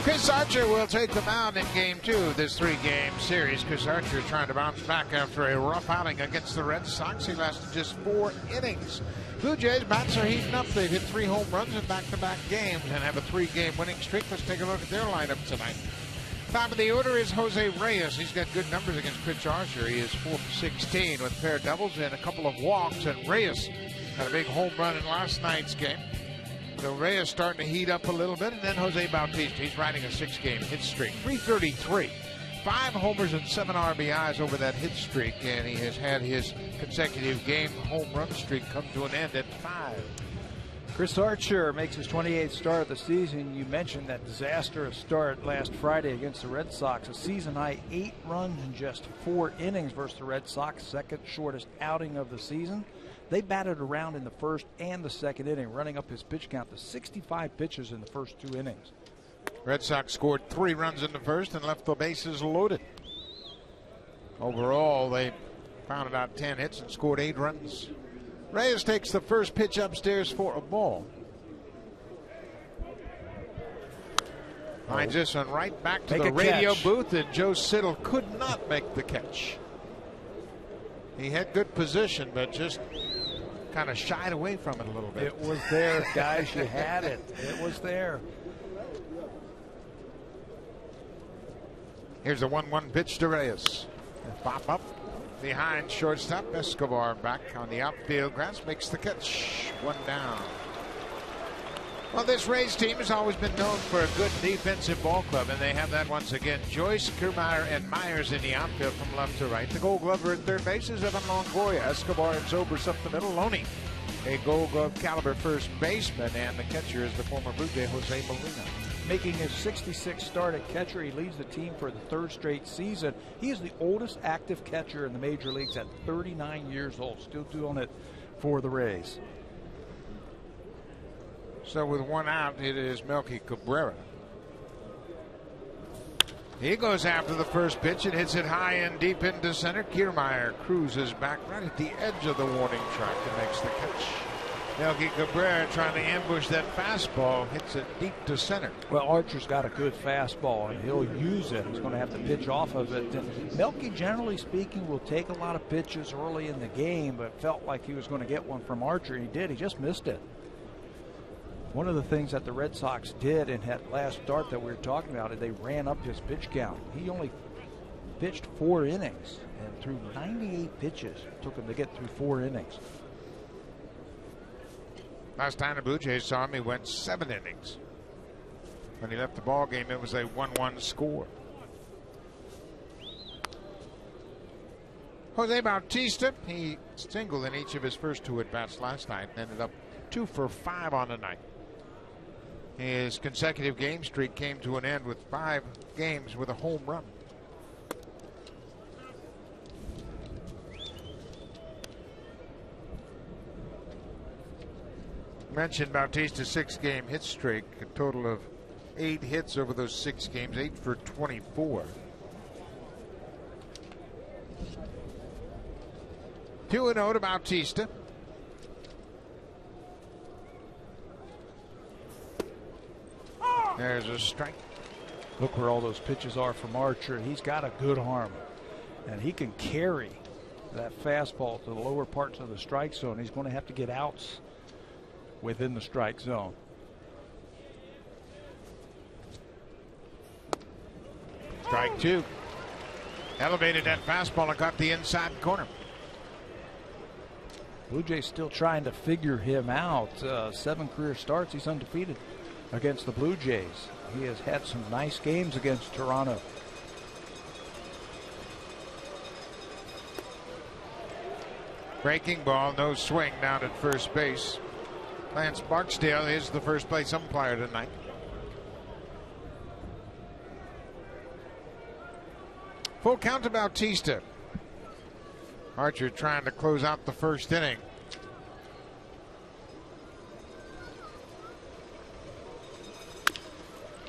Chris Archer will take the mound in Game 2 of this 3-game series. Chris Archer trying to bounce back after a rough outing against the Red Sox. He lasted just 4 innings. Blue Jays bats are heating up. They've hit 3 home runs in back-to-back games and have a 3-game winning streak. Let's take a look at their lineup tonight. Top of the order is Jose Reyes. He's got good numbers against Chris Archer. He is 4 for 16 with a pair of doubles and a couple of walks. And Reyes had a big home run in last night's game. So Reyes starting to heat up a little bit, and then Jose Bautista. He's riding a 6-game hit streak. 333, 5 homers and 7 RBIs over that hit streak, and he has had his consecutive game home run streak come to an end at 5. Chris Archer makes his 28th start of the season. You mentioned that disastrous start last Friday against the Red Sox. A season-high 8 runs in just 4 innings versus the Red Sox, second shortest outing of the season. They batted around in the first and the second inning, running up his pitch count to 65 pitches in the first 2 innings. Red Sox scored 3 runs in the first and left the bases loaded. Overall, they pounded out 10 hits and scored 8 runs. Reyes takes the first pitch upstairs for a ball. Finds this one right back to the radio booth, and Joe Siddall could not make the catch. He had good position, but just kind of shied away from it a little bit. It was there, guys. You had it. It was there. Here's a 1-1 pitch to Reyes. Pop up behind shortstop. Escobar back on the outfield grass, makes the catch. 1 down. Well, this Rays team has always been known for a good defensive ball club, and they have that once again. Joyce, Kiermaier, and Myers in the outfield from left to right. The Gold Glover at third base is Evan Longoria. Escobar and Zobrist up the middle. Loney, a Gold Glove caliber first baseman, and the catcher is the former Blue Jay Jose Molina. Making his 66th start at catcher, he leads the team for the 3rd straight season. He is the oldest active catcher in the major leagues at 39 years old, still doing it for the Rays. So with 1 out, it is Melky Cabrera. He goes after the first pitch and hits it high and deep into center. Kiermaier cruises back right at the edge of the warning track and makes the catch. Melky Cabrera trying to ambush that fastball, hits it deep to center. Well, Archer's got a good fastball, and he'll use it. He's going to have to pitch off of it. And Melky, generally speaking, will take a lot of pitches early in the game, but felt like he was going to get one from Archer. He did. He just missed it. One of the things that the Red Sox did in that last start that we were talking about is they ran up his pitch count. He only pitched 4 innings and threw 98 pitches. It took him to get through 4 innings. Last time the Blue Jays saw him, he went 7 innings. When he left the ball game, it was a 1-1 score. Jose Bautista, he singled in each of his first 2 at-bats last night and ended up 2 for 5 on the night. His consecutive game streak came to an end with 5 games with a home run. Mentioned Bautista's 6-game hit streak, a total of 8 hits over those 6 games, 8 for 24. 2-0 to Bautista. There's a strike. Look where all those pitches are from Archer. He's got a good arm, and he can carry that fastball to the lower parts of the strike zone. He's going to have to get outs within the strike zone. Strike 2. Elevated that fastball and got the inside corner. Blue Jays still trying to figure him out. 7 career starts. He's undefeated against the Blue Jays. He has had some nice games against Toronto. Breaking ball, no swing down at first base. Lance Barksdale is the first place umpire tonight. Full count to Bautista. Archer trying to close out the first inning.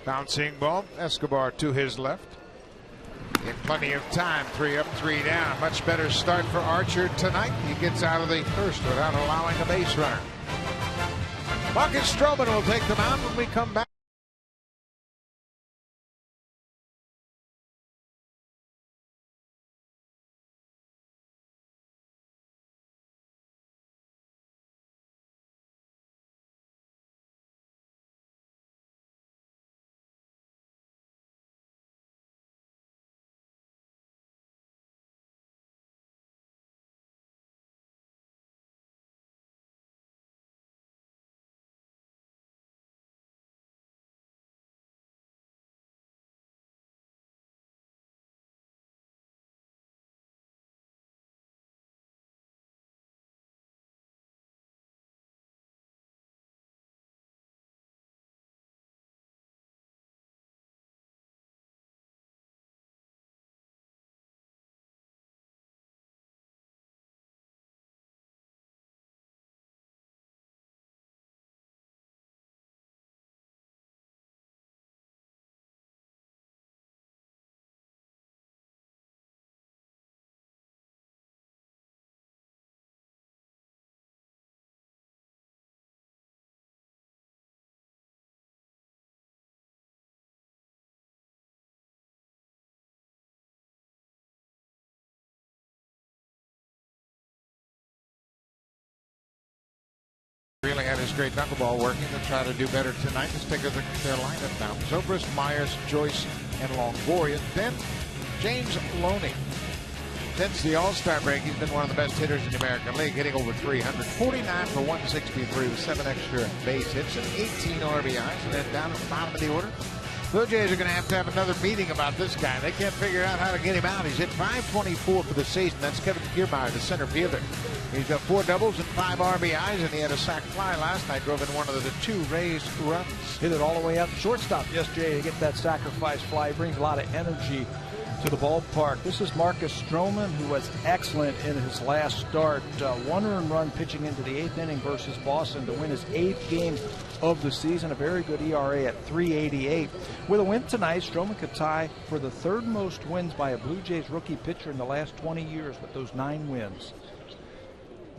Bouncing ball, Escobar to his left. In plenty of time, 3 up, 3 down. Much better start for Archer tonight. He gets out of the first without allowing a base runner. Marcus Stroman will take the mound when we come back. Really had his great knuckleball working to try to do better tonight. Let's take a look at their lineup now. Zobrist, Myers, Joyce, and Longoria. Then James Loney. Since the All-Star break, he's been one of the best hitters in the American League, hitting over 300. 49 for 163 with 7 extra base hits and 18 RBIs. And then down at the bottom of the order, Blue Jays are going to have another meeting about this guy. They can't figure out how to get him out. He's hit .524 for the season. That's Kevin Kiermaier, the center fielder. He's got 4 doubles and 5 RBIs, and he had a sac fly last night. Drove in one of the 2 raised runs. Hit it all the way out to shortstop yesterday to get that sacrifice fly. He brings a lot of energy to the ballpark. This is Marcus Stroman, who was excellent in his last start. 1 earned run pitching into the 8th inning versus Boston to win his 8th game of the season. A very good ERA at 3.88. With a win tonight, Stroman could tie for the 3rd most wins by a Blue Jays rookie pitcher in the last 20 years with those 9 wins.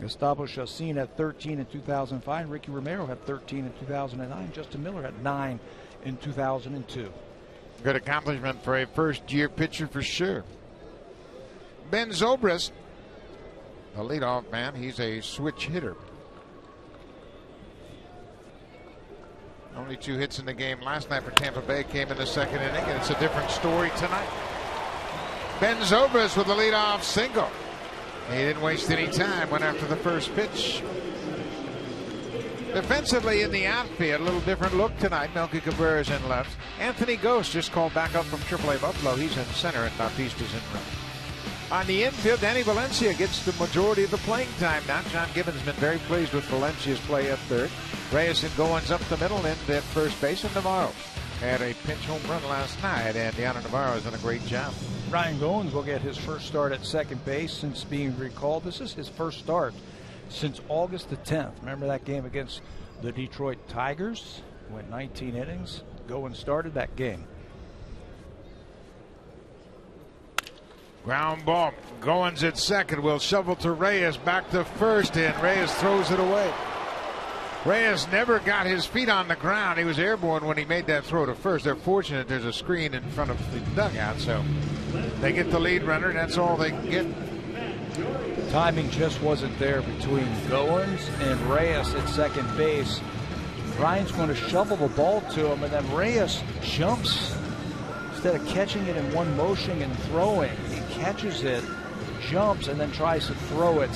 Gustavo Chacin had 13 in 2005. Ricky Romero had 13 in 2009. Justin Miller had 9 in 2002. Good accomplishment for a first-year pitcher for sure. Ben Zobrist, the leadoff man, he's a switch hitter. Only 2 hits in the game last night for Tampa Bay came in the 2nd inning, and it's a different story tonight. Ben Zobrist with the leadoff single. He didn't waste any time, went after the first pitch. Defensively in the outfield, a little different look tonight. Melky Cabrera's in left. Anthony Ghost just called back up from AAA Buffalo. He's in center, and Bautista's in right. On the infield, Danny Valencia gets the majority of the playing time now. John Gibbons has been very pleased with Valencia's play at third. Reyes and Goins up the middle and at first base, and Navarro had a pinch home run last night, and Deanna Navarro has done a great job. Ryan Goins will get his first start at second base since being recalled. This is his first start since August the 10th. Remember that game against the Detroit Tigers? Went 19 innings. Goins started that game. Ground ball. Goins at second. Will shovel to Reyes. Back to first, and Reyes throws it away. Reyes never got his feet on the ground. He was airborne when he made that throw to first. They're fortunate there's a screen in front of the dugout, so they get the lead runner, and that's all they can get. Timing just wasn't there between Goins and Reyes at second base. Ryan's going to shovel the ball to him, and then Reyes jumps. Instead of catching it in one motion and throwing, he catches it, jumps, and then tries to throw it.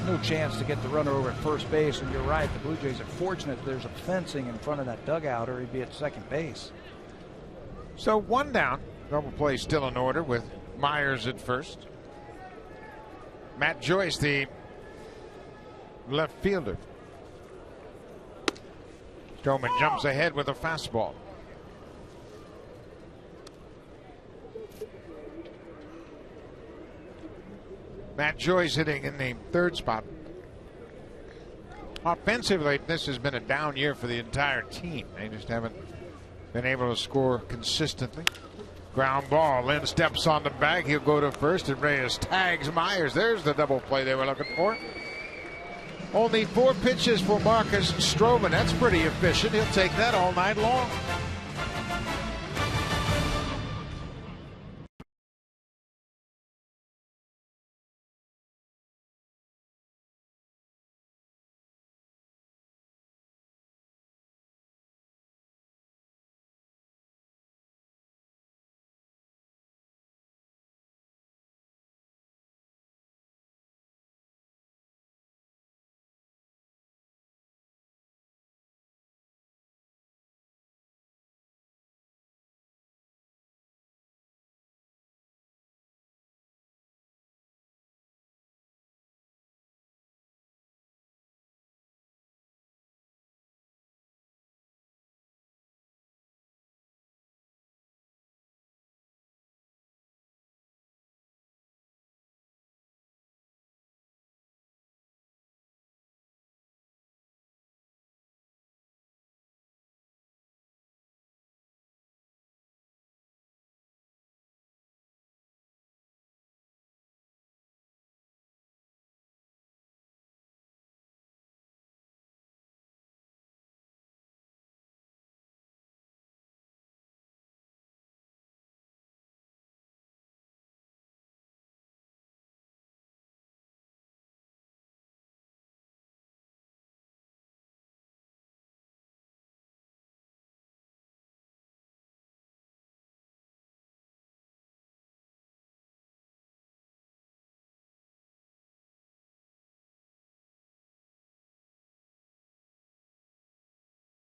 No chance to get the runner over at first base, and you're right, the Blue Jays are fortunate there's a fencing in front of that dugout, or he'd be at second base. So 1 down. Double play still in order with Myers at first. Matt Joyce, the left fielder. Stroman jumps ahead with a fastball. Matt Joy's hitting in the third spot. Offensively, this has been a down year for the entire team. They just haven't been able to score consistently. Ground ball. Lynn steps on the bag. He'll go to first, and Reyes tags Myers. There's the double play they were looking for. Only 4 pitches for Marcus Stroman. That's pretty efficient. He'll take that all night long.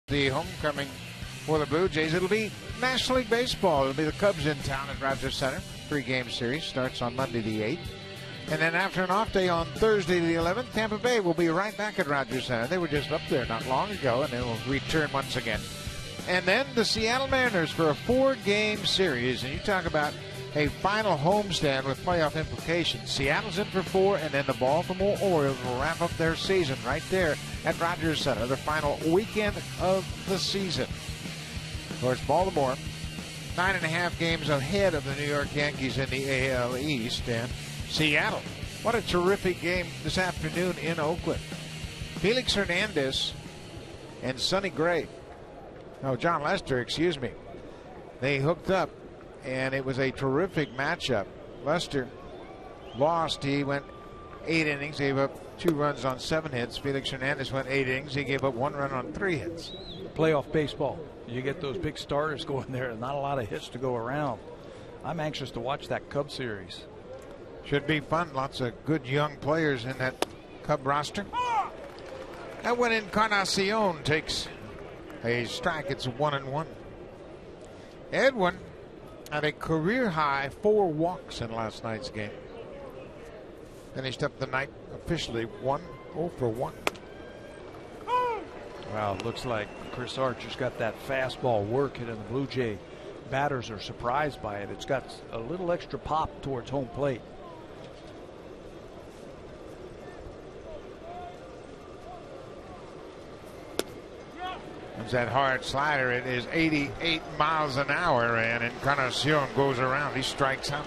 The homecoming for the Blue Jays. It'll be National League Baseball. It'll be the Cubs in town at Rogers Center. 3-game series starts on Monday the 8th. And then after an off day on Thursday the 11th, Tampa Bay will be right back at Rogers Center. They were just up there not long ago, and they will return once again. And then the Seattle Mariners for a 4-game series. And you talk about a final homestand with playoff implications. Seattle's in for 4, and then the Baltimore Orioles will wrap up their season right there at Rogers Center, the final weekend of the season. Of course, Baltimore, 9.5 games ahead of the New York Yankees in the AL East. And Seattle, what a terrific game this afternoon in Oakland. Felix Hernandez and Sonny Gray, John Lester, excuse me, they hooked up, and it was a terrific matchup. Lester lost. He went 8 innings, gave up 2 runs on 7 hits. Felix Hernandez went 8 innings. He gave up 1 run on 3 hits. Playoff baseball. You get those big starters going there, and not a lot of hits to go around. I'm anxious to watch that Cub series. Should be fun. Lots of good young players in that Cub roster. That one, Encarnacion takes a strike. It's 1-1. Edwin had a career high 4 walks in last night's game. Finished up the night officially 0 for 1. Well, it looks like Chris Archer's got that fastball working, and the Blue Jay batters are surprised by it. It's got a little extra pop towards home plate. There's that hard slider. It is 88 miles an hour, and Encarnacion goes around. He strikes out.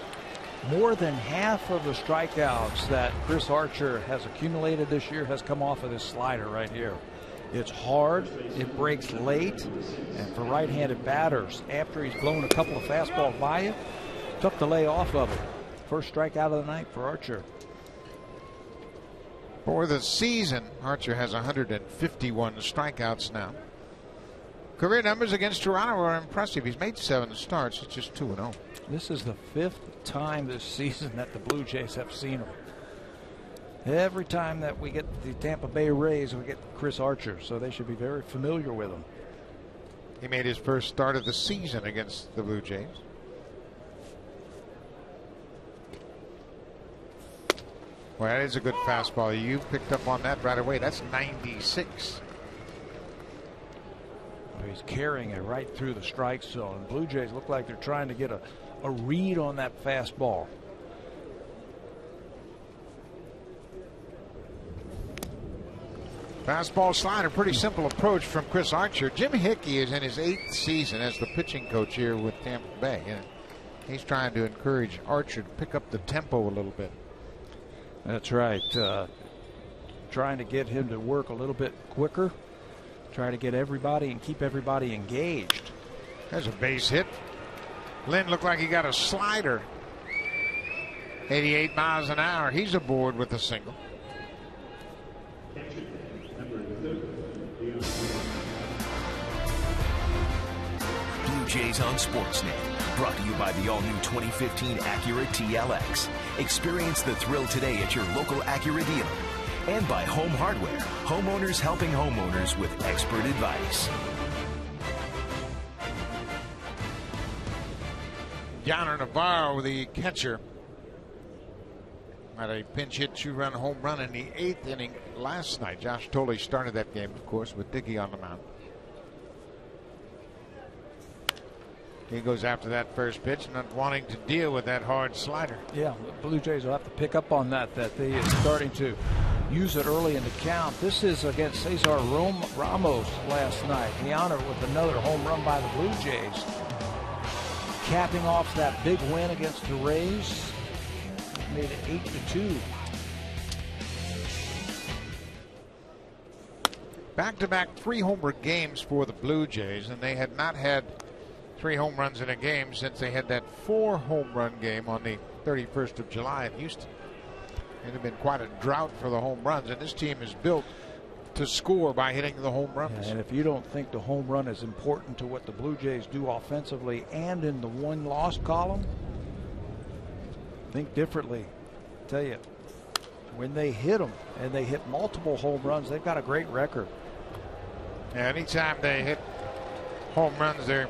More than half of the strikeouts that Chris Archer has accumulated this year has come off of this slider right here. It's hard, it breaks late, and for right-handed batters, after he's blown a couple of fastballs by you, tough to lay off of it. First strikeout of the night for Archer. For the season, Archer has 151 strikeouts now. Career numbers against Toronto are impressive. He's made 7 starts. It's just 2-0. This is the 5th time this season that the Blue Jays have seen him. Every time that we get the Tampa Bay Rays, we get Chris Archer, so they should be very familiar with him. He made his first start of the season against the Blue Jays. Well, that is a good fastball. You picked up on that right away. That's 96. He's carrying it right through the strike zone. Blue Jays look like they're trying to get a read on that fastball. Fastball slider, pretty simple approach from Chris Archer. Jim Hickey is in his 8th season as the pitching coach here with Tampa Bay. And he's trying to encourage Archer to pick up the tempo a little bit. That's right. Trying to get him to work a little bit quicker. Try to get everybody and keep everybody engaged. There's a base hit. Lynn looked like he got a slider. 88 miles an hour. He's aboard with a single. Blue Jays on Sportsnet. Brought to you by the all-new 2015 Acura TLX. Experience the thrill today at your local Acura dealer. And by Home Hardware. Homeowners helping homeowners with expert advice. Yonder Navarro, the catcher, had a pinch hit 2-run home run in the 8th inning last night. Josh Tolley started that game, of course, with Dickey on the mound. He goes after that first pitch, not wanting to deal with that hard slider. Yeah, the Blue Jays will have to pick up on that they is starting to use it early in the count. This is against Cesar Ramos last night. Yonder with another home run by the Blue Jays. Capping off that big win against the Rays. Made it 8-2. Back-to-back 3-homer games for the Blue Jays, and they had not had 3 home runs in a game since they had that 4-home run game on the 31st of July in Houston. It had been quite a drought for the home runs, and this team is built to score by hitting the home runs. And if you don't think the home run is important to what the Blue Jays do offensively and in the win-loss column, think differently. I tell you, when they hit them and they hit multiple home runs, they've got a great record. Yeah, anytime they hit home runs, they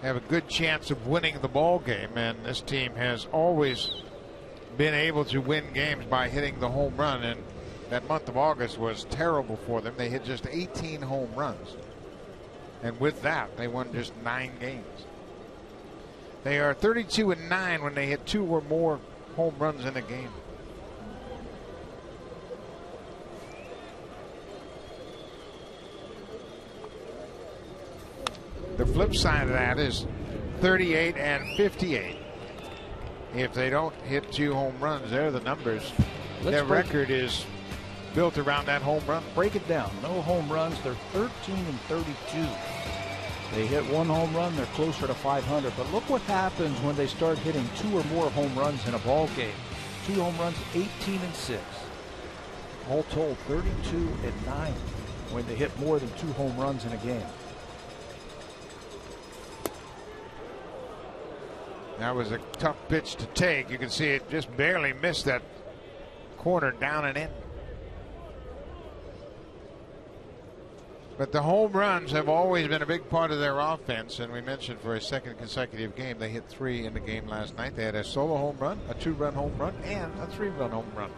have a good chance of winning the ball game, and this team has always been able to win games by hitting the home run, and that month of August was terrible for them. They hit just 18 home runs, and with that they won just 9 games. They are 32-9 when they hit 2 or more home runs in a game. The flip side of that is 38-58. If they don't hit 2 home runs, they're the numbers. Their record is built around that home run. Break it down. No home runs. They're 13-32. They hit 1 home run, they're closer to 500. But look what happens when they start hitting 2 or more home runs in a ball game. 2 home runs, 18-6. All told, 32-9 when they hit more than 2 home runs in a game. That was a tough pitch to take. You can see it just barely missed that corner down and in. But the home runs have always been a big part of their offense, and we mentioned for a second consecutive game they hit 3 in the game last night. They had a solo home run, a 2-run home run, and a 3-run home run.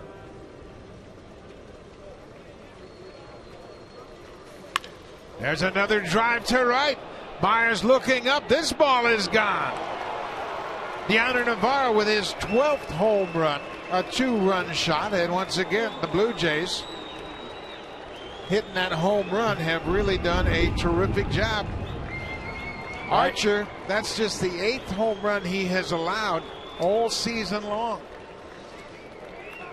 There's another drive to right. Myers looking up. This ball is gone. Yonder Navarro with his 12th home run, a 2-run shot, and once again the Blue Jays hitting that home run have really done a terrific job. Archer, that's just the 8th home run he has allowed all season long.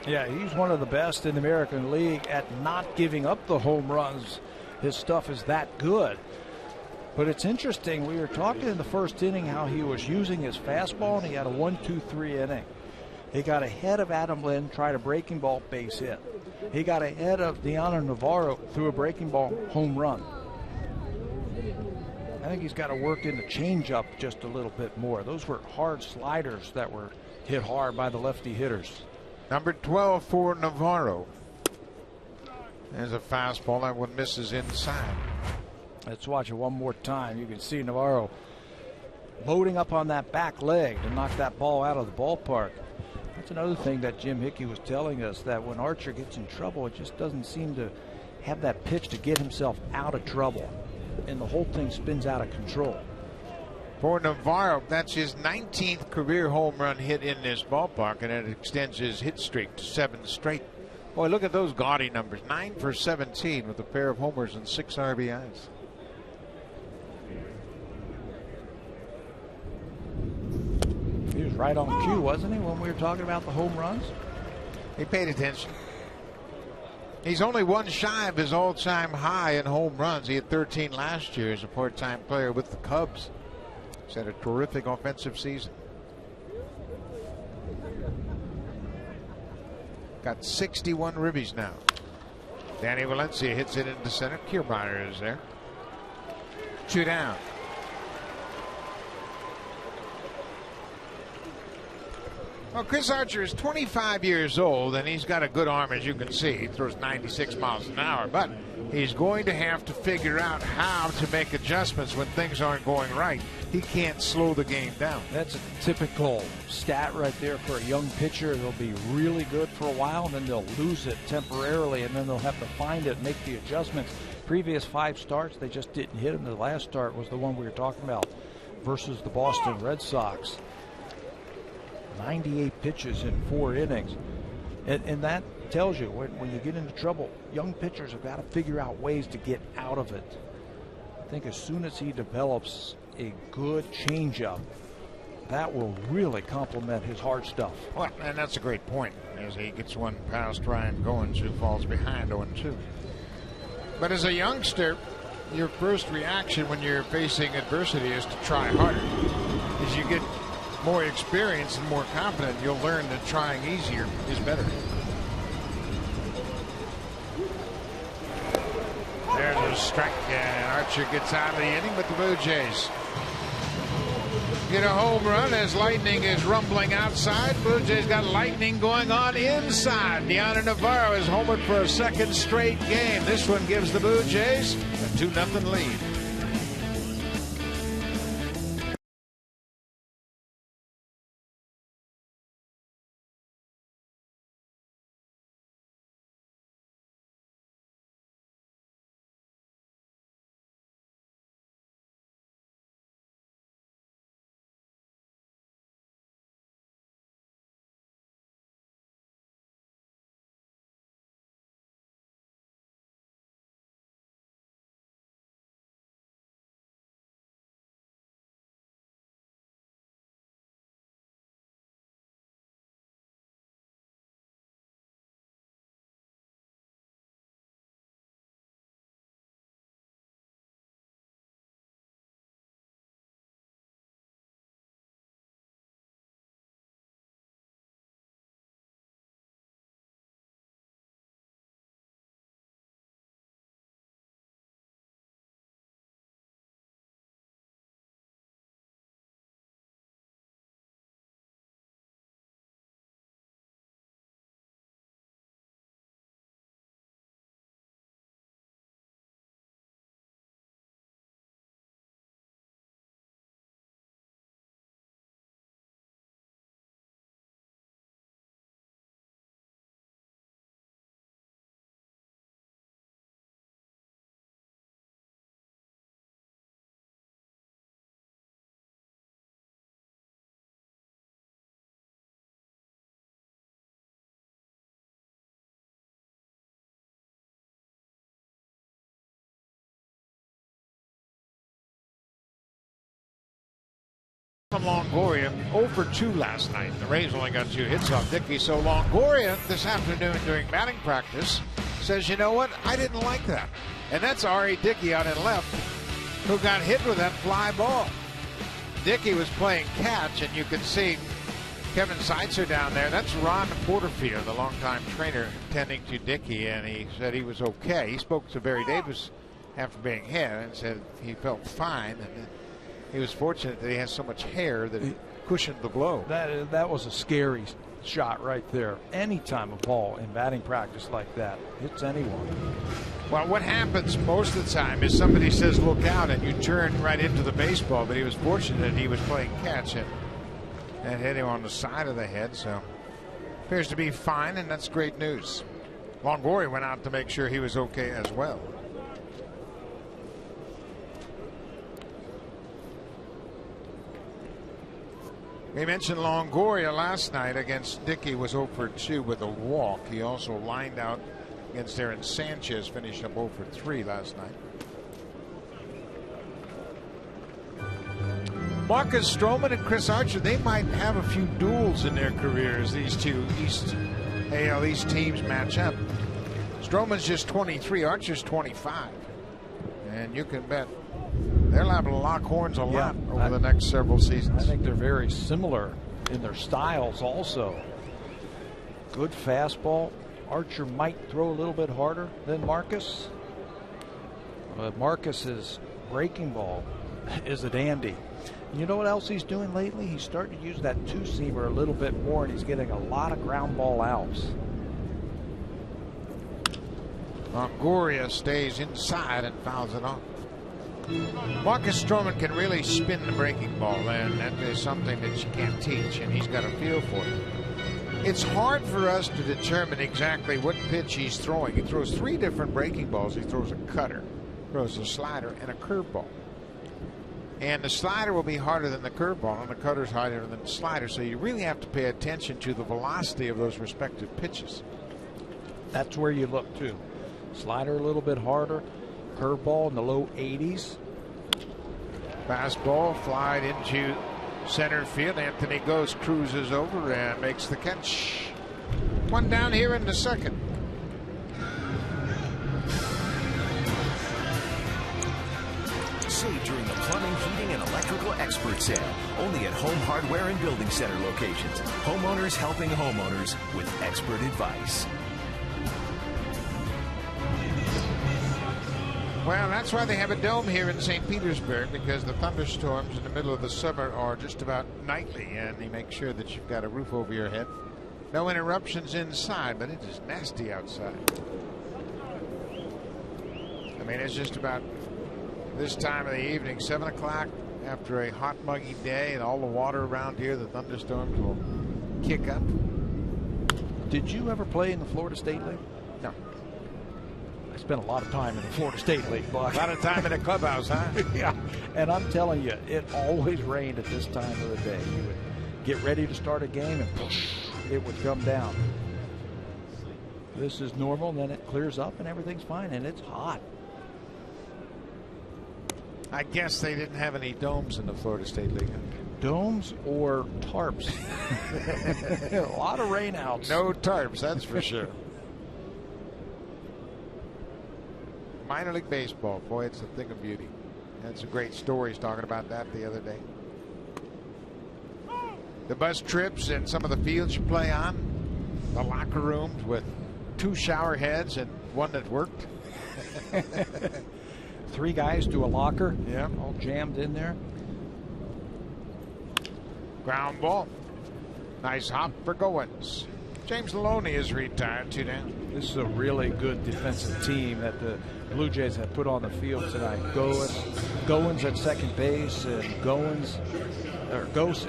Yeah, he's one of the best in the American League at not giving up the home runs. His stuff is that good. But it's interesting, we were talking in the first inning how he was using his fastball, and he had a 1-2-3 inning. He got ahead of Adam Lynn, tried a breaking ball base hit. He got ahead of Yonder Navarro through a breaking ball home run. I think he's got to work in the changeup just a little bit more. Those were hard sliders that were hit hard by the lefty hitters. Number 12 for Navarro. There's a fastball. That one misses inside. Let's watch it one more time. You can see Navarro loading up on that back leg to knock that ball out of the ballpark. That's another thing that Jim Hickey was telling us, that when Archer gets in trouble, it just doesn't seem to have that pitch to get himself out of trouble, and the whole thing spins out of control. For Navarro, that's his 19th career home run hit in this ballpark, and it extends his hit streak to 7 straight. Boy, look at those gaudy numbers. 9 for 17 with a pair of homers and 6 RBIs. He was right on cue, wasn't he, when we were talking about the home runs? He paid attention. He's only one shy of his all-time high in home runs. He had 13 last year as a part-time player with the Cubs. He's had a terrific offensive season. Got 61 ribbies now. Danny Valencia hits it into center. Kiermaier is there. 2 down. Well, Chris Archer is 25 years old, and he's got a good arm, as you can see. He throws 96 miles an hour, but he's going to have to figure out how to make adjustments when things aren't going right. He can't slow the game down. That's a typical stat right there for a young pitcher. They'll be really good for a while, and then they'll lose it temporarily, and then they'll have to find it and make the adjustments. Previous 5 starts, they just didn't hit him. The last start was the one we were talking about versus the Boston Red Sox. 98 pitches in 4 innings. And that tells you when you get into trouble, young pitchers have got to figure out ways to get out of it. I think as soon as he develops a good changeup, that will really complement his hard stuff. Well, and that's a great point as he gets one past Ryan Goins, who falls behind 0-2. But as a youngster, your first reaction when you're facing adversity is to try harder. As you get more experience and more confident, you'll learn that trying easier is better. There's a strike, and Archer gets out of the inning, but the Blue Jays get a home run as lightning is rumbling outside. Blue Jays got lightning going on inside. Deanna Navarro is homered for a second straight game. This one gives the Blue Jays a 2-0 lead. Longoria 0 for 2 last night. The Rays only got 2 hits off Dickey. So Longoria this afternoon during batting practice says, you know what, I didn't like that. And that's R.A. Dickey out in left, who got hit with that fly ball. Dickey was playing catch, and you can see Kevin Seitzer down there. That's Ron Porterfield, the longtime trainer, tending to Dickey, and he said he was okay. He spoke to Barry Davis after being hit and said he felt fine. And he was fortunate that he has so much hair that it cushioned the blow. That was a scary shot right there. Anytime a ball in batting practice like that hits anyone. Well, what happens most of the time is somebody says look out and you turn right into the baseball, but he was fortunate he was playing catch and hit him on the side of the head, so appears to be fine, and that's great news. Longoria went out to make sure he was okay as well. We mentioned Longoria last night against Dickey was 0 for 2 with a walk. He also lined out against Aaron Sanchez, finished up 0 for 3 last night. Marcus Stroman and Chris Archer, they might have a few duels in their careers. These two AL East teams match up. Stroman's just 23, Archer's 25. And you can bet they're liable to lock horns a lot over the next several seasons. I think they're very similar in their styles also. Good fastball. Archer might throw a little bit harder than Marcus. But Marcus's breaking ball is a dandy. You know what else he's doing lately? He's starting to use that two-seamer a little bit more, and he's getting a lot of ground ball outs. Longoria stays inside and fouls it off. Marcus Stroman can really spin the breaking ball, and that is something that you can't teach, and he's got a feel for it. It's hard for us to determine exactly what pitch he's throwing. He throws 3 different breaking balls. He throws a cutter, throws a slider, and a curveball. And the slider will be harder than the curveball, and the cutter's harder than the slider. So you really have to pay attention to the velocity of those respective pitches. That's where you look too. Slider a little bit harder, curveball in the low 80s. Fastball flied into center field. Anthony Gose cruises over and makes the catch. One down here in the second. Save during the plumbing, heating, and electrical expert sale. Only at Home Hardware and Building Center locations. Homeowners helping homeowners with expert advice. Well, that's why they have a dome here in St. Petersburg, because the thunderstorms in the middle of the summer are just about nightly, and they make sure that you've got a roof over your head. No interruptions inside, but it is nasty outside. I mean, it's just about this time of the evening, 7 o'clock, after a hot, muggy day, and all the water around here, the thunderstorms will kick up. Did you ever play in the Florida State League? No. I spent a lot of time in the Florida State League, Buck. A lot of time in the clubhouse, huh? Yeah. And I'm telling you, it always rained at this time of the day. You would get ready to start a game, and it would come down. This is normal, and then it clears up, and everything's fine, and it's hot. I guess they didn't have any domes in the Florida State League. Domes or tarps? A lot of rainouts. No tarps, that's for sure. Minor League Baseball, boy, it's a thing of beauty. Had some great stories talking about that the other day. The bus trips and some of the fields you play on, the locker rooms with 2 shower heads and one that worked. 3 guys to a locker. Yeah. All jammed in there. Ground ball. Nice hop for Goins. James Maloney is retired, 2 down. This is a really good defensive team that the Blue Jays have put on the field tonight. Goins at second base, and Gose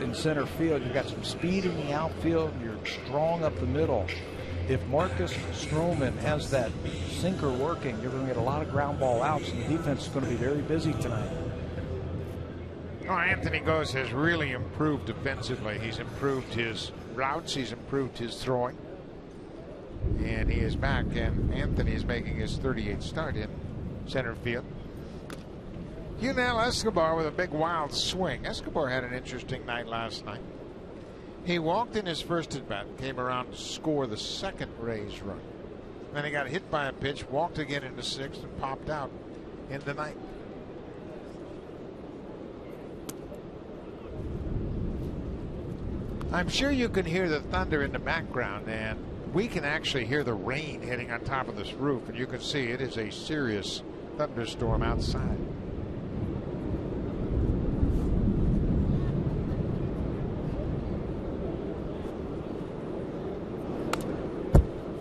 in center field. You've got some speed in the outfield. You're strong up the middle. If Marcus Stroman has that sinker working, you're going to get a lot of ground ball outs, and the defense is going to be very busy tonight. Oh, Anthony Gose has really improved defensively. He's improved his routes. He's improved his throwing. And he is back, and Anthony is making his 38th start in center field. Yunel Escobar with a big wild swing. Escobar had an interesting night last night. He walked in his first at bat, came around to score the second Rays run. Then he got hit by a pitch, walked again in the 6th, and popped out in the 9th. I'm sure you can hear the thunder in the background, and we can actually hear the rain hitting on top of this roof, and you can see it is a serious thunderstorm outside.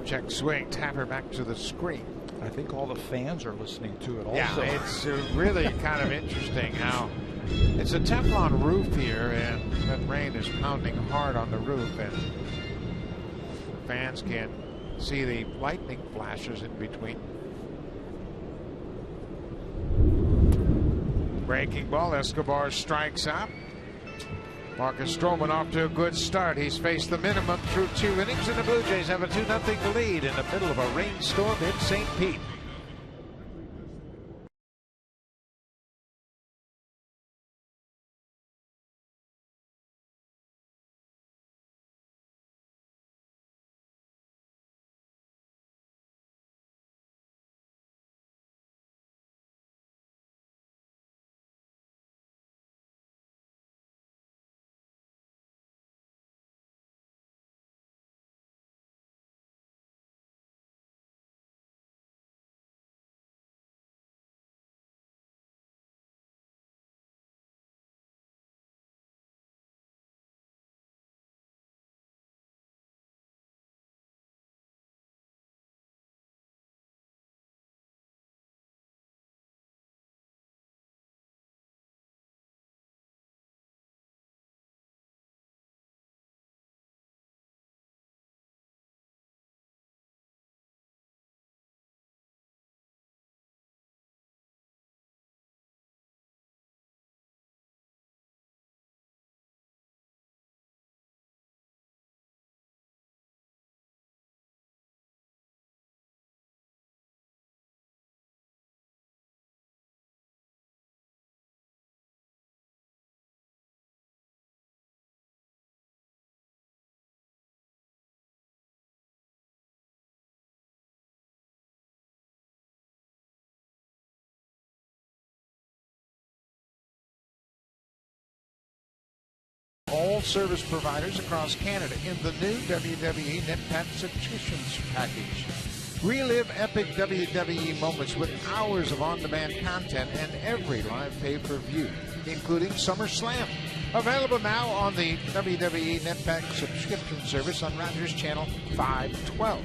Check swing, tapper back to the screen. I think all the fans are listening to it also. Yeah, it's really kind of interesting how it's a Teflon roof here, and that rain is pounding hard on the roof, and fans can see the lightning flashes in between. Breaking ball, Escobar strikes out. Marcus Stroman off to a good start. He's faced the minimum through 2 innings, and the Blue Jays have a 2-0 lead in the middle of a rainstorm in St. Pete. All service providers across Canada in the new WWE NetPack subscriptions package. Relive epic WWE moments with hours of on-demand content and every live pay-per-view, including SummerSlam. Available now on the WWE NetPack subscription service on Rogers Channel 512.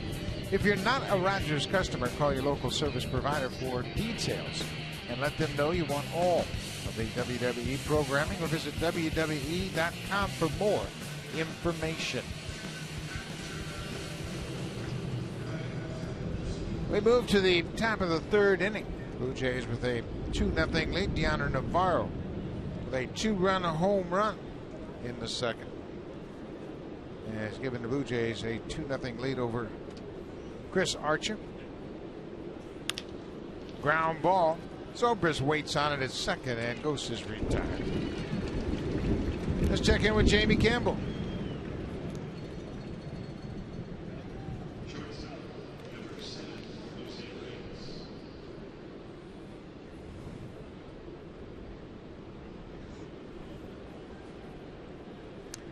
If you're not a Rogers customer, call your local service provider for details and let them know you want all of the WWE programming, or visit WWE.com for more information. We move to the top of the third inning. Blue Jays with a 2-0 lead. Deoner Navarro with a 2-run home run in the second. And has given the Blue Jays a 2-0 lead over Chris Archer. Ground ball. Zobrist waits on it at second, and Ghost is retired. Let's check in with Jamie Campbell.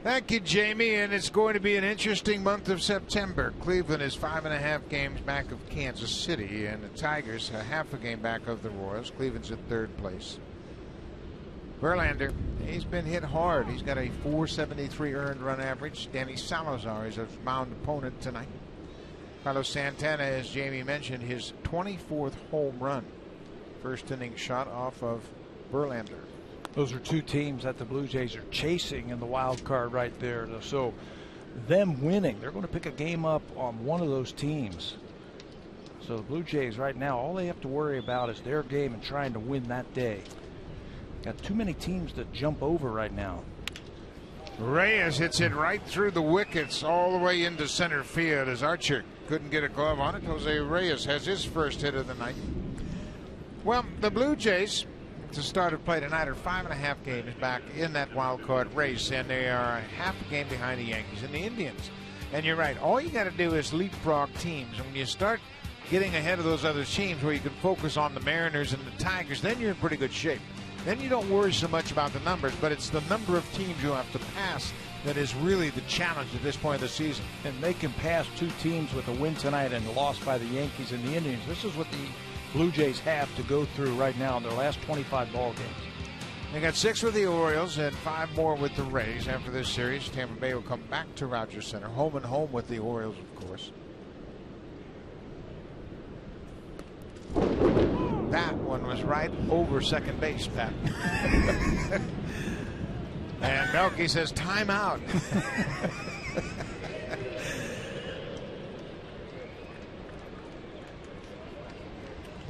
Thank you, Jamie, and it's going to be an interesting month of September. Cleveland is 5.5 games back of Kansas City, and the Tigers are half a game back of the Royals. Cleveland's in third place. Verlander, he's been hit hard. He's got a .473 earned run average. Danny Salazar is a mound opponent tonight. Carlos Santana, as Jamie mentioned, his 24th home run. First inning shot off of Verlander. Those are two teams that the Blue Jays are chasing in the wild card right there. So them winning, they're going to pick a game up on one of those teams. So the Blue Jays right now, all they have to worry about is their game and trying to win that day. Got too many teams to jump over right now. Reyes hits it right through the wickets all the way into center field as Archer couldn't get a glove on it. Jose Reyes has his first hit of the night. Well, the Blue Jays, to start of play tonight, are 5.5 games back in that wild card race, and they are a half a game behind the Yankees and the Indians. And you're right, all you got to do is leapfrog teams. And when you start getting ahead of those other teams where you can focus on the Mariners and the Tigers, then you're in pretty good shape. Then you don't worry so much about the numbers, but it's the number of teams you have to pass that is really the challenge at this point of the season. And they can pass two teams with a win tonight and a loss by the Yankees and the Indians. This is what the Blue Jays have to go through right now in their last 25 ball games. They got 6 with the Orioles and 5 more with the Rays after this series. Tampa Bay will come back to Rogers Center, home and home with the Orioles, of course. That one was right over second base, Pat. And Melky says timeout.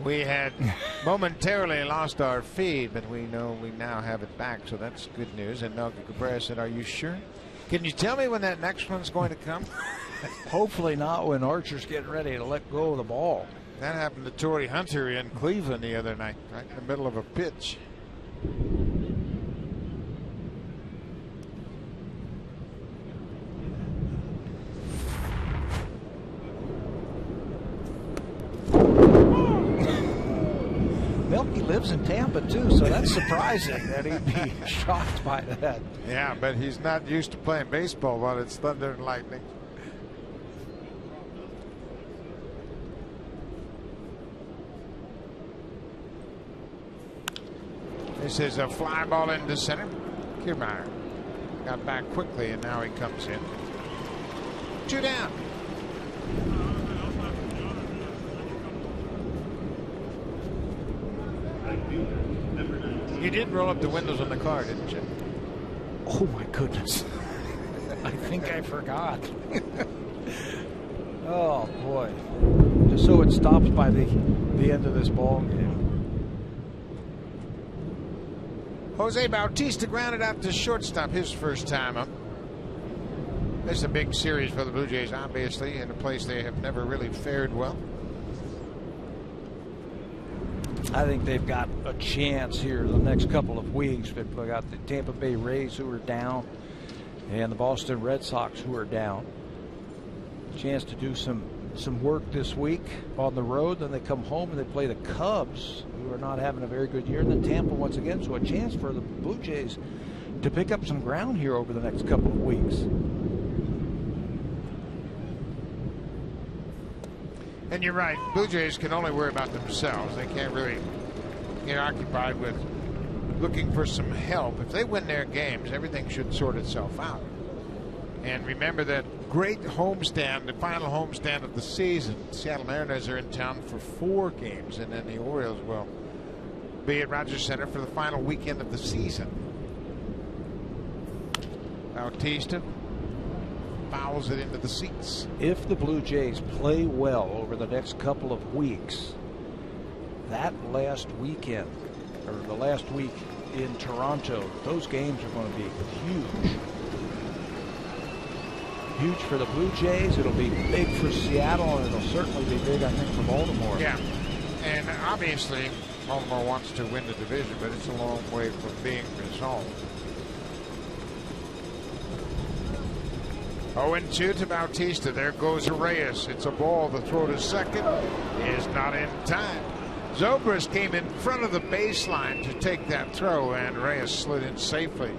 We had momentarily lost our feed, but we know we now have it back, so that's good news. And Melky Cabrera said, "Are you sure? Can you tell me when that next one's going to come?" Hopefully not when Archer's getting ready to let go of the ball. That happened to Torrey Hunter in Cleveland the other night, right in the middle of a pitch. Melky lives in Tampa too, so that's surprising that he'd be shocked by that. Yeah, but he's not used to playing baseball while it's thunder and lightning. This is a fly ball into center. Kiermaier got back quickly, and now he comes in. 2 down. You did roll up the windows on the car, didn't you? Oh my goodness. I think I forgot. Oh boy. Just so it stops by the end of this ball game. Jose Bautista grounded out to shortstop his first time up. This is a big series for the Blue Jays, obviously, in a place they have never really fared well. I think they've got a chance here the next couple of weeks. They've got the Tampa Bay Rays, who are down, and the Boston Red Sox, who are down. Chance to do some work this week on the road. Then they come home and they play the Cubs, who are not having a very good year, and then Tampa once again. So a chance for the Blue Jays to pick up some ground here over the next couple of weeks. And you're right, Blue Jays can only worry about themselves. They can't really get occupied with looking for some help. If they win their games, everything should sort itself out. And remember that great homestand, the final homestand of the season. Seattle Mariners are in town for 4 games, and then the Orioles will be at Rogers Center for the final weekend of the season. Bautista fouls it into the seats. If the Blue Jays play well over the next couple of weeks, that last weekend, or the last week in Toronto, those games are going to be huge. Huge for the Blue Jays. It'll be big for Seattle, and it'll certainly be big, I think, for Baltimore. Yeah, and obviously Baltimore wants to win the division, but it's a long way from being resolved. 0-2 to Bautista. There goes Reyes. It's a ball. The throw to second is not in time. Zobrist came in front of the baseline to take that throw, and Reyes slid in safely.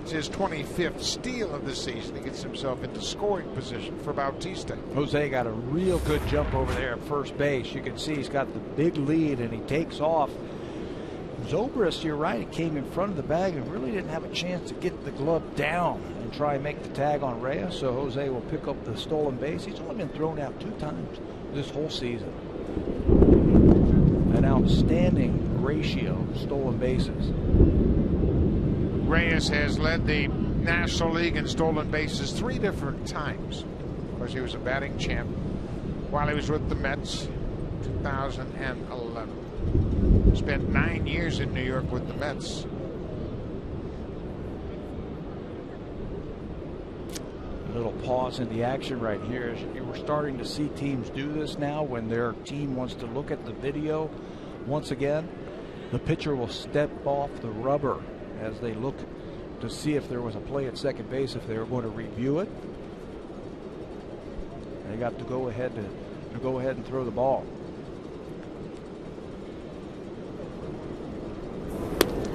It's his 25th steal of the season. He gets himself into scoring position for Bautista. Jose got a real good jump over there at first base. You can see he's got the big lead, and he takes off. Zobrist, you're right, he came in front of the bag and really didn't have a chance to get the glove down and try and make the tag on Reyes, so Jose will pick up the stolen base. He's only been thrown out 2 times this whole season. An outstanding ratio of stolen bases. Reyes has led the National League in stolen bases 3 different times. Of course, he was a batting champ while he was with the Mets, 2011. Spent 9 years in New York with the Mets. A little pause in the action right here. We're starting to see teams do this now when their team wants to look at the video once again. The pitcher will step off the rubber as they look to see if there was a play at second base, if they were going to review it. They got to go ahead and throw the ball.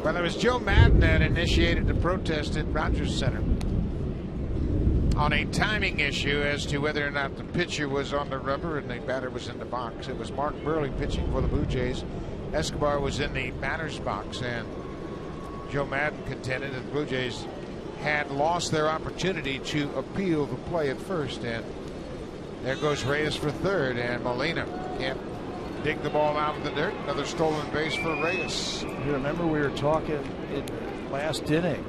Well, it was Joe Madden that initiated the protest at Rogers Center on a timing issue as to whether or not the pitcher was on the rubber and the batter was in the box. It was Mark Burley pitching for the Blue Jays. Escobar was in the batter's box, and Joe Madden contended that the Blue Jays had lost their opportunity to appeal the play at first. And there goes Reyes for third, and Molina can't dig the ball out of the dirt. Another stolen base for Reyes. You remember we were talking in last inning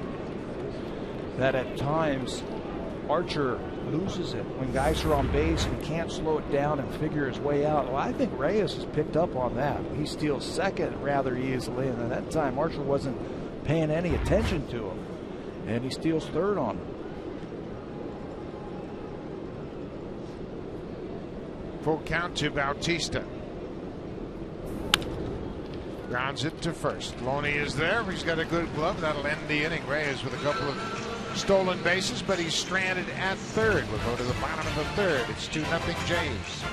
that at times Archer loses it when guys are on base and he can't slow it down and figure his way out. Well, I think Reyes has picked up on that. He steals second rather easily, and at that time Marshall wasn't paying any attention to him, and he steals third on him. Full count to Bautista. Grounds it to first. Loney is there. He's got a good glove. That'll end the inning. Reyes with a couple of stolen bases, but he's stranded at third. We'll go to the bottom of the third. It's 2-0 Jays.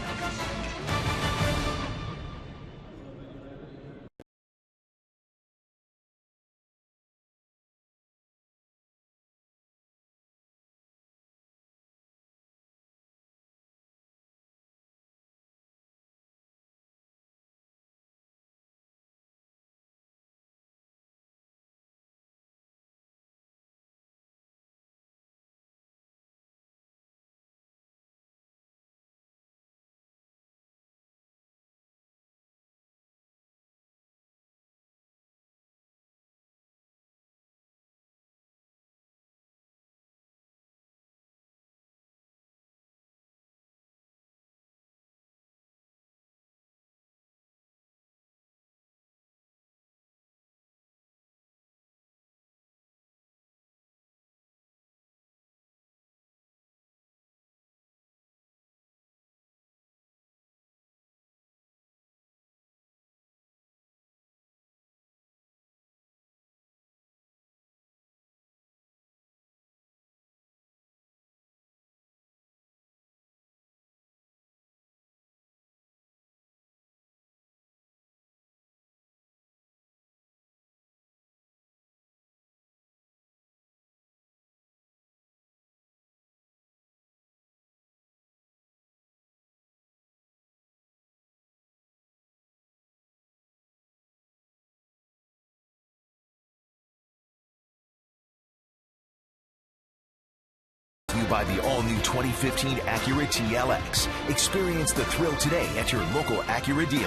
By the all-new 2015 Acura TLX. Experience the thrill today at your local Acura dealer.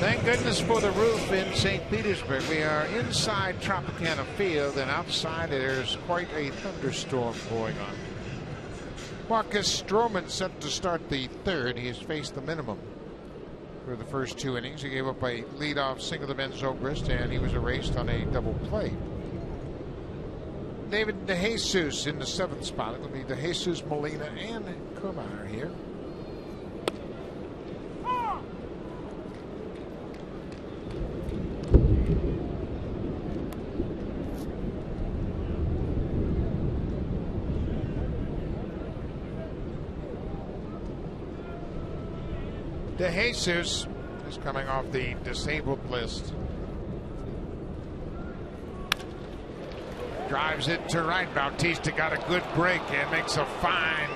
Thank goodness for the roof in St. Petersburg. We are inside Tropicana Field, and outside there's quite a thunderstorm going on. Marcus Stroman set to start the third. He has faced the minimum for the first two innings. He gave up a leadoff single to Ben Zobrist, and he was erased on a double play. David DeJesus in the seventh spot. It'll be DeJesus, Molina, and Kumar here. DeJesus is coming off the disabled list. Drives it to right. Bautista got a good break and makes a fine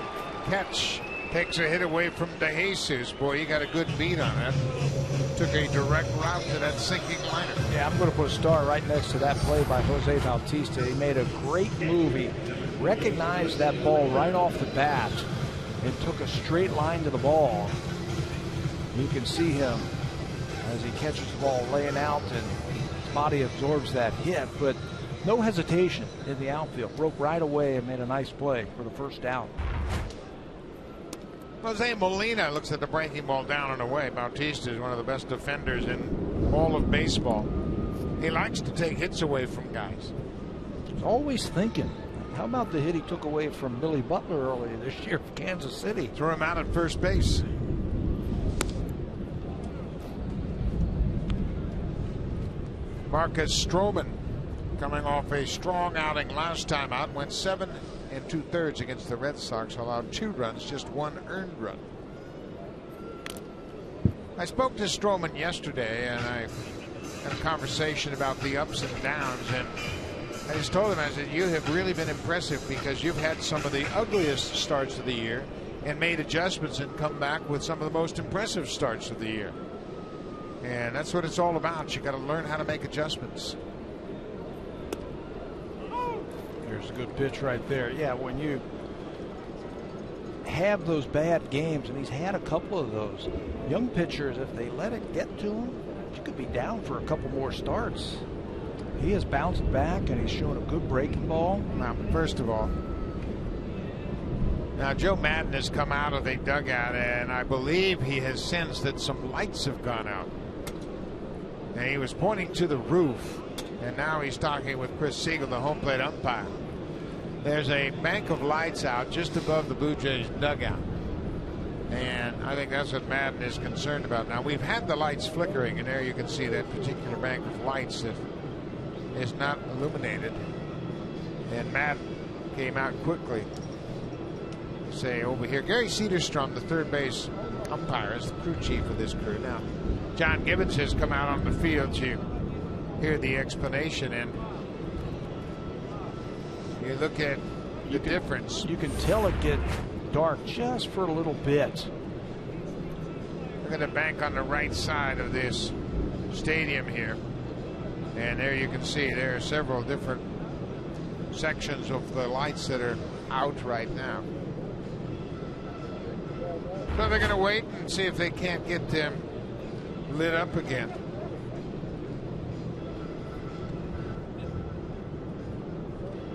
catch. Takes a hit away from DeJesus. Boy, he got a good beat on it. Took a direct route to that sinking liner. Yeah, I'm going to put a star right next to that play by Jose Bautista. He made a great move. He recognized that ball right off the bat and took a straight line to the ball. You can see him as he catches the ball laying out, and his body absorbs that hit, but no hesitation in the outfield. Broke right away and made a nice play for the first down. Jose Molina looks at the breaking ball down and away. Bautista is one of the best defenders in all of baseball. He likes to take hits away from guys. He's always thinking. How about the hit he took away from Billy Butler earlier this year for Kansas City? Threw him out at first base. Marcus Stroman coming off a strong outing last time out. Went 7 2/3 against the Red Sox. Allowed 2 runs, just 1 earned run. I spoke to Stroman yesterday, and I had a conversation about the ups and downs, and I just told him, I said, you have really been impressive because you've had some of the ugliest starts of the year and made adjustments and come back with some of the most impressive starts of the year. And that's what it's all about. You got to learn how to make adjustments. Here's a good pitch right there. Yeah, when you have those bad games, and he's had a couple of those, young pitchers, if they let it get to them, you could be down for a couple more starts. he has bounced back and he's shown a good breaking ball. Now, first of all, now Joe Madden has come out of the dugout, and I believe he has sensed that some lights have gone out. And he was pointing to the roof, and now he's talking with Chris Siegel, the home plate umpire. There's a bank of lights out just above the Blue Jays dugout, and I think that's what Madden is concerned about. Now, we've had the lights flickering, and there you can see that particular bank of lights that is not illuminated, and Madden came out quickly to say over here. Gary Cederstrom, the third base umpire, is the crew chief of this crew. Now, John Gibbons has come out on the field to hear the explanation, and you look at the difference. You can tell it get dark just for a little bit. Look at the bank on the right side of this stadium here, and there you can see there are several different sections of the lights that are out right now. So they're going to wait and see if they can't get them lit up again.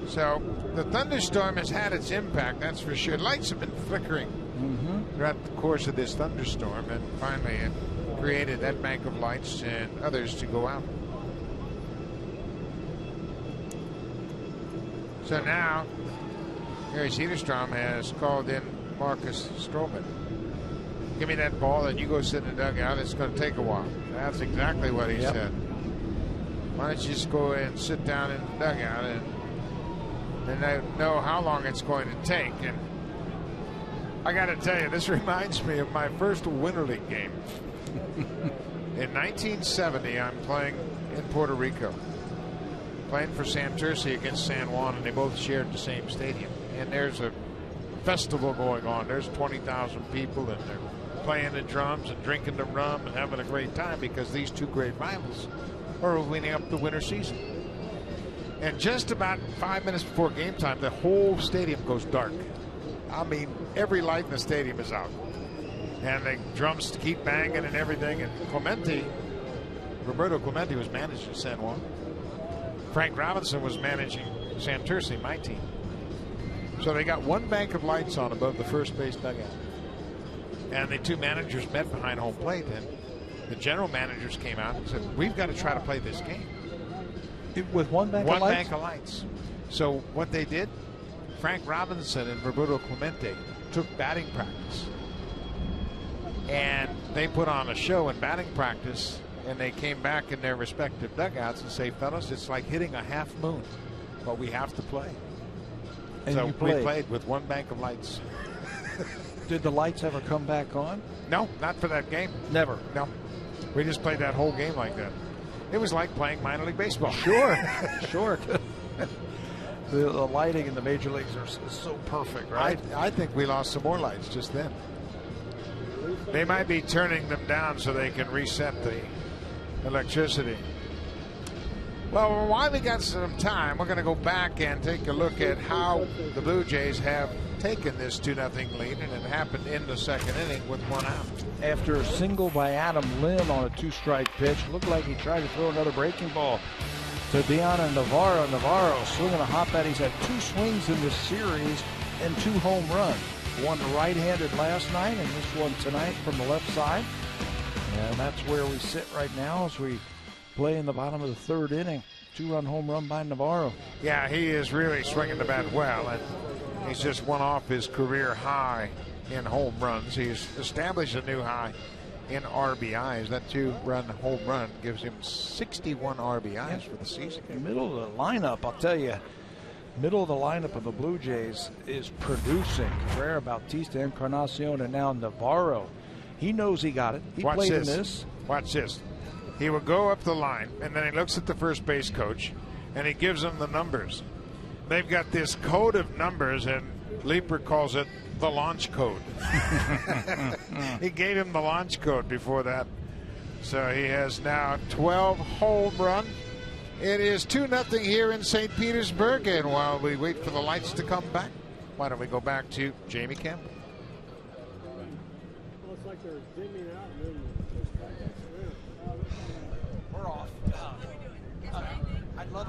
So the thunderstorm has had its impact, that's for sure. Lights have been flickering throughout the course of this thunderstorm, and finally it created that bank of lights and others to go out. So now Gary Cederstrom has called in Marcus Stroman. Give me that ball and you go sit in the dugout. It's going to take a while. That's exactly what he said. Why don't you just go and sit down in the dugout and I know how long it's going to take. And I got to tell you, this reminds me of my first Winter League game. In 1970, I'm playing in Puerto Rico, playing for Santurce against San Juan, and they both shared the same stadium. And there's a festival going on. There's 20,000 people, and they're playing the drums and drinking the rum and having a great time because these two great rivals are winning up the winter season. And just about 5 minutes before game time, the whole stadium goes dark. I mean, every light in the stadium is out. And the drums keep banging and everything. And Roberto Clemente was managing San Juan. Frank Robinson was managing Santurce, my team. So they got one bank of lights on above the first base dugout. And the two managers met behind home plate, and the general managers came out and said, we've got to try to play this game. With one bank of lights? One bank of lights. So what they did, Frank Robinson and Roberto Clemente took batting practice. And they put on a show in batting practice, and they came back in their respective dugouts and say, fellas, it's like hitting a half moon, but we have to play. And so we played with one bank of lights. Did the lights ever come back on? No, not for that game. Never. No. We just played that whole game like that. It was like playing minor league baseball. Sure. Sure. The lighting in the major leagues is so perfect, right? I think we lost some more lights just then. They might be turning them down so they can reset the electricity. Well, while we got some time, we're going to go back and take a look at how the Blue Jays have taken this 2-0 lead, and it happened in the second inning with one out. After a single by Adam Lim on a two-strike pitch, looked like he tried to throw another breaking ball to Deanna Navarro. Navarro swinging a hot bat. He's had two swings in this series and 2 home runs. One right-handed last night and this one tonight from the left side. And that's where we sit right now as we play in the bottom of the third inning. 2-run home run by Navarro. Yeah, he is really swinging the bat well, and he's just one off his career high in home runs. He's established a new high in RBIs. That 2-run home run gives him 61 RBIs for the season. Middle of the lineup, I'll tell you. Middle of the lineup of the Blue Jays is producing. Cabrera, Bautista, Encarnacion, and now Navarro. He knows he got it. He played in this. Watch this. He will go up the line, and then he looks at the first base coach, and he gives them the numbers. They've got this code of numbers, and Leaper calls it the launch code. He gave him the launch code before that. So he has now 12 home runs. It is 2-0 here in St. Petersburg, and while we wait for the lights to come back, why don't we go back to Jamie Campbell. Well, it's like they're dimming out and then We're off. I'd love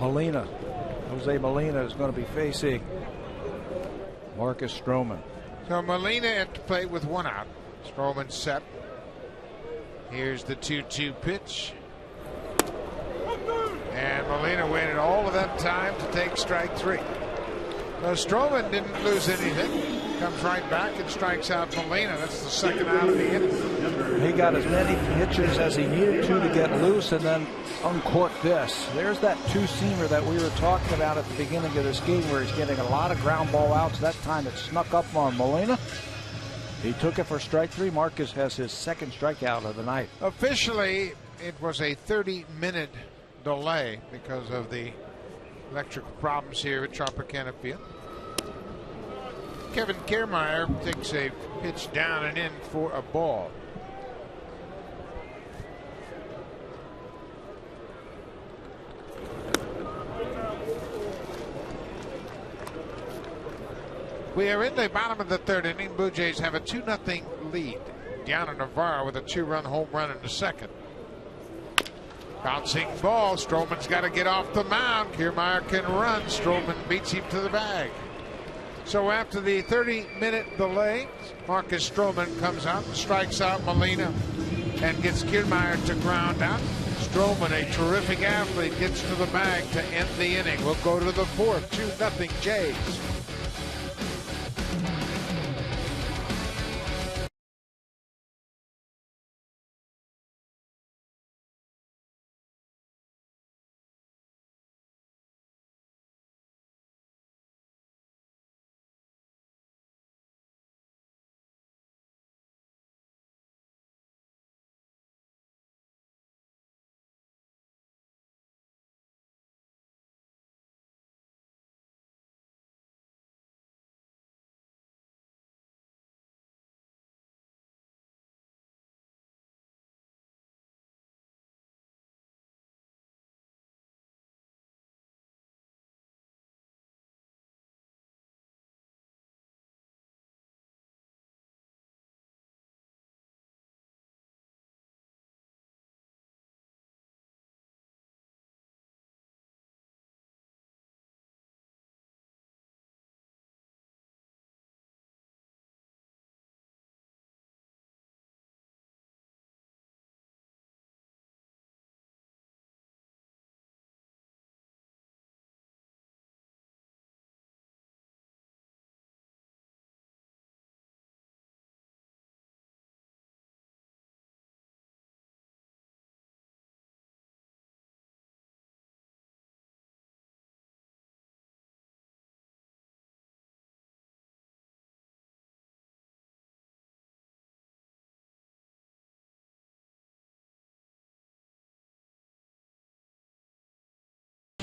Molina. Jose Molina is going to be facing Marcus Stroman. So Molina at the plate with one out. Stroman set. Here's the 2-2 pitch. And Molina waited all of that time to take strike three. So Stroman didn't lose anything. Comes right back and strikes out Molina. That's the second out of the inning. He got as many pitches as he needed to get loose and then uncork this. There's that two-seamer that we were talking about at the beginning of this game where he's getting a lot of ground ball outs. That time it snuck up on Molina. He took it for strike three. Marcus has his second strikeout of the night. Officially, it was a 30-minute delay because of the electrical problems here at Tropicana Field. Kevin Kiermaier takes a pitch down and in for a ball. We are in the bottom of the third inning. Blue Jays have a 2-0 lead. Diana Navarro with a 2-run home run in the second. Bouncing ball. Stroman's got to get off the mound. Kiermaier can run. Stroman beats him to the bag. So after the 30-minute delay, Marcus Stroman comes out and strikes out Molina and gets Kiermaier to ground out. Stroman, a terrific athlete, gets to the bag to end the inning. We'll go to the fourth. 2-0 Jays.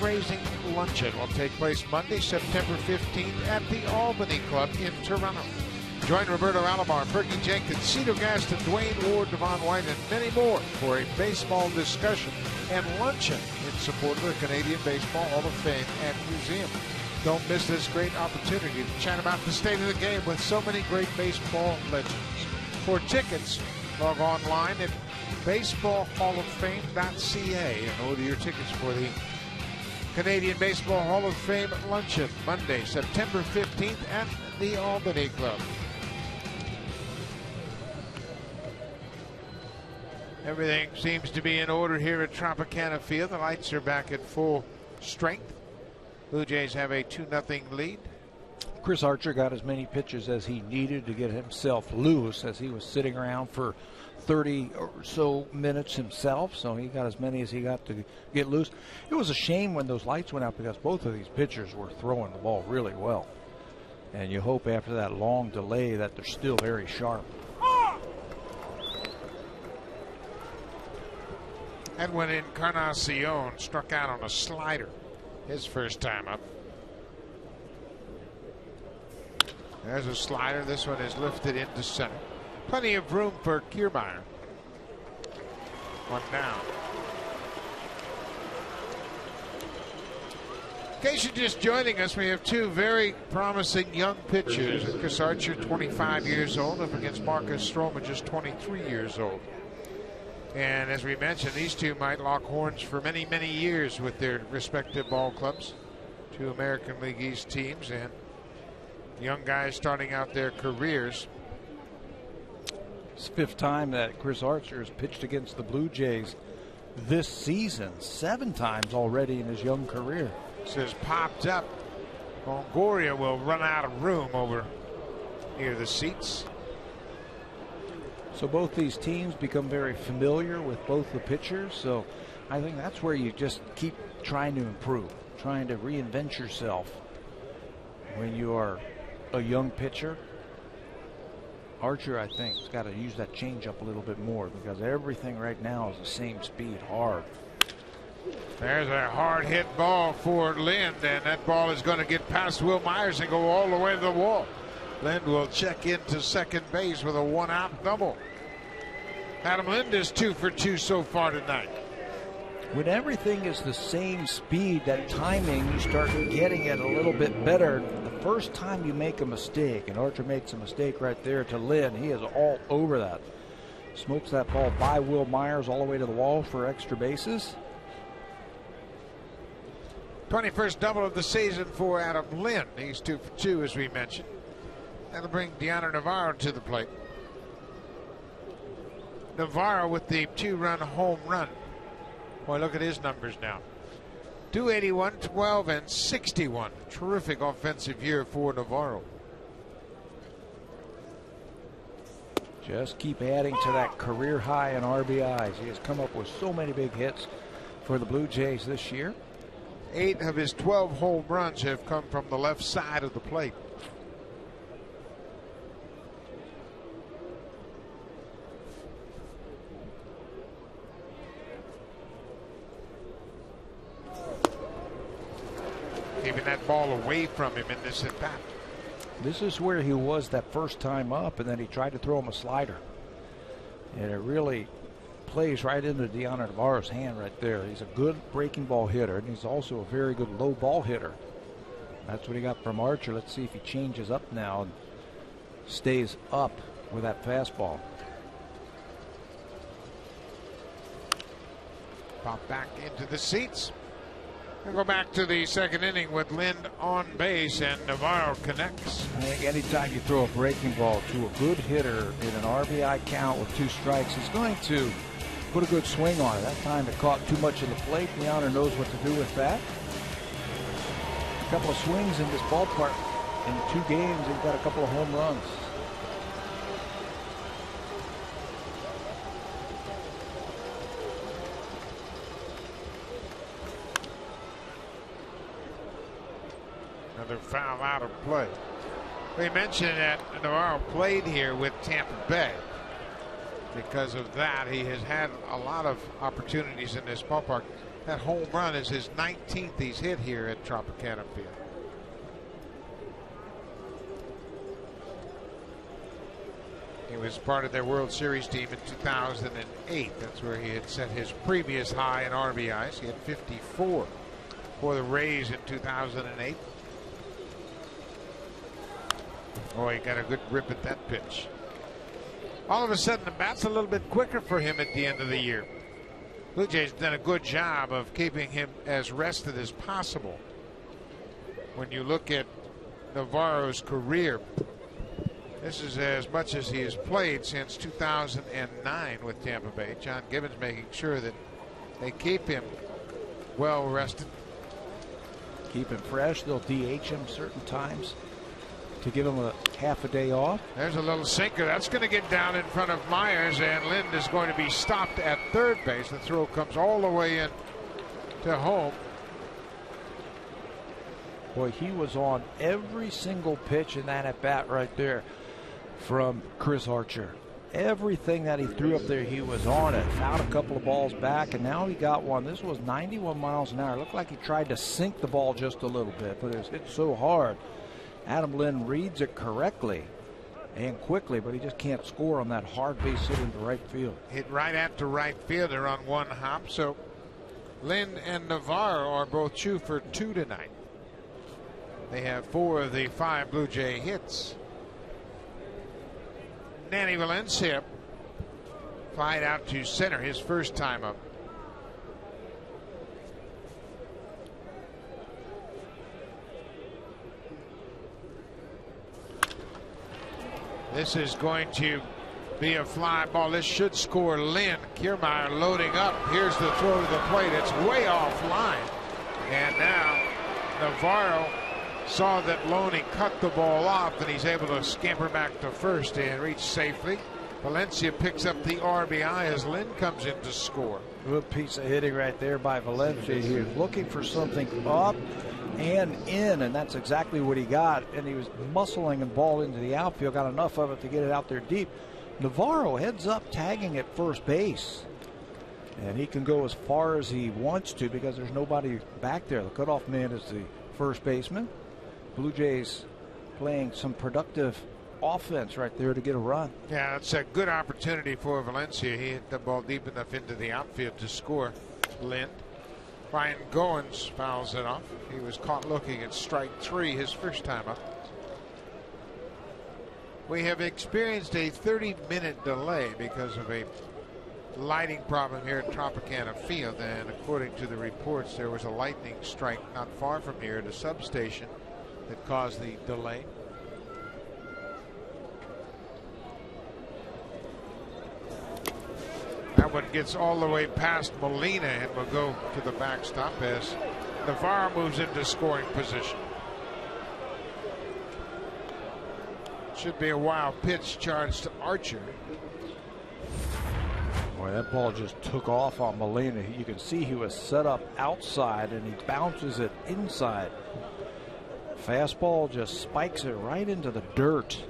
Raising luncheon will take place Monday, September 15th at the Albany Club in Toronto. Join Roberto Alomar, Fergie Jenkins, Cito Gaston, Dwayne Ward, Devon White, and many more for a baseball discussion and luncheon in support of the Canadian Baseball Hall of Fame and Museum. Don't miss this great opportunity to chat about the state of the game with so many great baseball legends. For tickets, log online at baseballhalloffame.ca and order your tickets for the Canadian Baseball Hall of Fame luncheon Monday, September 15th at the Albany Club. Everything seems to be in order here at Tropicana Field. The lights are back at full strength. Blue Jays have a 2-0 lead. Chris Archer got as many pitches as he needed to get himself loose as he was sitting around for 30 or so minutes himself, so he got as many as he got to get loose. It was a shame when those lights went out because both of these pitchers were throwing the ball really well. And you hope after that long delay that they're still very sharp. Edwin Encarnacion struck out on a slider his first time up. There's a slider. This one is lifted into center. Plenty of room for Kiermaier. One down. In case you're just joining us, we have two very promising young pitchers. Chris Archer, 25 years old, up against Marcus Stroman, just 23 years old. And as we mentioned, these two might lock horns for many, many years with their respective ball clubs. Two American League East teams and young guys starting out their careers. It's the 5th time that Chris Archer has pitched against the Blue Jays this season. 7 times already in his young career. This has popped up. Longoria will run out of room over near the seats. So both these teams become very familiar with both the pitchers. So I think that's where you just keep trying to improve, trying to reinvent yourself when you are a young pitcher. Archer, I think, has got to use that changeup a little bit more because everything right now is the same speed, hard. There's a hard hit ball for Lind, and that ball is going to get past Will Myers and go all the way to the wall. Lind will check into second base with a 1-out double. Adam Lind is 2 for 2 so far tonight. When everything is the same speed, that timing, you start getting it a little bit better. The first time you make a mistake, and Archer makes a mistake right there to Lind, he is all over that. Smokes that ball by Will Myers all the way to the wall for extra bases. 21st double of the season for Adam Lind. He's 2 for 2, as we mentioned. That'll bring Deanna Navarro to the plate. Navarro with the 2-run home run. Boy, look at his numbers now. 281, 12, and 61. Terrific offensive year for Navarro. Just keep adding to that career high in RBIs. He has come up with so many big hits for the Blue Jays this year. 8 of his 12 home runs have come from the left side of the plate. Keeping that ball away from him in this at bat. This is where he was that first time up, and then he tried to throw him a slider. And it really plays right into Deanna Navarro's hand right there. He's a good breaking ball hitter, and he's also a very good low ball hitter. That's what he got from Archer. Let's see if he changes up now and stays up with that fastball. Pop back into the seats. We'll go back to the second inning with Lind on base, and Navarro connects. I think anytime you throw a breaking ball to a good hitter in an RBI count with 2 strikes, he's going to put a good swing on it. That time it caught too much of the plate. Deanna knows what to do with that. A couple of swings in this ballpark in 2 games. He's got a couple of home runs. Another foul out of play. We mentioned that Navarro played here with Tampa Bay. Because of that, he has had a lot of opportunities in this ballpark. That home run is his 19th he's hit here at Tropicana Field. He was part of their World Series team in 2008. That's where he had set his previous high in RBIs. He had 54 for the Rays in 2008. Oh, he got a good rip at that pitch. All of a sudden, the bat's a little bit quicker for him at the end of the year. Blue Jays done a good job of keeping him as rested as possible. When you look at Navarro's career, this is as much as he has played since 2009 with Tampa Bay. John Gibbons making sure that they keep him well rested. Keep him fresh. They'll DH him certain times to give him a half a day off. There's a little sinker. That's going to get down in front of Myers, and Lind is going to be stopped at third base. The throw comes all the way in to home. Boy, he was on every single pitch in that at-bat right there from Chris Archer. Everything that he threw up there, he was on it. Fouled a couple of balls back, and now he got one. This was 91 miles an hour. It looked like he tried to sink the ball just a little bit, but it was hit so hard. Adam Lind reads it correctly and quickly, but he just can't score on that hard base hit into right field. Hit right after right field. They're on one hop. So Lind and Navarro are both 2 for 2 tonight. They have 4 of the 5 Blue Jay hits. Nanny Valencia Fly out to center his first time up. This is going to be a fly ball. This should score Lynn. Kiermaier loading up. Here's the throw to the plate. It's way off line. And now Navarro saw that Loney cut the ball off, and he's able to scamper back to first and reach safely. Valencia picks up the RBI as Lynn comes in to score. Good piece of hitting right there by Valencia. He was looking for something up and in, and that's exactly what he got. And he was muscling the ball into the outfield, got enough of it to get it out there deep. Navarro heads up, tagging at first base, and he can go as far as he wants to because there's nobody back there. The cutoff man is the first baseman. Blue Jays playing some productive offense right there to get a run. Yeah, it's a good opportunity for Valencia. He hit the ball deep enough into the outfield to score. Lynn. Ryan Goins fouls it off. He was caught looking at strike 3 his first time up. We have experienced a 30-minute delay because of a lighting problem here at Tropicana Field, and according to the reports, there was a lightning strike not far from here at a substation that caused the delay. That one gets all the way past Molina and will go to the backstop as Navarro moves into scoring position. Should be a wild pitch charged to Archer. Boy, that ball just took off on Molina. You can see he was set up outside and he bounces it inside. Fastball just spikes it right into the dirt,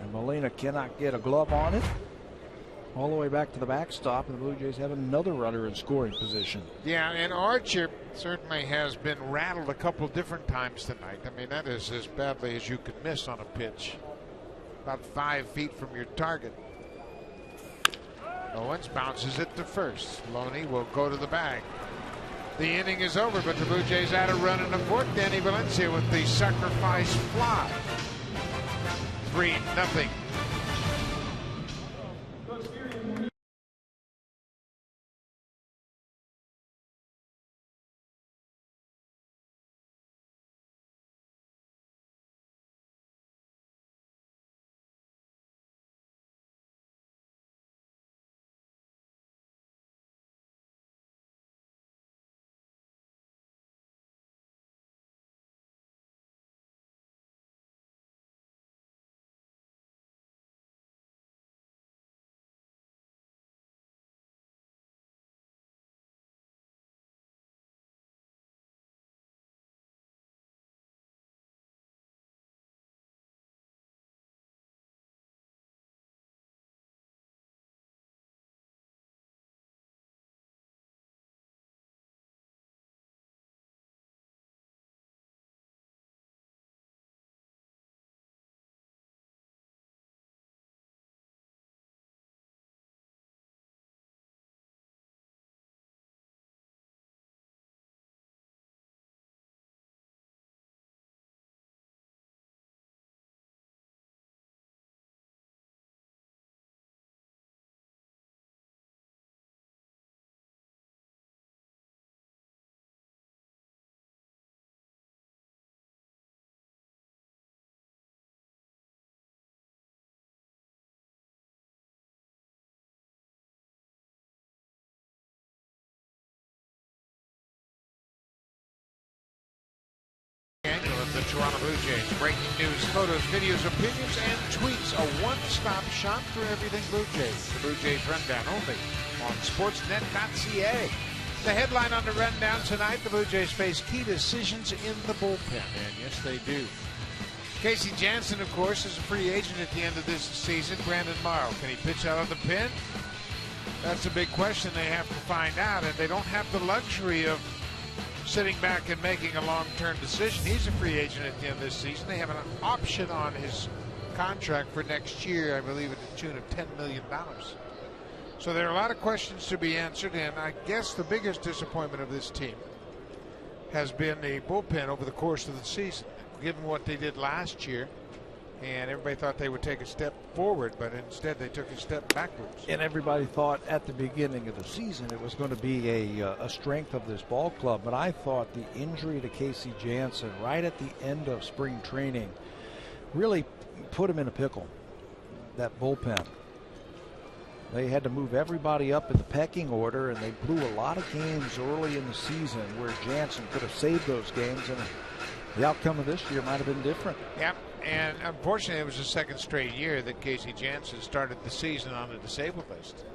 and Molina cannot get a glove on it. All the way back to the backstop, and the Blue Jays have another runner in scoring position. Yeah, and Archer certainly has been rattled a couple different times tonight. I mean, that is as badly as you could miss on a pitch. About 5 feet from your target. Owens bounces it to first. Loney will go to the bag. The inning is over, but the Blue Jays add a run in the fourth. Danny Valencia with the sacrifice fly. 3-0. Of the Toronto Blue Jays. Breaking news, photos, videos, opinions, and tweets. A one-stop shop for everything Blue Jays. The Blue Jays Rundown only on Sportsnet.ca. The headline on the Rundown tonight, the Blue Jays face key decisions in the bullpen. And yes, they do. Casey Jansen, of course, is a free agent at the end of this season. Brandon Morrow, can he pitch out of the pen? That's a big question they have to find out, and they don't have the luxury of sitting back and making a long-term decision. He's a free agent at the end of this season. They have an option on his contract for next year, I believe, at the tune of $10 million. So there are a lot of questions to be answered, and I guess the biggest disappointment of this team has been the bullpen over the course of the season. Given what they did last year, And everybody thought they would take a step forward, but instead they took a step backwards. And everybody thought at the beginning of the season it was going to be a strength of this ball club. But I thought the injury to Casey Janssen right at the end of spring training really put him in a pickle, that bullpen. They had to move everybody up in the pecking order, and they blew a lot of games early in the season where Janssen could have saved those games, and the outcome of this year might have been different. Yep. And unfortunately, it was the second straight year that Casey Janssen started the season on the disabled list.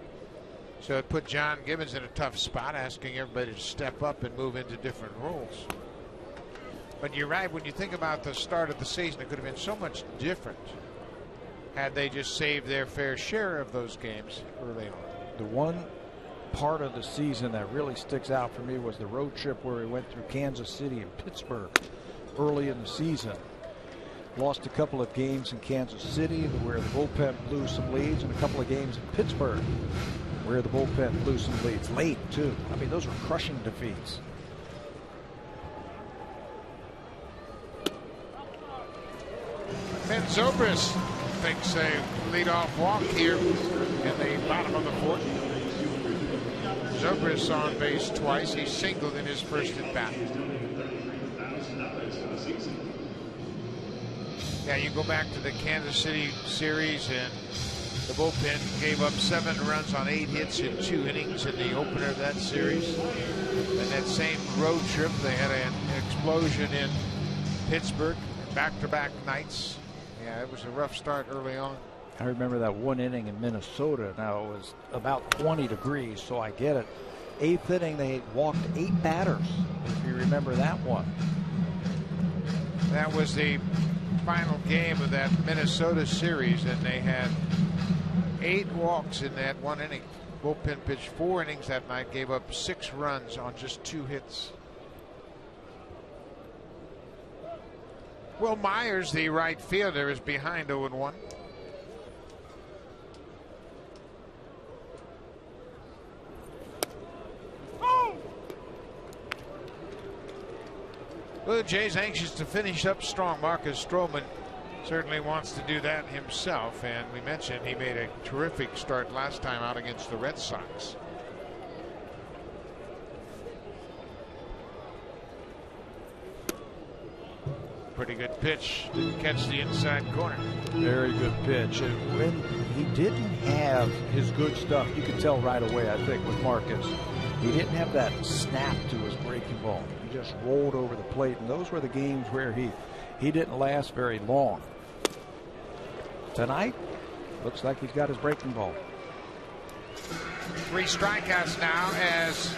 So it put John Gibbons in a tough spot, asking everybody to step up and move into different roles. But you're right, when you think about the start of the season, it could have been so much different had they just saved their fair share of those games early on. The one part of the season that really sticks out for me was the road trip where we went through Kansas City and Pittsburgh early in the season. Lost a couple of games in Kansas City where the bullpen blew some leads, and a couple of games in Pittsburgh where the bullpen blew some leads late too. I mean, those were crushing defeats. Ben Zobrist thinks a leadoff walk here in the bottom of the fourth. Zobrist on base twice. He singled in his first at bat. Yeah, you go back to the Kansas City series, and the bullpen gave up 7 runs on 8 hits in 2 innings in the opener of that series. And that same road trip, they had an explosion in Pittsburgh, back-to-back nights. Yeah, it was a rough start early on. I remember that one inning in Minnesota. Now it was about 20 degrees, so I get it. 8th inning, they walked 8 batters, if you remember that one. That was the final game of that Minnesota series, and they had 8 walks in that one inning. Bullpen pitched 4 innings that night, gave up 6 runs on just 2 hits. Will Myers, the right fielder, is behind 0-1. Blue Jays anxious to finish up strong. Marcus Stroman certainly wants to do that himself, and we mentioned he made a terrific start last time out against the Red Sox. Pretty good pitch. Didn't catch the inside corner. Very good pitch. And when he didn't have his good stuff, you could tell right away, I think, with Marcus. He didn't have that snap to his breaking ball. He just rolled over the plate, and those were the games where he didn't last very long. Tonight, looks like he's got his breaking ball. 3 strikeouts now as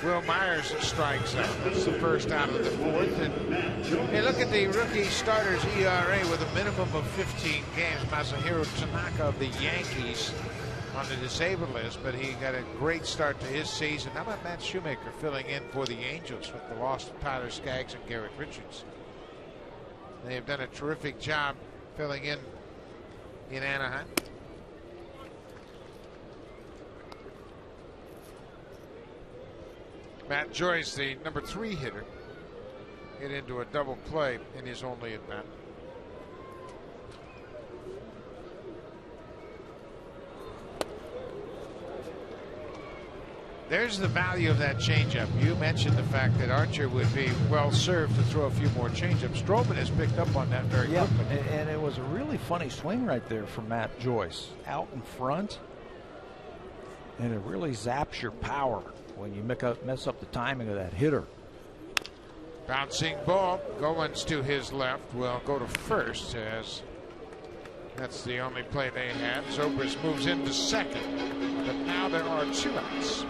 Will Myers strikes out. That's the first out of the 4th. And hey, look at the rookie starter's ERA with a minimum of 15 games. Masahiro Tanaka of the Yankees on the disabled list, but he got a great start to his season. How about Matt Shoemaker filling in for the Angels with the loss of Tyler Skaggs and Garrett Richards? They have done a terrific job filling in Anaheim. Matt Joyce, the number 3 hitter, hit into a double play in his only at bat. There's the value of that changeup. You mentioned the fact that Archer would be well served to throw a few more changeups. Stroman has picked up on that very quickly. And it was a really funny swing right there from Matt Joyce. Out in front, and it really zaps your power when you mess up the timing of that hitter. Bouncing ball. Goins to his left will go to first, as that's the only play they had. Zobrist moves into second, but now there are 2 outs.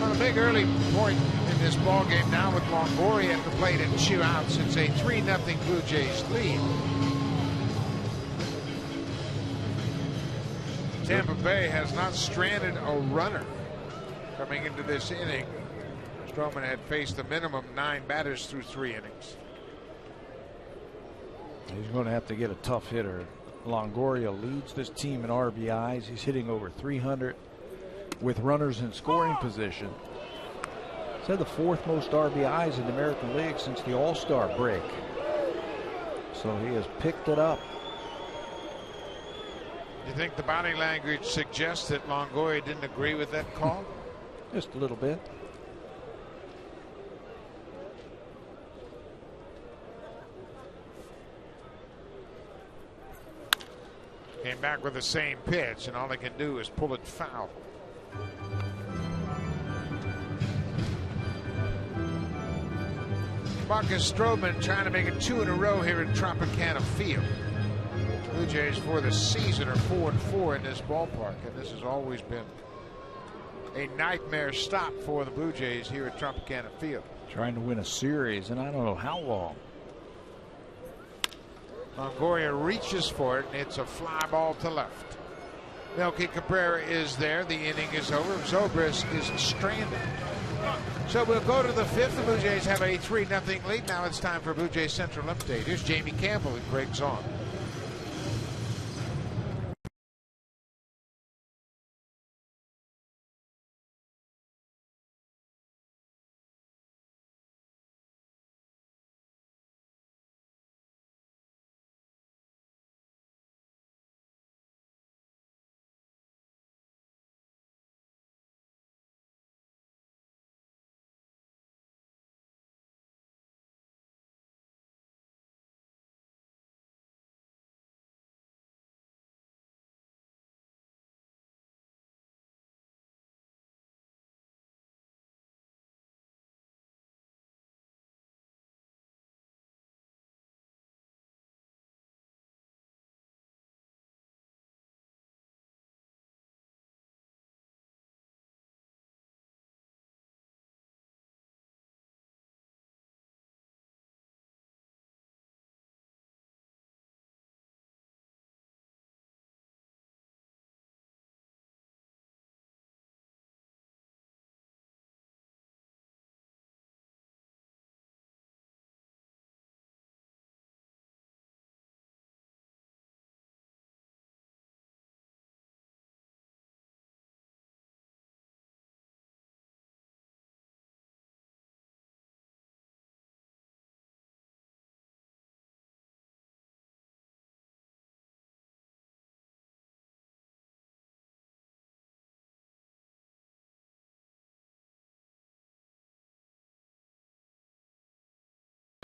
On a big early point in this ball game now with Longoria at the plate and 2 outs. It's a 3-0 Blue Jays lead. Tampa Bay has not stranded a runner coming into this inning. Stroman had faced the minimum 9 batters through 3 innings. He's going to have to get a tough hitter. Longoria leads this team in RBIs. He's hitting over 300 with runners in scoring position. Said the 4th most RBIs in the American League since the All-Star break. So he has picked it up. You think the body language suggests that Longoria didn't agree with that call? Just a little bit. Came back with the same pitch, and all they can do is pull it foul. Marcus Stroman trying to make it 2 in a row here at Tropicana Field. Blue Jays for the season are 4-4 in this ballpark, and this has always been a nightmare stop for the Blue Jays here at Tropicana Field. Trying to win a series, and I don't know how long. Longoria reaches for it, and it's a fly ball to left. Melky Cabrera is there. The inning is over. Zobrist is stranded. So we'll go to the 5th. The Blue Jays have a 3-0 lead. Now it's time for Blue Jays Central Update. Here's Jamie Campbell and Greg Zahn.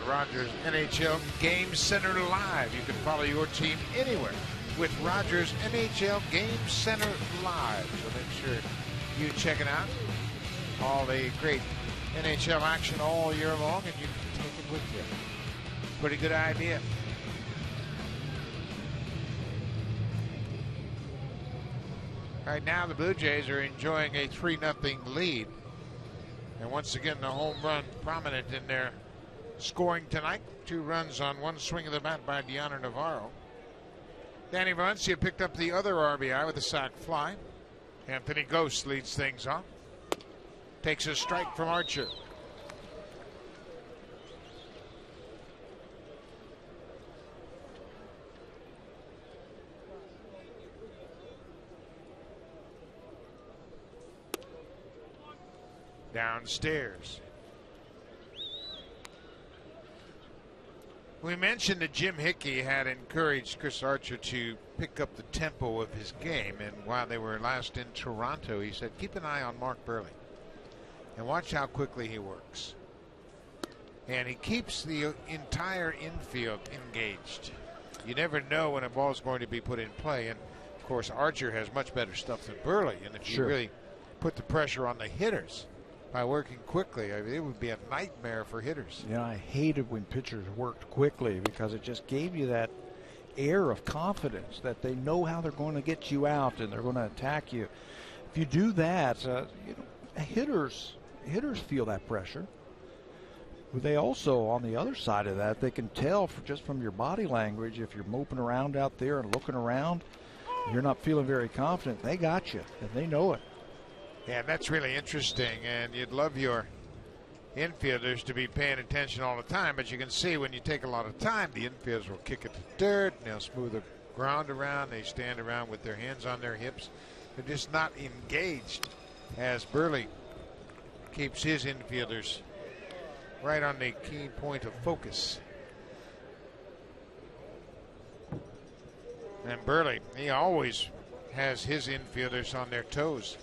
Rogers NHL Game Center Live. You can follow your team anywhere with Rogers NHL Game Center Live. So make sure you check it out. All the great NHL action all year long, and you can take it with you. Pretty good idea. Right now, the Blue Jays are enjoying a 3-0 lead. And once again, the home run prominent in their scoring tonight. 2 runs on 1 swing of the bat by Deanna Navarro. Danny Valencia picked up the other RBI with a sac fly. Anthony Ghost leads things off. Takes a strike from Archer. Downstairs. We mentioned that Jim Hickey had encouraged Chris Archer to pick up the tempo of his game, and while they were last in Toronto, he said, keep an eye on Mark Burley and watch how quickly he works. And he keeps the entire infield engaged. You never know when a ball is going to be put in play, and of course Archer has much better stuff than Burley, and if you really put the pressure on the hitters by working quickly, I mean, it would be a nightmare for hitters. Yeah, I hated when pitchers worked quickly because it just gave you that air of confidence that they know how they're going to get you out and they're going to attack you. If you do that, hitters feel that pressure. But they also, on the other side of that, they can tell just from your body language if you're moping around out there and looking around, you're not feeling very confident. They got you, and they know it. Yeah, that's really interesting, and you'd love your infielders to be paying attention all the time, but you can see when you take a lot of time, the infielders will kick it to dirt, and they'll smooth the ground around. They stand around with their hands on their hips. They're just not engaged as Burley keeps his infielders right on the key point of focus. And Burley, he always has his infielders on their toes.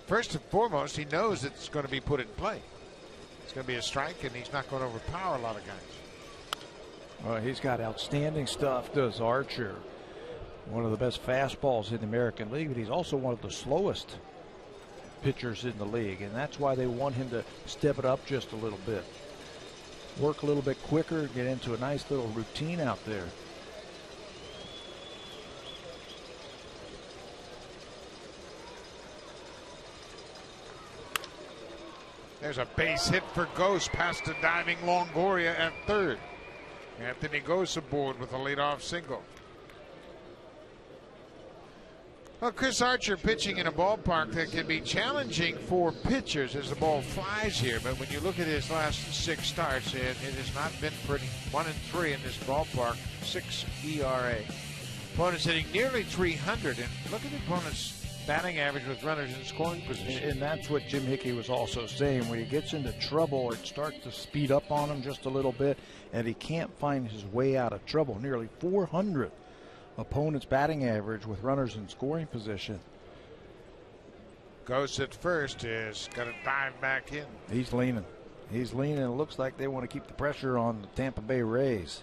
First and foremost, he knows it's going to be put in play. It's going to be a strike, and he's not going to overpower a lot of guys. Well, he's got outstanding stuff, does Archer. One of the best fastballs in the American League, but he's also one of the slowest pitchers in the league, and that's why they want him to step it up just a little bit. Work a little bit quicker, get into a nice little routine out there. There's a base hit for Ghost past a diving Longoria at third. Anthony Ghost aboard with a leadoff single. Well, Chris Archer pitching in a ballpark that can be challenging for pitchers as the ball flies here. But when you look at his last 6 starts, it has not been pretty. 1-3 in this ballpark, 6 ERA. Opponents hitting nearly 300, and look at the opponent's batting average with runners in scoring position. And that's what Jim Hickey was also saying. When he gets into trouble, it starts to speed up on him just a little bit, and he can't find his way out of trouble. Nearly 400 opponent's batting average with runners in scoring position. Ghost at first is going to dive back in. He's leaning. He's leaning. It looks like they want to keep the pressure on the Tampa Bay Rays.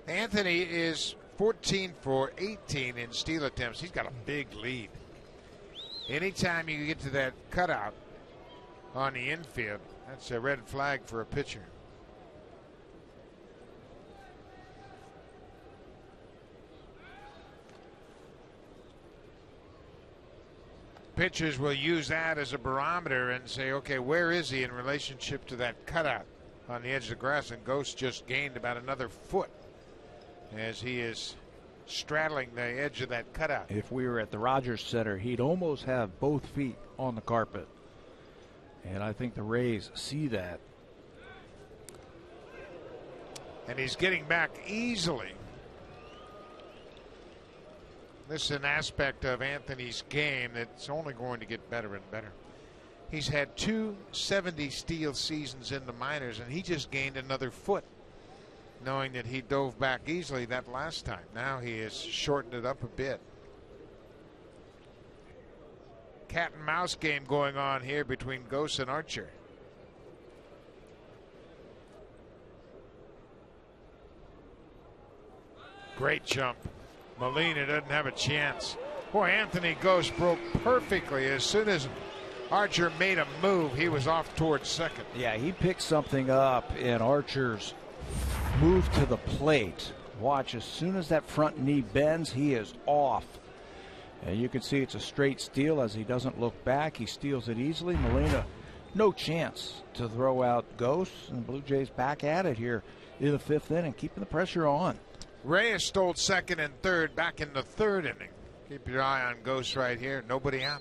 Anthony is 14 for 18 in steal attempts. He's got a big lead. Anytime you get to that cutout on the infield, that's a red flag for a pitcher. Pitchers will use that as a barometer and say, okay, where is he in relationship to that cutout on the edge of the grass? And Ghost just gained about another foot as he is straddling the edge of that cutout. If we were at the Rogers Center, he'd almost have both feet on the carpet. And I think the Rays see that. And he's getting back easily. This is an aspect of Anthony's game that's only going to get better and better. He's had 2 70 steal seasons in the minors, and he just gained another foot, knowing that he dove back easily that last time. Now he has shortened it up a bit. Cat and mouse game going on here between Ghost and Archer. Great jump. Molina doesn't have a chance. Boy, Anthony Ghost broke perfectly. As soon as Archer made a move, he was off towards second. Yeah, he picked something up in Archer's move to the plate. Watch, as soon as that front knee bends, he is off. And you can see it's a straight steal as he doesn't look back. He steals it easily. Molina, no chance to throw out Ghost. And the Blue Jays back at it here in the 5th inning, keeping the pressure on. Reyes stole second and third back in the 3rd inning. Keep your eye on Ghost right here. Nobody out.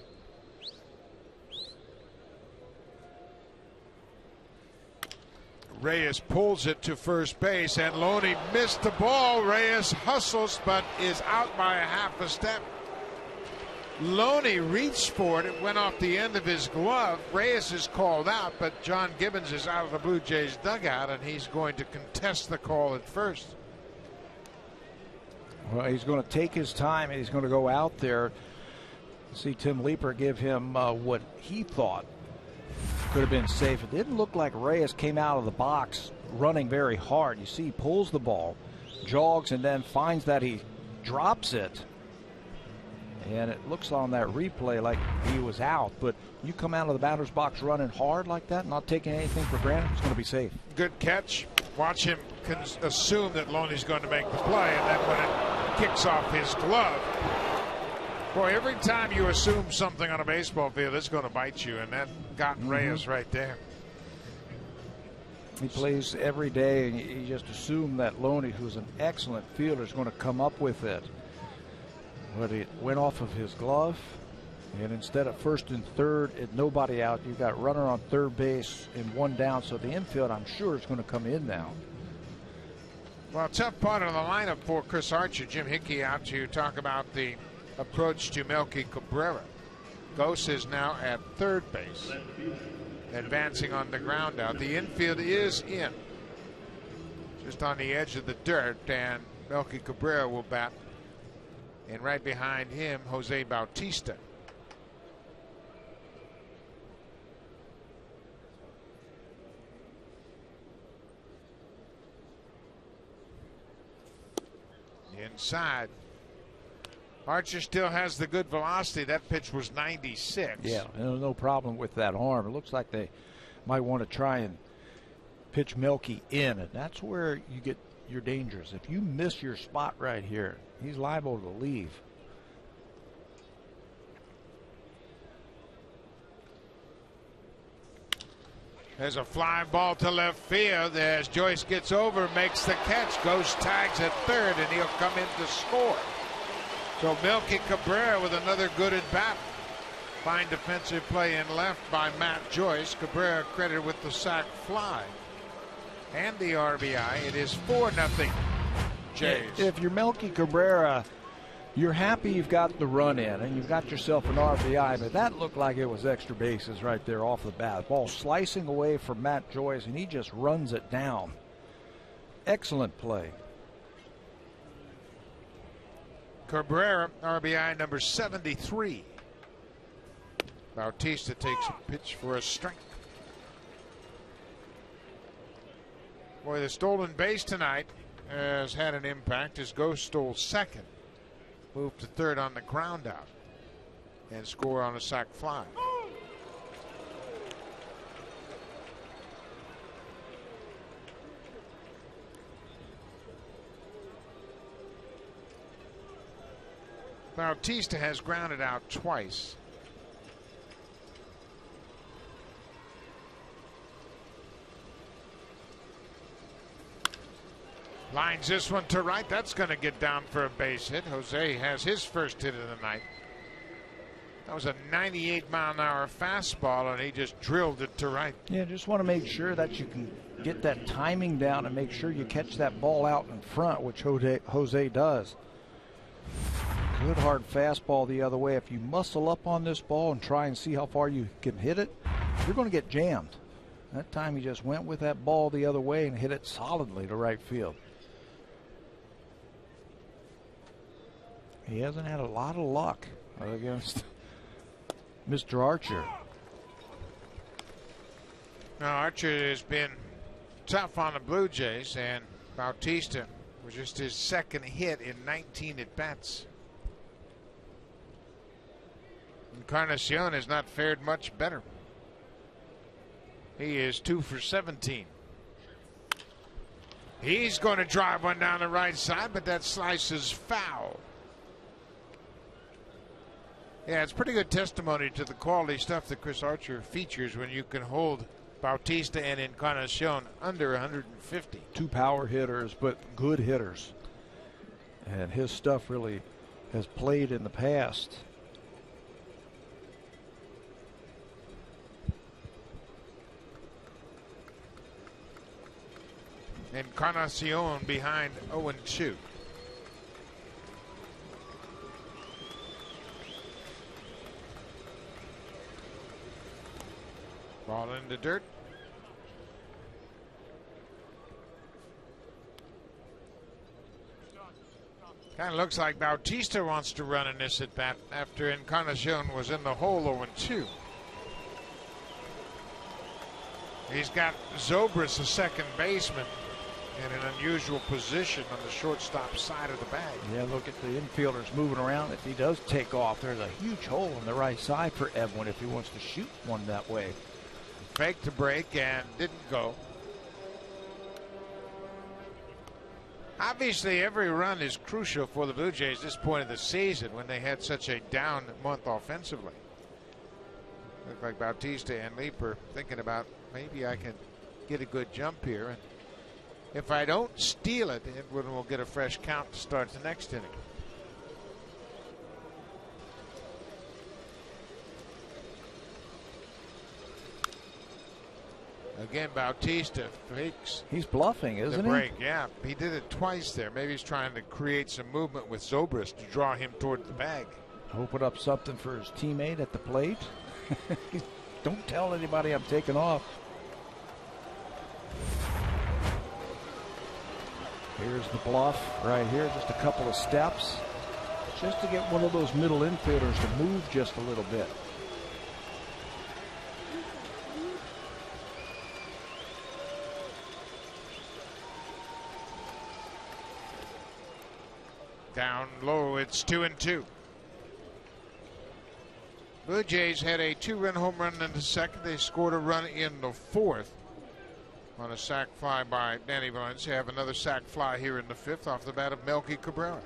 Reyes pulls it to first base, and Loney missed the ball. Reyes hustles, but is out by a half a step. Loney reached for it. It went off the end of his glove. Reyes is called out, but John Gibbons is out of the Blue Jays dugout, and he's going to contest the call at first. Well, he's going to take his time, and he's going to go out there. See Tim Leeper give him what he thought could have been safe. It didn't look like Reyes came out of the box running very hard. You see he pulls the ball, jogs, and then finds that he drops it. And it looks on that replay like he was out. But you come out of the batter's box running hard like that, not taking anything for granted, it's going to be safe. Good catch. Watch him assume that Loney's going to make the play, and then when it kicks off his glove. Boy, every time you assume something on a baseball field, it's going to bite you, and that got Reyes right there. He plays every day, and you just assume that Loney, who's an excellent fielder, is going to come up with it. But it went off of his glove, and instead of first and third and nobody out, you got runner on third base and 1 down. So the infield, I'm sure, is going to come in now. Well, tough part of the lineup for Chris Archer. Jim Hickey out to talk about the approach to Melky Cabrera. Gose is now at third base, advancing on the ground out. The infield is in, just on the edge of the dirt, and Melky Cabrera will bat. And right behind him, Jose Bautista. Inside. Archer still has the good velocity. That pitch was 96. Yeah, no problem with that arm. It looks like they might want to try and pitch Melky in, and that's where you get your dangers. If you miss your spot right here, he's liable to leave. There's a fly ball to left field as Joyce gets over, makes the catch, goes tags at third, and he'll come in to score. So Melky Cabrera with another good at bat. Fine defensive play in left by Matt Joyce. Cabrera credited with the sac fly and the RBI. It is 4-0 Jays. If you're Melky Cabrera, you're happy you've got the run in and you've got yourself an RBI, but that looked like it was extra bases right there off the bat. The ball slicing away from Matt Joyce, and he just runs it down. Excellent play. Cabrera, RBI number 73. Bautista takes a pitch for a strike. Boy, the stolen base tonight has had an impact as Gose stole second. Moved to third on the ground out and score on a sac fly. Bautista has grounded out twice. Lines this one to right. That's going to get down for a base hit. Jose has his first hit of the night. That was a 98-mile-an-hour fastball, and he just drilled it to right. Yeah, just want to make sure that you can get that timing down and make sure you catch that ball out in front, which Jose does. Good hard fastball the other way. If you muscle up on this ball and try and see how far you can hit it, you're going to get jammed. That time he just went with that ball the other way and hit it solidly to right field. He hasn't had a lot of luck against Mr. Archer. Now, Archer has been tough on the Blue Jays, and Bautista was just his second hit in 19 at-bats. Encarnacion has not fared much better. He is 2 for 17. He's going to drive one down the right side, but that slice is foul. Yeah, it's pretty good testimony to the quality stuff that Chris Archer features when you can hold Bautista and Encarnacion under 150. Two power hitters, but good hitters. And his stuff really has played in the past. Encarnacion behind 0-2. Ball in the dirt. Kind of looks like Bautista wants to run in this at bat after Encarnacion was in the hole 0-2. He's got Zobrist, a second baseman, in an unusual position on the shortstop side of the bag. Yeah, look at the infielders moving around. If he does take off, there's a huge hole on the right side for Edwin if he wants to shoot one that way. Fake to break and didn't go. Obviously, every run is crucial for the Blue Jays at this point of the season when they had such a down month offensively. Looked like Bautista and Leeper thinking about maybe I can get a good jump here. And if I don't steal it, Edwin will get a fresh count to start the next inning. Again, Bautista fakes. He's bluffing, isn't the break. Yeah, he did it twice there. Maybe he's trying to create some movement with Zobrist to draw him toward the bag. Open up something for his teammate at the plate. Don't tell anybody I'm taking off. Here's the bluff right here, just a couple of steps, just to get one of those middle infielders to move just a little bit. Down low, it's 2-2. Blue Jays had a 2-run home run in the second. They scored a run in the fourth on a sac fly by Danny Valencia. Have another sac fly here in the fifth off the bat of Melky Cabrera.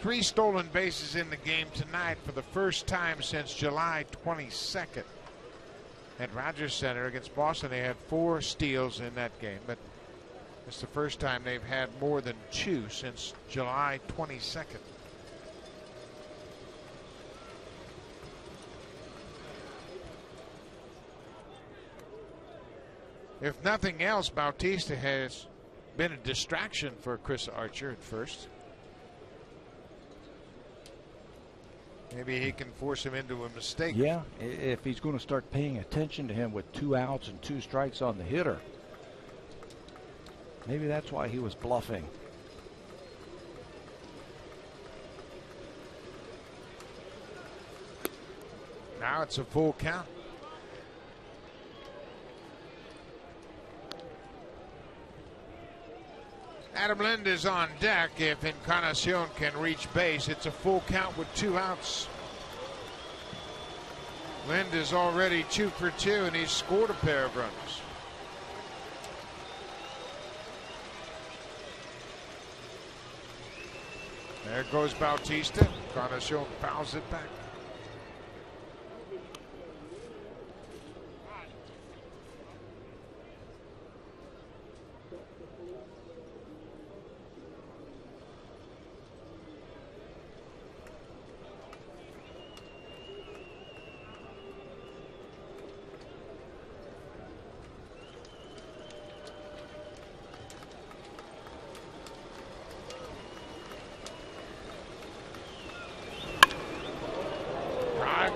Three stolen bases in the game tonight for the first time since July 22nd. At Rogers Center against Boston, they had 4 steals in that game, but it's the first time they've had more than 2 since July 22nd. If nothing else, Bautista has been a distraction for Chris Archer at first. Maybe he can force him into a mistake. Yeah, if he's going to start paying attention to him with 2 outs and 2 strikes on the hitter. Maybe that's why he was bluffing. Now it's a full count. Adam Lind is on deck. If Encarnacion can reach base, it's a full count with 2 outs. Lind is already 2 for 2, and he's scored a pair of runs. There goes Bautista. Encarnacion fouls it back.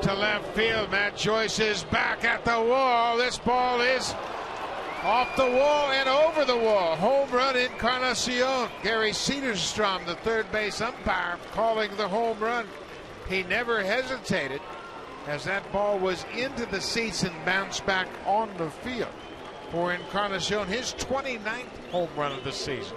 To left field. Matt Joyce is back at the wall. This ball is off the wall and over the wall. Home run, Encarnacion. Gary Cedarstrom, the third base umpire, calling the home run. He never hesitated as that ball was into the seats and bounced back on the field for Encarnacion, his 29th home run of the season.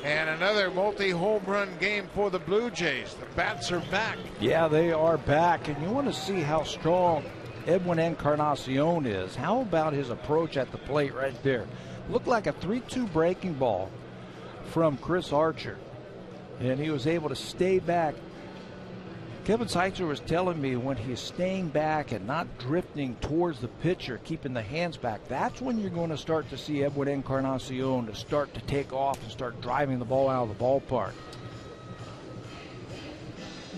And another multi-home run game for the Blue Jays. The bats are back. Yeah, they are back. And you want to see how strong Edwin Encarnacion is. How about his approach at the plate right there? Looked like a 3-2 breaking ball from Chris Archer. And he was able to stay back. Kevin Seitzer was telling me when he's staying back and not drifting towards the pitcher, keeping the hands back, that's when you're going to start to see Edwin Encarnacion to start to take off and start driving the ball out of the ballpark.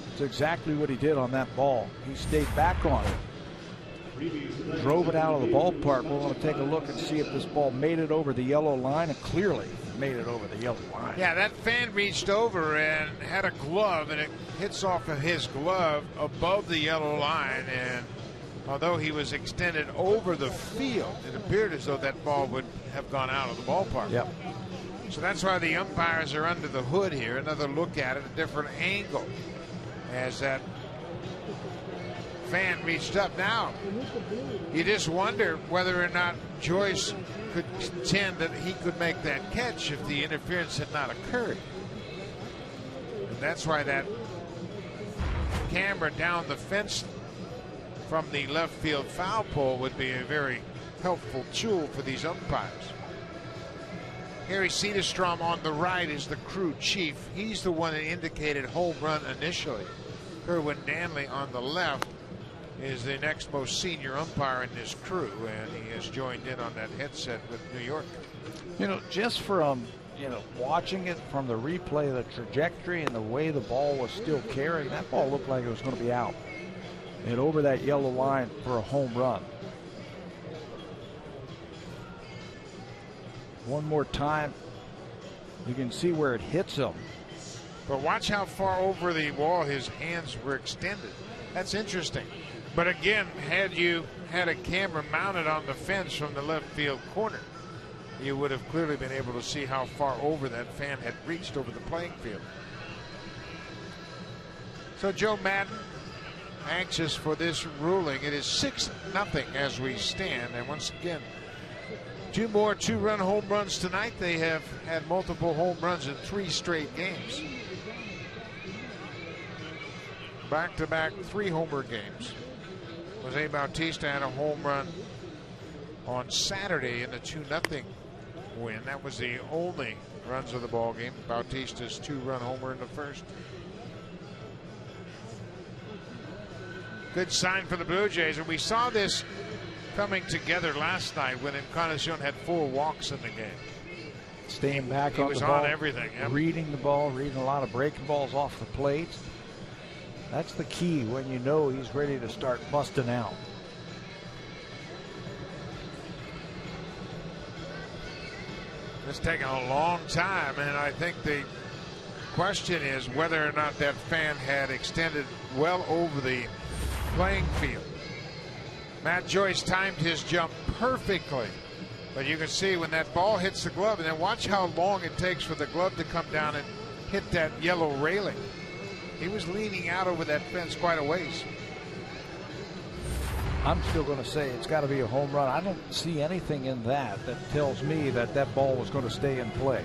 That's exactly what he did on that ball. He stayed back on it, drove it out of the ballpark. We're going to take a look and see if this ball made it over the yellow line, and clearly made it over the yellow line. Yeah, that fan reached over and had a glove, and it hits off of his glove above the yellow line, and although he was extended over the field, it appeared as though that ball would have gone out of the ballpark. Yep. So that's why the umpires are under the hood here. Another look at it, a different angle, as that fan reached up. Now, you just wonder whether or not Joyce could contend that he could make that catch if the interference had not occurred. And that's why that camera down the fence from the left field foul pole would be a very helpful tool for these umpires. Harry Cedarstrom on the right is the crew chief. He's the one that indicated home run initially. Kerwin Danley on the left is the next most senior umpire in this crew, and he has joined in on that headset with New York. You know, just from watching it from the replay, the trajectory and the way the ball was still carrying, that ball looked like it was going to be out. and over that yellow line for a home run. One more time. You can see where it hits him. But watch how far over the wall his hands were extended. That's interesting. But again, had you had a camera mounted on the fence from the left field corner, you would have clearly been able to see how far over that fan had reached over the playing field. So Joe Madden anxious for this ruling. It is 6-0 as we stand. And once again, 2 more 2-run home runs tonight. They have had multiple home runs in 3 straight games. Back-to-back 3-homer games. Jose Bautista had a home run on Saturday in the 2-0 win. That was the only runs of the ball game. Bautista's 2-run homer in the first. Good sign for the Blue Jays, and we saw this coming together last night when Encarnacion had 4 walks in the game. Staying back on the ball. He was on everything. Yep. Reading the ball, reading a lot of breaking balls off the plate. That's the key when you know he's ready to start busting out. It's taken a long time, and I think the question is whether or not that fan had extended well over the playing field. Matt Joyce timed his jump perfectly, but you can see when that ball hits the glove, and then watch how long it takes for the glove to come down and hit that yellow railing. He was leaning out over that fence quite a ways. I'm still going to say it's got to be a home run. I don't see anything in that tells me that that ball was going to stay in play.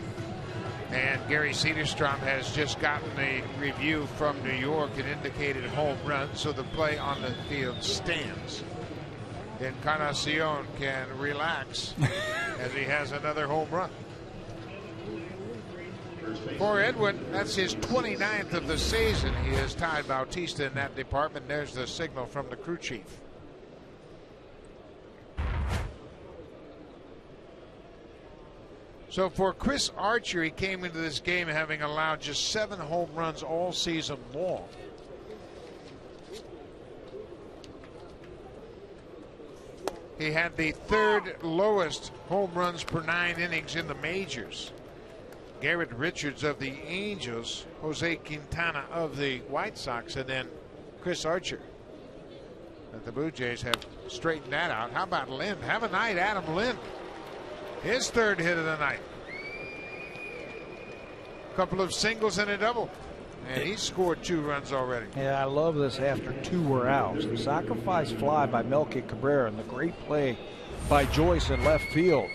And Gary Cederstrom has just gotten a review from New York. It indicated home run, so the play on the field stands. Encarnacion can relax as he has another home run. For Edwin, that's his 29th of the season. He has tied Bautista in that department. There's the signal from the crew chief. So for Chris Archer, he came into this game having allowed just 7 home runs all season long. He had the 3rd lowest home runs per 9 innings in the majors. Garrett Richards of the Angels, Jose Quintana of the White Sox, and then Chris Archer. But the Blue Jays have straightened that out. How about Lind? Have a night, Adam Lind. His 3rd hit of the night. Couple of singles and a double. And he's scored 2 runs already. Yeah, I love this after 2 were out. The sacrifice fly by Melky Cabrera and the great play by Joyce in left field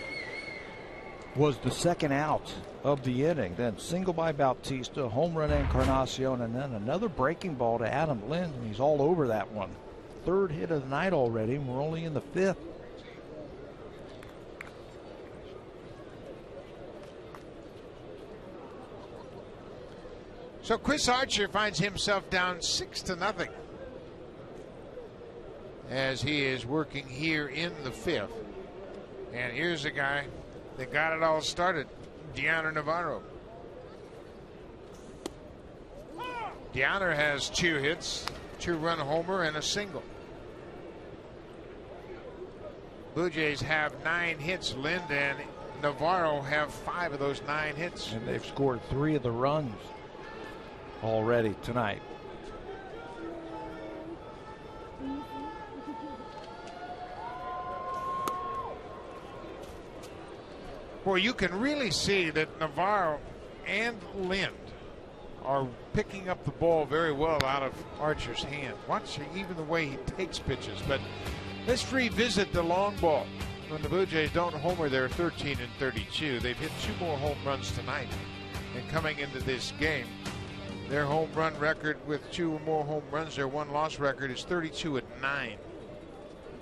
was the 2nd out of the inning. Then single by Bautista, home run Encarnacion, and then another breaking ball to Adam Lind, and he's all over that one. 3rd hit of the night already, and we're only in the 5th. So Chris Archer finds himself down 6-0 as he is working here in the 5th. And here's a guy that got it all started, Deiner Navarro. Deiner has 2 hits, 2-run homer, and a single. Blue Jays have 9 hits. Lind and Navarro have 5 of those 9 hits. And they've scored 3 of the runs already tonight. Well, you can really see that Navarro and Lind are picking up the ball very well out of Archer's hand. Watch even the way he takes pitches. But let's revisit the long ball. When the Blue Jays don't homer, they're 13-32. They've hit 2 more home runs tonight. And coming into this game, their home run record with 2 or more home runs, their 1-loss record is 32-9.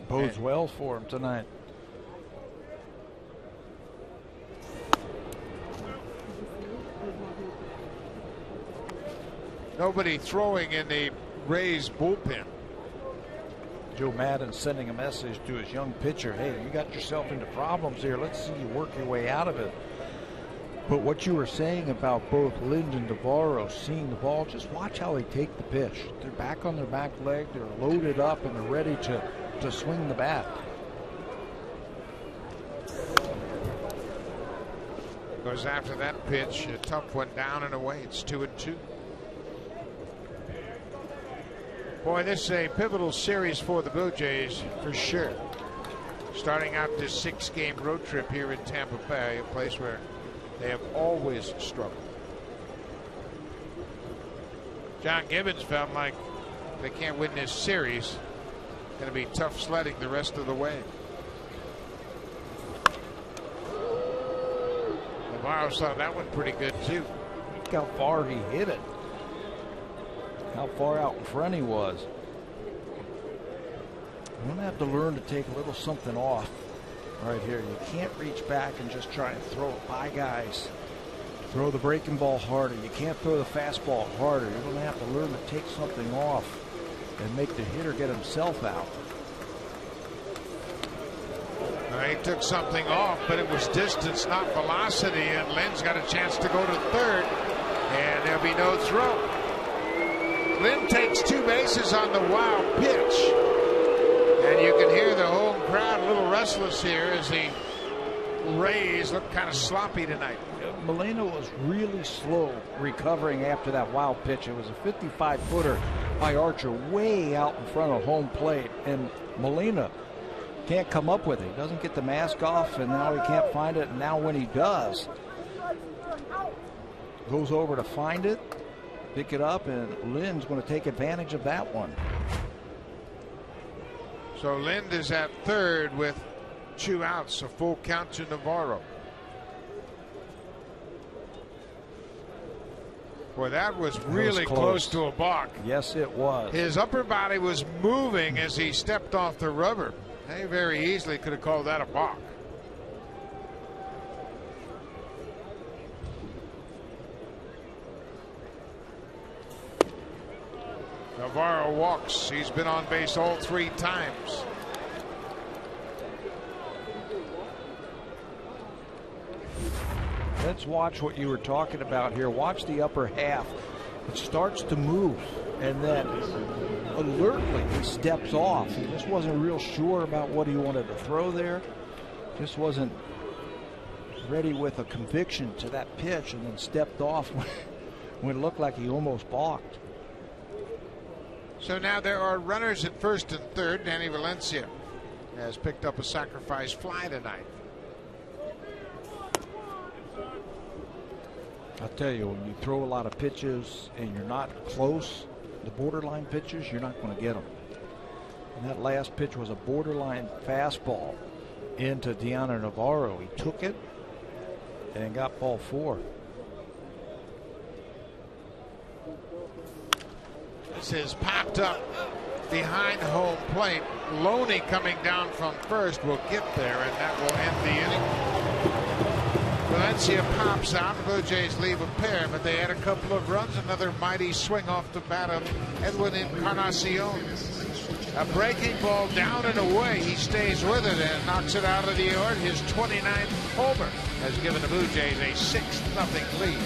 Bodes well for him tonight. Nobody throwing in the Rays bullpen. Joe Madden sending a message to his young pitcher. Hey, you got yourself into problems here. Let's see you work your way out of it. But what you were saying about both Lind and Navarro seeing the ball, just watch how they take the pitch. They're back on their back leg, they're loaded up, and they're ready to swing the bat. Goes after that pitch, a tough one down and away. It's 2-2. Boy, this is a pivotal series for the Blue Jays for sure. Starting out this 6-game road trip here in Tampa Bay, a place where they have always struggled. John Gibbons felt like they can't win this series. Going to be tough sledding the rest of the way. Navarro saw that one pretty good too. Look how far he hit it. How far out in front he was. You're going to have to learn to take a little something off right here. You can't reach back and just try and throw it by guys. Throw the breaking ball harder. You can't throw the fastball harder. You're going to have to learn to take something off and make the hitter get himself out. He took something off, but it was distance, not velocity, and Lynn's got a chance to go to third, and there'll be no throw. Lynn takes 2 bases on the wild pitch, and you can hear the home crowd a little restless here as the Rays look kind of sloppy tonight. Molina was really slow recovering after that wild pitch. It was a 55-footer by Archer way out in front of home plate, and Molina can't come up with it. He doesn't get the mask off, and now he can't find it. And now when he does, goes over to find it, pick it up, and Lynn's going to take advantage of that one. So Lind is at third with 2 outs, a full count to Navarro. Boy, that was really close to a balk. Yes, it was. His upper body was moving as he stepped off the rubber. They very easily could have called that a balk. Navarro walks. He's been on base all 3 times. Let's watch what you were talking about here. Watch the upper half. It starts to move, and then alertly he steps off. He just wasn't real sure about what he wanted to throw there. Just wasn't ready with a conviction to that pitch, and then stepped off when it looked like he almost balked. So now there are runners at first and third. Danny Valencia has picked up a sacrifice fly tonight. I'll tell you, when you throw a lot of pitches and you're not close, the borderline pitches, you're not going to get them. And that last pitch was a borderline fastball into Deanna Navarro. He took it and got ball 4. This is popped up behind home plate. Loney coming down from first will get there, and that will end the inning. Valencia pops out. The Blue Jays leave a pair, but they add a couple of runs. Another mighty swing off the bat of Edwin Encarnacion. A breaking ball down and away. He stays with it and knocks it out of the yard. His 29th homer has given the Blue Jays a 6-0 lead.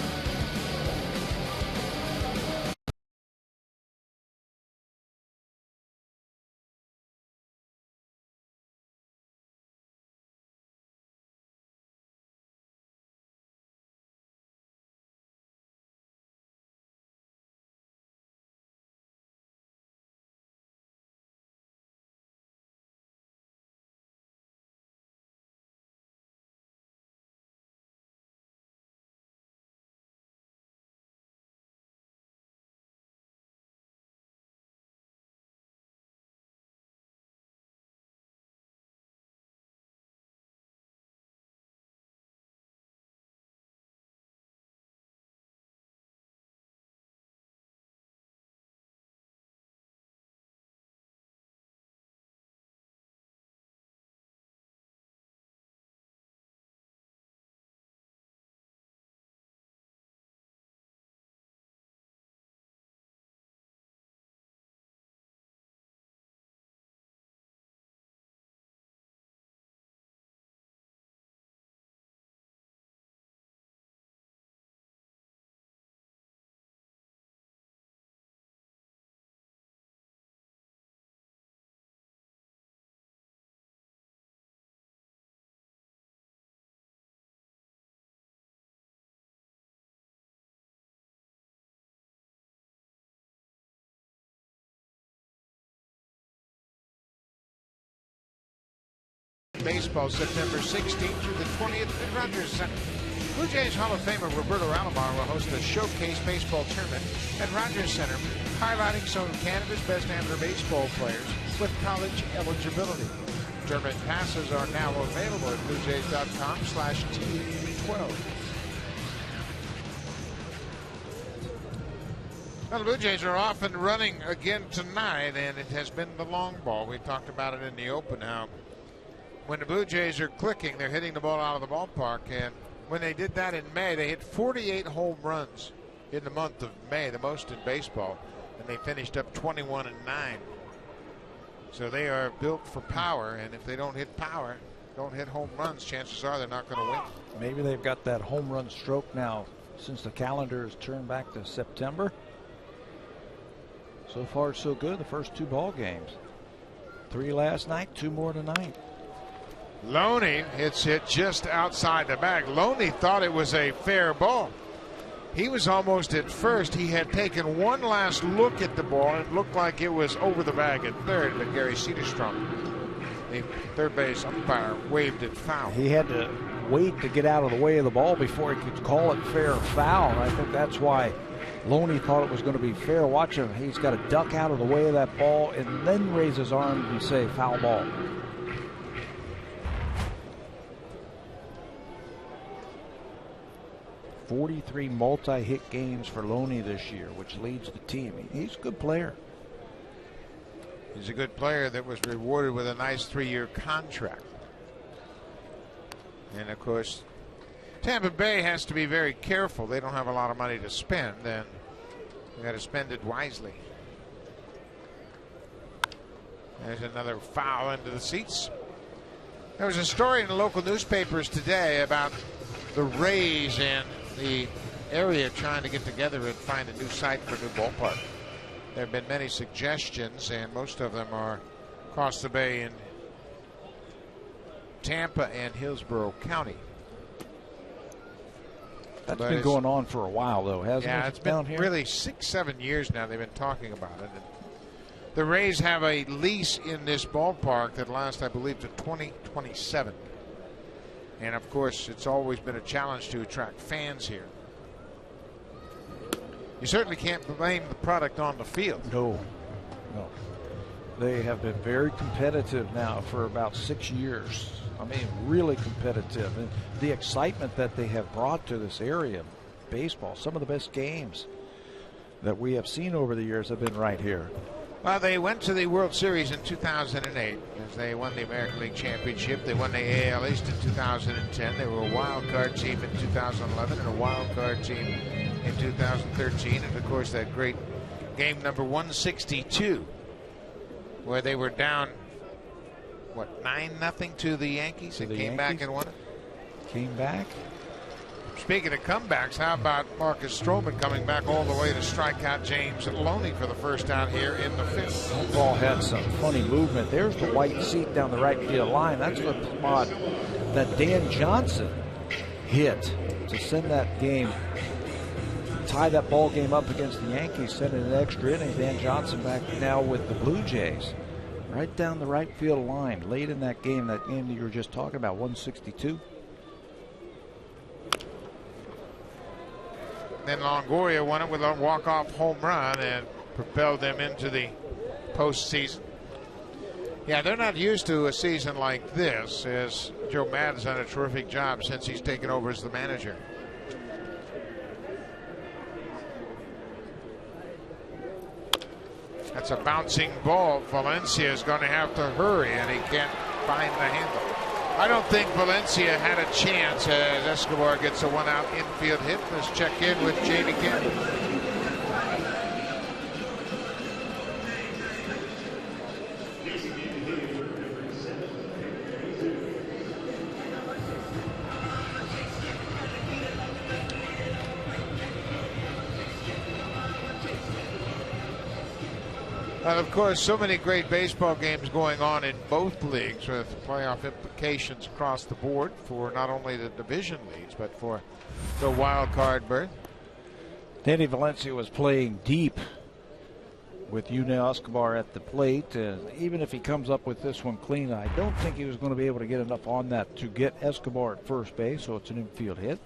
Baseball, September 16th through the 20th at Rogers Center. Blue Jays Hall of Famer Roberto Alomar will host a showcase baseball tournament at Rogers Center, highlighting some of Canada's best amateur baseball players with college eligibility. Tournament passes are now available at bluejays.com/T12. Well, the Blue Jays are off and running again tonight, and it has been the long ball. We talked about it in the open. Now, when the Blue Jays are clicking, they're hitting the ball out of the ballpark, and when they did that in May, they hit 48 home runs in the month of May, the most in baseball, and they finished up 21-9. So they are built for power, and if they don't hit power, don't hit home runs, chances are they're not going to win. Maybe they've got that home run stroke now since the calendar has turned back to September. So far, so good. The first 2 ball games. 3 last night, 2 more tonight. Loney hits it just outside the bag. Loney thought it was a fair ball. He was almost at first. He had taken one last look at the ball. It looked like it was over the bag at third, but Gary Cederstrom, the third base umpire, waved it foul. He had to wait to get out of the way of the ball before he could call it fair or foul. And I think that's why Loney thought it was going to be fair. Watch him. He's got to duck out of the way of that ball and then raise his arm and say foul ball. .43 multi-hit games for Loney this year, which leads the team. He's a good player. He's a good player that was rewarded with a nice 3-year contract. And of course, Tampa Bay has to be very careful. They don't have a lot of money to spend, and they got to spend it wisely. There's another foul into the seats. There was a story in the local newspapers today about the Rays and the area trying to get together and find a new site for a new ballpark. There have been many suggestions, and most of them are across the bay in Tampa and Hillsborough County. That's been going on for a while, though, hasn't it? Yeah, it's been really 6-7 years now they've been talking about it. And the Rays have a lease in this ballpark that lasts, I believe, to 2027. And, of course, it's always been a challenge to attract fans here. You certainly can't blame the product on the field. No. They have been very competitive now for about 6 years. I mean, really competitive. And the excitement that they have brought to this area, baseball, some of the best games that we have seen over the years have been right here. Well, they went to the World Series in 2008 as they won the American League Championship. They won the AL East in 2010. They were a wild card team in 2011 and a wild card team in 2013. And, of course, that great game number 162 where they were down, 9-0 to the Yankees and came back and won it. Came back. Speaking of comebacks, how about Marcus Stroman coming back all the way to strike out James Loney for the first time here in the 5th? That ball had some funny movement. There's the white seat down the right field line. That's the spot that Dan Johnson hit to send that game, tie that ball game up against the Yankees, send it an extra inning. Dan Johnson back now with the Blue Jays. Right down the right field line, late in that game that you were just talking about, 162. Then Longoria won it with a walk-off home run and propelled them into the postseason. Yeah, they're not used to a season like this, as Joe Maddon's done a terrific job since he's taken over as the manager. That's a bouncing ball. Valencia is going to have to hurry, and he can't find the handle. I don't think Valencia had a chance as Escobar gets a one-out infield hit. Let's check in with Jamie Campbell. And of course, so many great baseball games going on in both leagues with playoff implications across the board for not only the division leads, but for the wild card berth. Danny Valencia was playing deep with Yunel Escobar at the plate. Even if he comes up with this one clean, I don't think he was going to be able to get enough on that to get Escobar at first base, so it's an infield hit.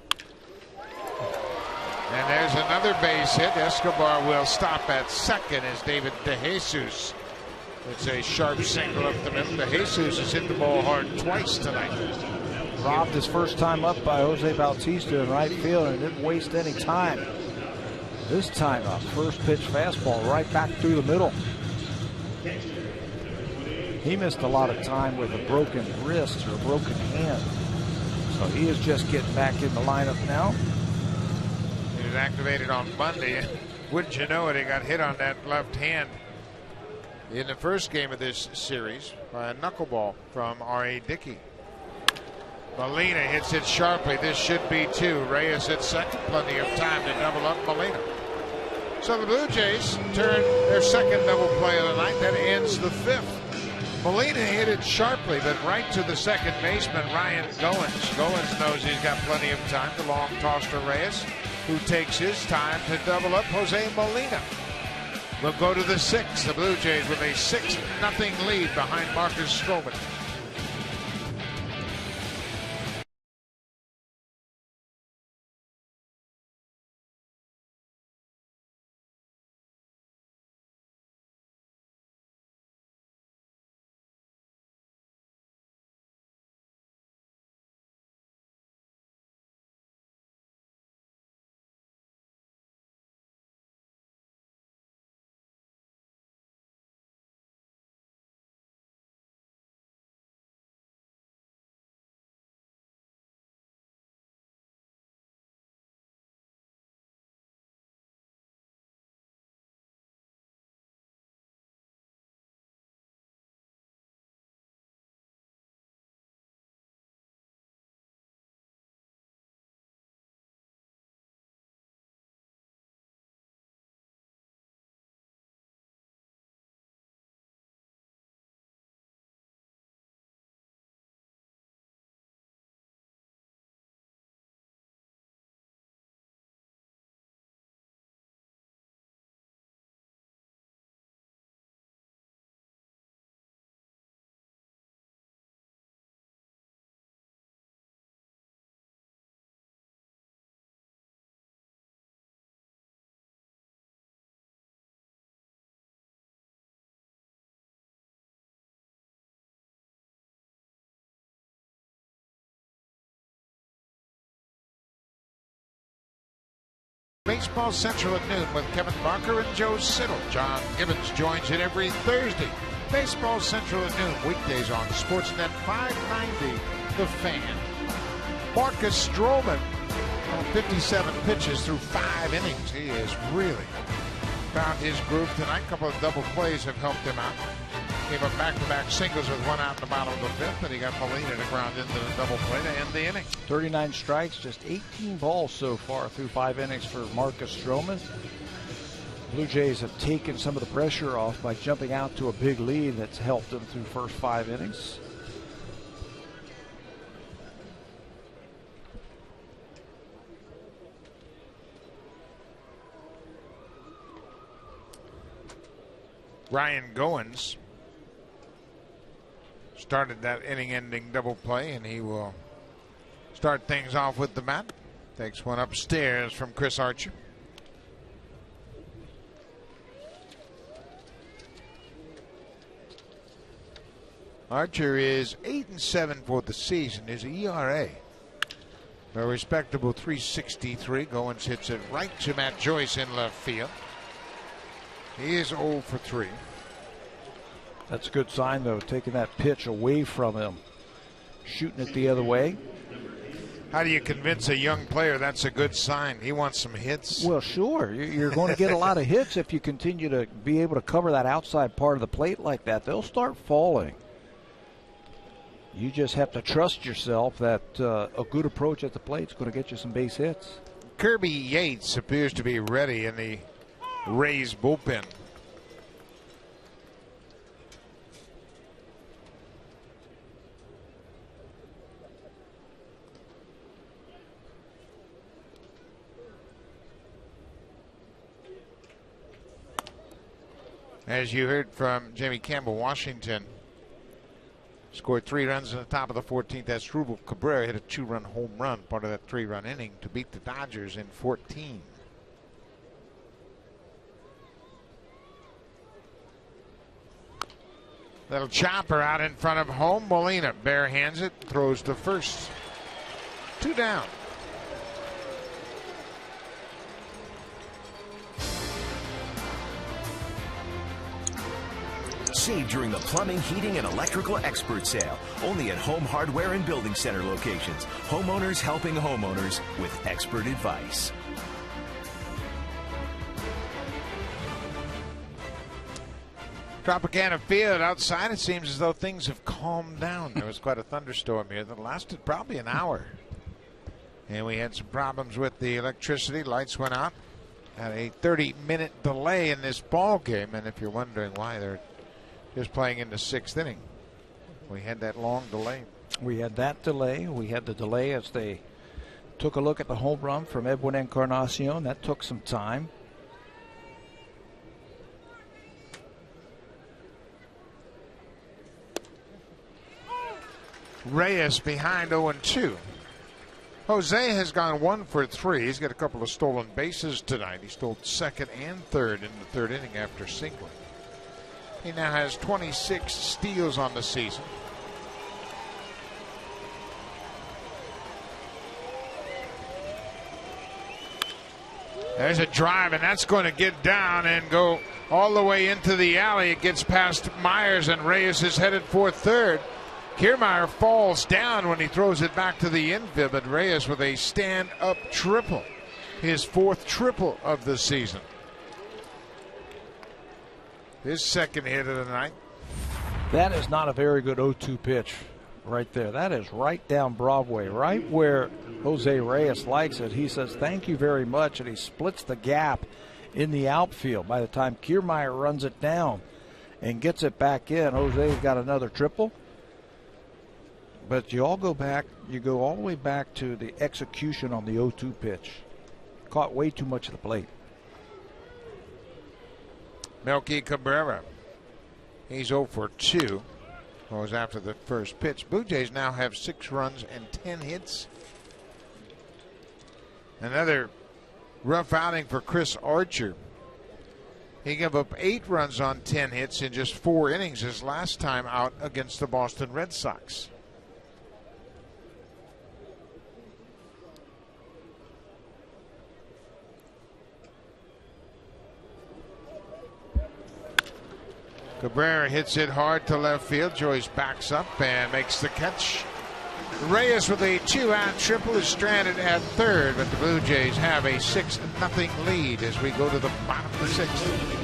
And there's another base hit. Escobar will stop at second as David DeJesus. It's a sharp single up the middle. DeJesus has hit the ball hard twice tonight. Robbed his first time up by Jose Bautista in right field and didn't waste any time. This time a first pitch fastball right back through the middle. He missed a lot of time with a broken wrist or a broken hand. So he is just getting back in the lineup now. He was activated on Monday. Wouldn't you know it, he got hit on that left hand in the first game of this series by a knuckleball from R.A. Dickey. Molina hits it sharply. This should be two. Reyes at second. Plenty of time to double up Molina. So the Blue Jays turn their second double play of the night. That ends the fifth. Molina hit it sharply, but right to the second baseman, Ryan Goins. Goins knows he's got plenty of time. The long toss to Reyes, who takes his time to double up Jose Molina. We'll go to the sixth. The Blue Jays with a 6-0 lead behind Marcus Stroman. Baseball Central at noon with Kevin Barker and Joe Siddle. John Gibbons joins it every Thursday. Baseball Central at noon, weekdays on Sportsnet 590, The Fan. Marcus Stroman on 57 pitches through 5 innings. He has really found his groove tonight. A couple of double plays have helped him out. Gave up back-to-back singles with one out in the bottom of the fifth, and he got Molina to ground into the double play to end the inning. 39 strikes, just 18 balls so far through 5 innings for Marcus Stroman. Blue Jays have taken some of the pressure off by jumping out to a big lead that's helped them through the first 5 innings. Ryan Goins started that inning-ending double play, and he will start things off with the bat. Takes one upstairs from Chris Archer. Archer is 8-7 for the season. His ERA, a respectable 3.63. Goins hits it right to Matt Joyce in left field. He is 0 for 3. That's a good sign, though, taking that pitch away from him, shooting it the other way. How do you convince a young player that's a good sign? He wants some hits. Well, sure. You're going to get a lot of hits if you continue to be able to cover that outside part of the plate like that. They'll start falling. You just have to trust yourself that a good approach at the plate is going to get you some base hits. Kirby Yates appears to be ready in the Rays bullpen. As you heard from Jamie Campbell, Washington scored 3 runs in the top of the 14th. Asdrubal Cabrera hit a 2-run home run, part of that 3-run inning, to beat the Dodgers in 14. Little chopper out in front of home. Molina bare hands it, throws to first. 2 down. Save during the plumbing, heating, and electrical expert sale. Only at Home Hardware and Building Center locations. Homeowners helping homeowners with expert advice. Tropicana Field outside, it seems as though things have calmed down. There was quite a thunderstorm here that lasted probably an hour. And we had some problems with the electricity. Lights went out. Had a 30-minute delay in this ball game. And if you're wondering why they're just playing in the 6th inning, we had that long delay. We had that delay. We had the delay as they took a look at the home run from Edwin Encarnacion. That took some time. Reyes behind 0-2. Jose has gone 1 for 3. He's got a couple of stolen bases tonight. He stole 2nd and 3rd in the 3rd inning after singling. He now has 26 steals on the season. There's a drive, and that's going to get down and go all the way into the alley. It gets past Myers, and Reyes is headed for 3rd. Kiermaier falls down when he throws it back to the infield, but Reyes with a stand-up triple. His 4th triple of the season. His 2nd hit of the night. That is not a very good 0-2 pitch right there. That is right down Broadway, right where Jose Reyes likes it. He says, thank you very much, and he splits the gap in the outfield. By the time Kiermaier runs it down and gets it back in, Jose's got another triple. But you all go back, you go all the way back to the execution on the 0-2 pitch. Caught way too much of the plate. Melky Cabrera. He's 0 for 2. Was after the first pitch. Blue Jays now have 6 runs and 10 hits. Another rough outing for Chris Archer. He gave up 8 runs on 10 hits in just 4 innings his last time out against the Boston Red Sox. Cabrera hits it hard to left field. Joyce backs up and makes the catch. Reyes with a 2-out triple is stranded at 3rd, but the Blue Jays have a 6-0 lead as we go to the bottom of the 6th.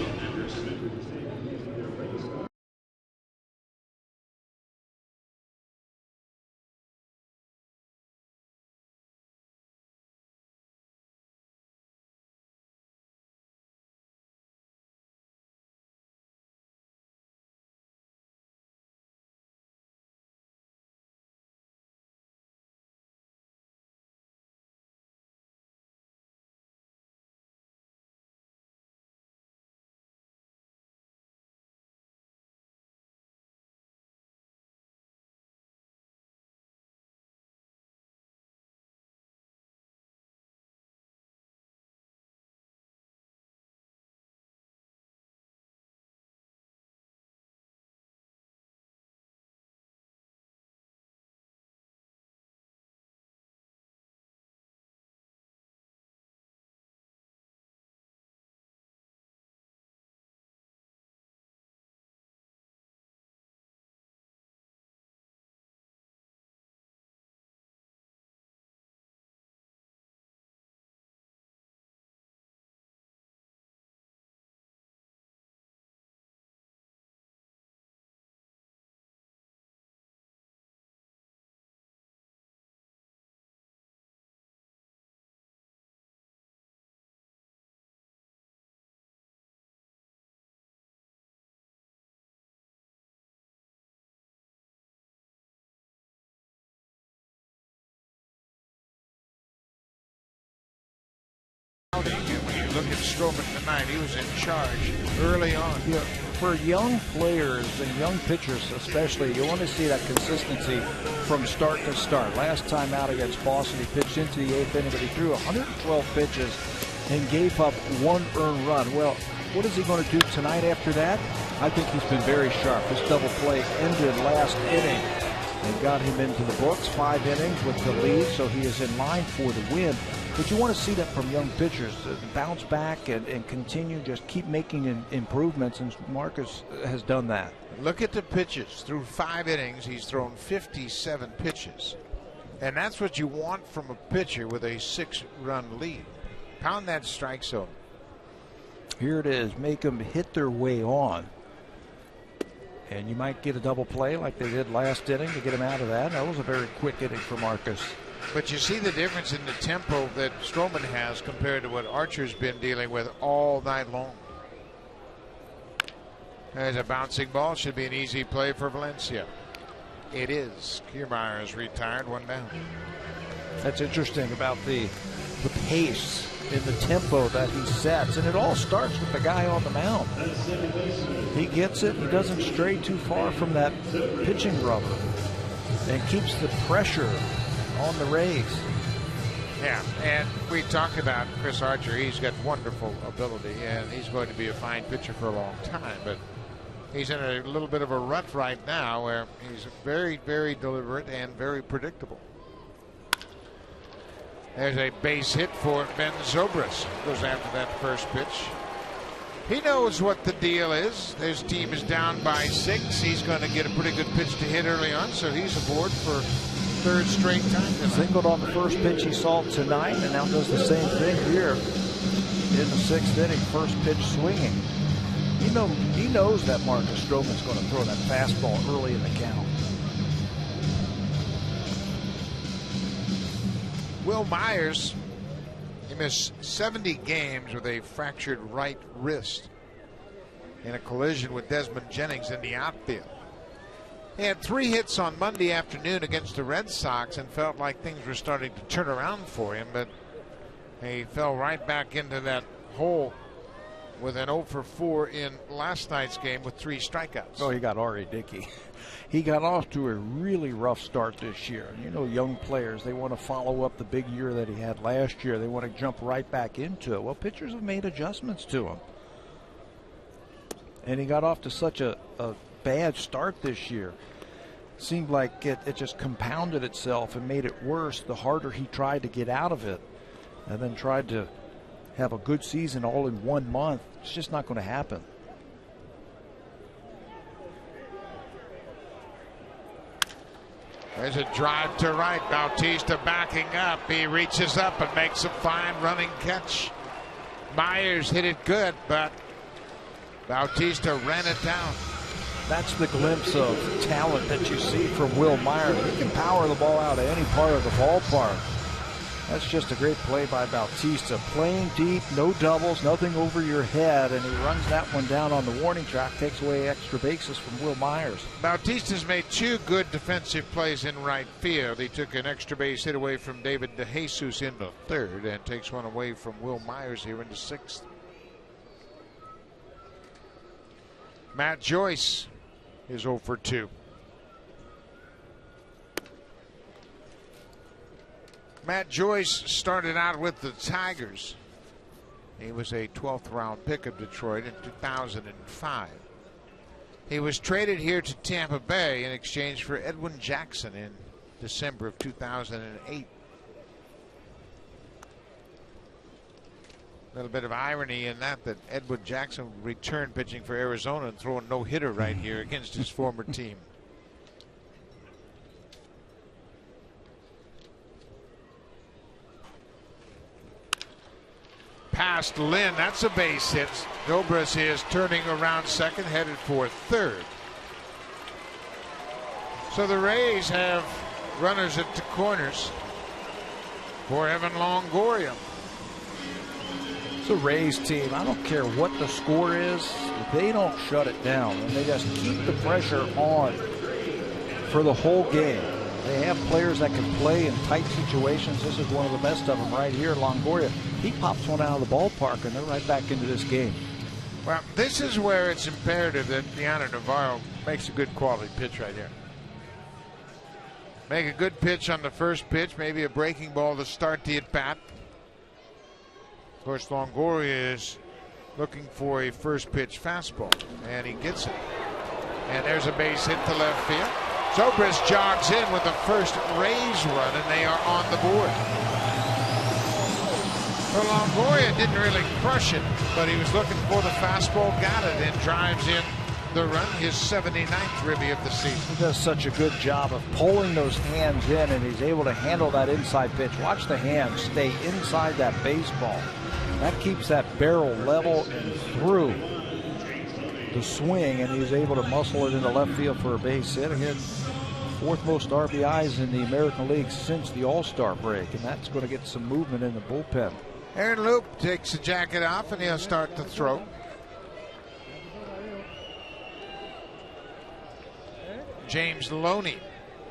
And when you look at Stroman tonight, he was in charge early on. Yeah. for young players and young pitchers especially, you want to see that consistency from start to start. Last time out against Boston, he pitched into the 8th inning, but he threw 112 pitches and gave up 1 earned run. Well, what is he going to do tonight after that? I think he's been very sharp. This double play ended last inning and got him into the books. 5 innings with the lead, so he is in line for the win. But you want to see that from young pitchers, bounce back and continue, just keep making improvements, and Marcus has done that. Look at the pitches. Through 5 innings, he's thrown 57 pitches. And that's what you want from a pitcher with a 6-run lead. Pound that strike zone. Here it is. Make them hit their way on. And you might get a double play like they did last inning to get him out of that. That was a very quick inning for Marcus. But you see the difference in the tempo that Stroman has compared to what Archer's been dealing with all night long. There's a bouncing ball. Should be an easy play for Valencia. It is. Kiermaier is retired, 1 down. That's interesting about the pace and the tempo that he sets. And it all starts with the guy on the mound. He gets it. He doesn't stray too far from that pitching rubber and keeps the pressure on the Rays. Yeah, and we talked about Chris Archer. He's got wonderful ability, and he's going to be a fine pitcher for a long time. But he's in a little bit of a rut right now where he's very, very deliberate and very predictable. There's a base hit for Ben Zobrist. Goes after that first pitch. He knows what the deal is. His team is down by 6. He's going to get a pretty good pitch to hit early on, so he's aboard for 3rd straight time tonight. Singled on the first pitch he saw tonight, and now does the same thing here in the 6th inning. First pitch swinging. He knows that Marcus Stroman's going to throw that fastball early in the count. Will Myers, he missed 70 games with a fractured right wrist in a collision with Desmond Jennings in the outfield. He had 3 hits on Monday afternoon against the Red Sox and felt like things were starting to turn around for him, but he fell right back into that hole with an 0 for 4 in last night's game with 3 strikeouts. Oh, he got R.A. Dickey. He got off to a really rough start this year. You know, young players, they want to follow up the big year that he had last year. They want to jump right back into it. Well, pitchers have made adjustments to him. And he got off to such a bad start this year. Seemed like it just compounded itself and made it worse the harder he tried to get out of it, and then tried to have a good season all in 1 month. It's just not going to happen. There's a drive to right. Bautista backing up. He reaches up and makes a fine running catch. Myers hit it good, but Bautista ran it down. That's the glimpse of talent that you see from Will Myers. He can power the ball out of any part of the ballpark. That's just a great play by Bautista. Playing deep, no doubles, nothing over your head, and he runs that one down on the warning track, takes away extra bases from Will Myers. Bautista's made 2 good defensive plays in right field. He took an extra base hit away from David DeJesus in the 3rd and takes one away from Will Myers here in the 6th. Matt Joyce is 0 for 2. Matt Joyce started out with the Tigers. He was a 12th round pick of Detroit in 2005. He was traded here to Tampa Bay in exchange for Edwin Jackson in December of 2008. A little bit of irony in that Edwin Jackson returned pitching for Arizona and throwing no-hitter right here against his former team. Past Lynn, that's a base hit. Zobrist is turning around second, headed for 3rd. So the Rays have runners at the corners for Evan Longoria. It's a Rays team. I don't care what the score is. They don't shut it down, and they just keep the pressure on for the whole game. They have players that can play in tight situations. This is one of the best of them right here. Longoria, he pops one out of the ballpark, and they're right back into this game. Well, this is where it's imperative that Deanna Navarro makes a good quality pitch right here. Make a good pitch on the first pitch, maybe a breaking ball to start the at-bat. Of course, Longoria is looking for a first pitch fastball, and he gets it. And there's a base hit to left field. Zobrist jogs in with the first Rays run, and they are on the board. Well, Longoria didn't really crush it, but he was looking for the fastball, got it, and drives in the run, his 79th ribby of the season. He does such a good job of pulling those hands in, and he's able to handle that inside pitch. Watch the hands stay inside that baseball. That keeps that barrel level and through the swing, and he's able to muscle it into left field for a base hit. Again, fourth most RBIs in the American League since the All-Star break, and that's going to get some movement in the bullpen. Aaron Loup takes the jacket off, and he'll start to throw. James Loney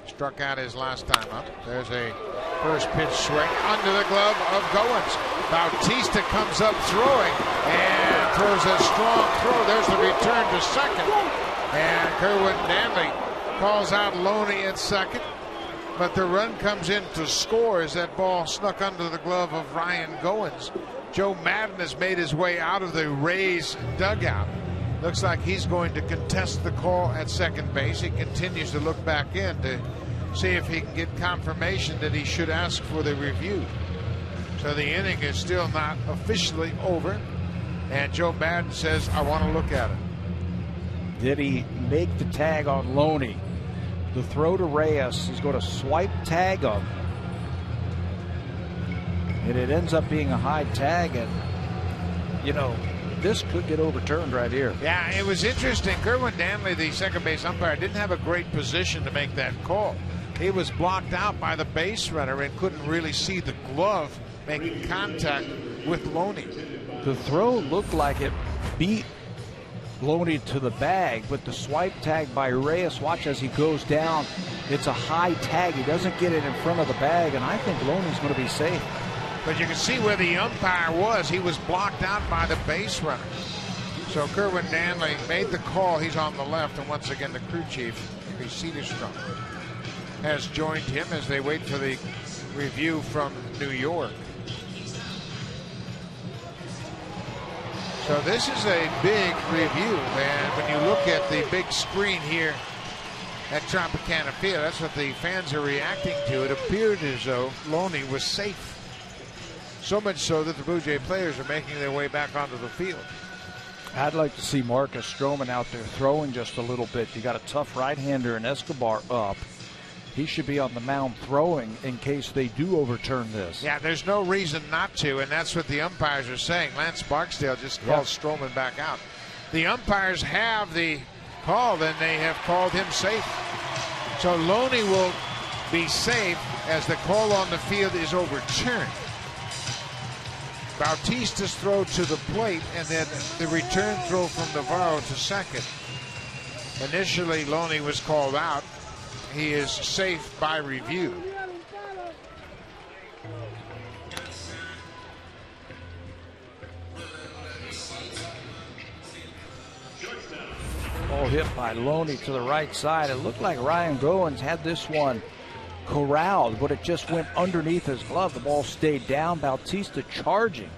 struck out his last time up. There's a first pitch swing under the glove of Goins. Bautista comes up throwing and throws a strong throw. There's the return to second. And Kerwin Danley calls out Loney at second. But the run comes in to score as that ball snuck under the glove of Ryan Goins. Joe Madden has made his way out of the Rays dugout. Looks like he's going to contest the call at second base. He continues to look back in to see if he can get confirmation that he should ask for the review. So the inning is still not officially over. And Joe Madden says, I want to look at it. Did he make the tag on Loney? The throw to Reyes, he's going to swipe tag him. And it ends up being a high tag, and, you know, this could get overturned right here. Yeah, it was interesting. Kerwin Danley, the second base umpire, didn't have a great position to make that call. He was blocked out by the base runner and couldn't really see the glove making contact with Loney. The throw looked like it beat Loney to the bag, but the swipe tag by Reyes, watch as he goes down. It's a high tag. He doesn't get it in front of the bag, and I think Loney's going to be safe. But you can see where the umpire was. He was blocked out by the base runner. So Kerwin Danley made the call. He's on the left, and once again the crew chief, Cederstrom, has joined him as they wait for the review from New York. So this is a big review, and when you look at the big screen here at Tropicana Field, that's what the fans are reacting to. It appeared as though Loney was safe. So much so that the Blue Jay players are making their way back onto the field. I'd like to see Marcus Stroman out there throwing just a little bit. You got a tough right-hander in Escobar up. He should be on the mound throwing in case they do overturn this. Yeah, there's no reason not to, and that's what the umpires are saying. Lance Barksdale just called Stroman back out. The umpires have the call, and they have called him safe. So Loney will be safe as the call on the field is overturned. Bautista's throw to the plate, and then the return throw from Navarro to second. Initially, Loney was called out. He is safe by review. Ball hit by Loney to the right side. It looked like Ryan Goins had this one corralled, but it just went underneath his glove. The ball stayed down. Bautista charging.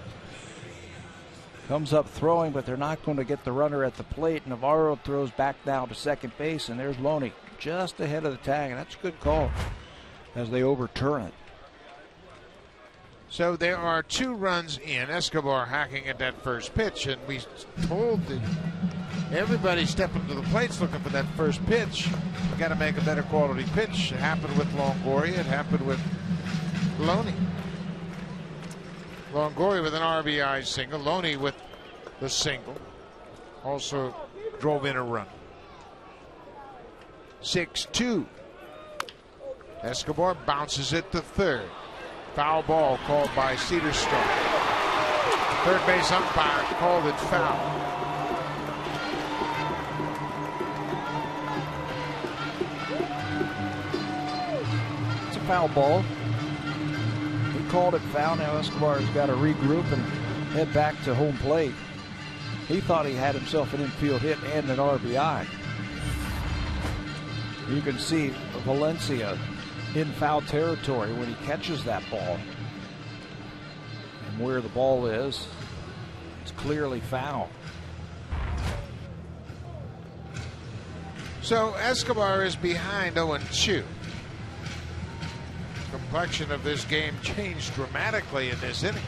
Comes up throwing, but they're not going to get the runner at the plate. Navarro throws back down to second base, and there's Loney just ahead of the tag, and that's a good call as they overturn it. So there are 2 runs in. Escobar hacking at that first pitch, and we told that everybody stepping to the plate's looking for that first pitch. You got to make a better quality pitch. It happened with Longoria. It happened with Loney. Longoria with an RBI single. Loney with the single. Also drove in a run. 6-2. Escobar bounces it to third. Foul ball called by Cederstrom. Third base umpire called it foul. It's a foul ball. He called it foul. Now Escobar's got to regroup and head back to home plate. He thought he had himself an infield hit and an RBI. You can see Valencia in foul territory when he catches that ball. And where the ball is, it's clearly foul. So Escobar is behind 0-2. Complexion of this game changed dramatically in this inning.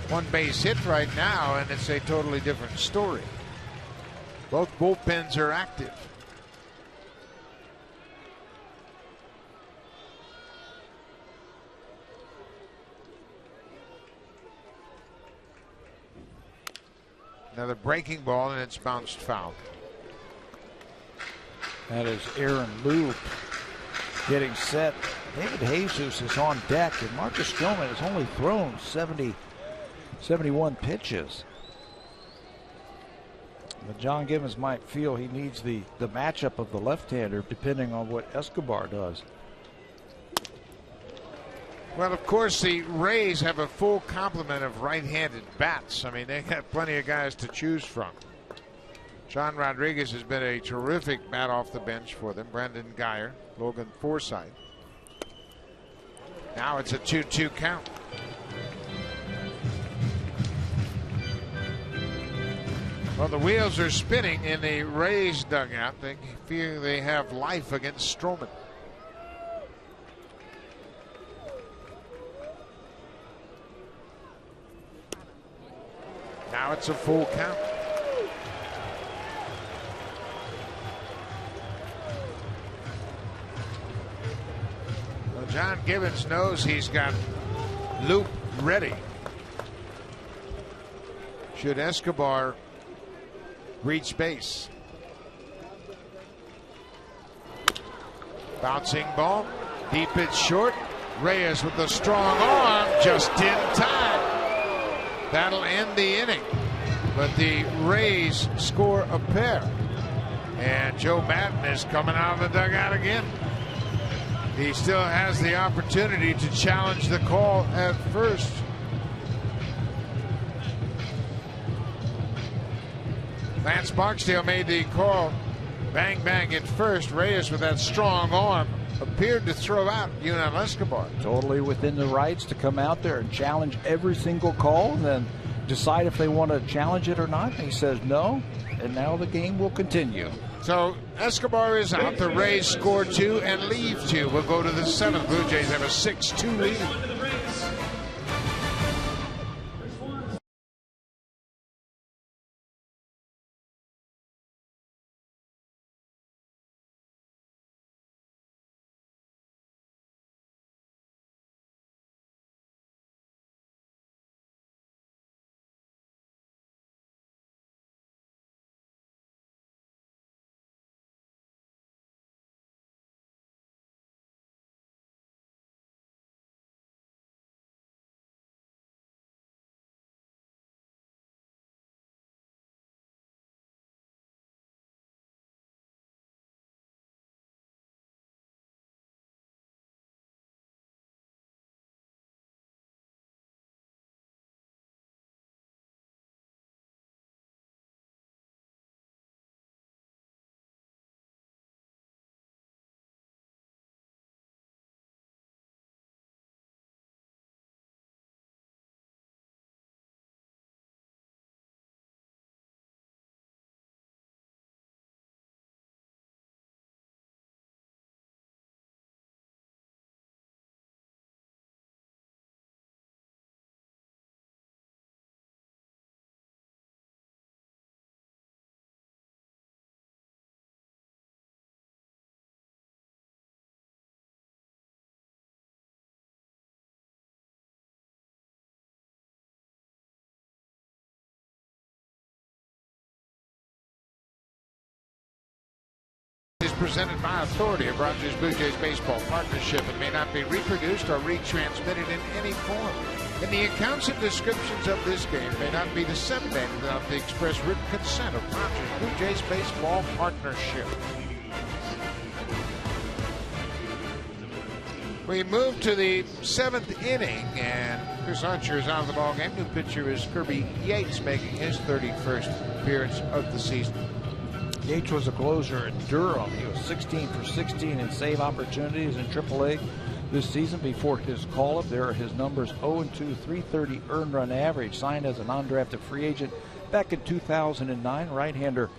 One base hit right now, and it's a totally different story. Both bullpens are active. Another breaking ball, and it's bounced foul. That is Aaron Loop getting set. David Jesus is on deck, and Marcus Stroman has only thrown 71 pitches. But John Gibbons might feel he needs the matchup of the left-hander depending on what Escobar does. Well, of course, the Rays have a full complement of right-handed bats. I mean, they have plenty of guys to choose from. John Rodriguez has been a terrific bat off the bench for them. Brendan Guyer, Logan Forsythe. Now it's a 2-2 count. Well, the wheels are spinning in the Rays dugout. They feel they have life against Stroman. Now it's a full count. Well, John Gibbons knows he's got Loop ready. Should Escobar reach base. Bouncing ball. Deep hit short. Reyes with a strong arm just in time. That'll end the inning. But the Rays score a pair. And Joe Madden is coming out of the dugout again. He still has the opportunity to challenge the call at first. Lance Barksdale made the call. Bang, bang at first. Reyes with that strong arm appeared to throw out Yunel Escobar. Totally within the rights to come out there and challenge every single call and then decide if they want to challenge it or not. And he says no, and now the game will continue. So Escobar is out. The Rays score 2 and leave 2. We'll go to the 7th. Blue Jays have a 6-2 lead. Is presented by authority of Rogers Blue Jays Baseball Partnership and may not be reproduced or retransmitted in any form. And the accounts and descriptions of this game may not be disseminated without the express written consent of Rogers Blue Jays Baseball Partnership. We move to the 7th inning, and Chris Archer is out of the ballgame. New pitcher is Kirby Yates, making his 31st appearance of the season. Yates was a closer at Durham. He was 16 for 16 in save opportunities in AAA this season. Before his call-up, there are his numbers: 0-2, 330 earned run average, signed as an undrafted free agent back in 2009. Right-hander,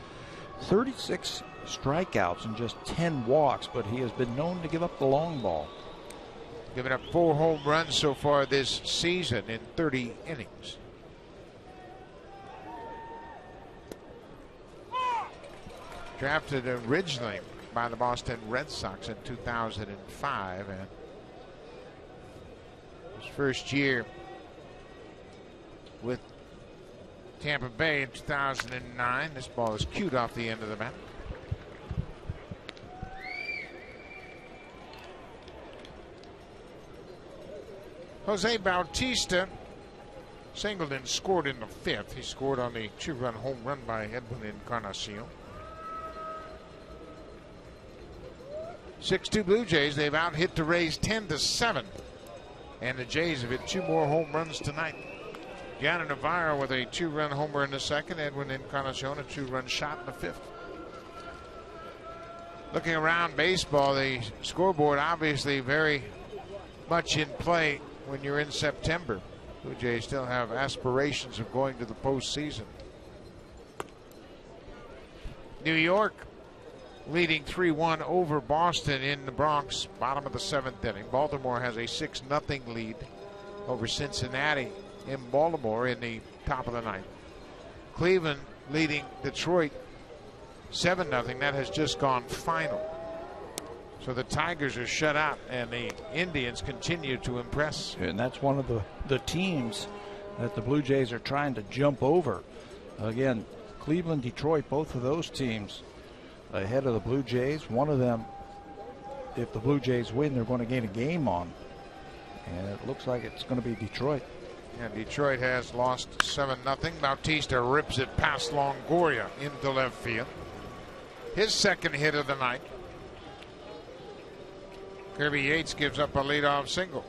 36 strikeouts and just 10 walks, but he has been known to give up the long ball. Giving up 4 home runs so far this season in 30 innings. Drafted originally by the Boston Red Sox in 2005, and his first year with Tampa Bay in 2009. This ball is cued off the end of the bat. Jose Bautista singled and scored in the 5th. He scored on the 2-run home run by Edwin Encarnacion. 6-2 Blue Jays. They've out-hit the Rays 10-7. And the Jays have hit 2 more home runs tonight. Gianna Navarro with a 2-run homer in the 2nd. Edwin Encarnacion a 2-run shot in the 5th. Looking around baseball, the scoreboard obviously very much in play when you're in September. Blue Jays still have aspirations of going to the postseason. New York leading 3-1 over Boston in the Bronx, bottom of the 7th inning. Baltimore has a 6-0 lead over Cincinnati in Baltimore in the top of the 9th. Cleveland leading Detroit 7-0. That has just gone final. So the Tigers are shut out, and the Indians continue to impress. And that's one of the teams that the Blue Jays are trying to jump over. Again, Cleveland, Detroit, both of those teams ahead of the Blue Jays. One of them, if the Blue Jays win, they're going to gain a game on. And it looks like it's going to be Detroit. And Detroit has lost 7-0. Bautista rips it past Longoria into left field. His 2nd hit of the night. Kirby Yates gives up a leadoff single.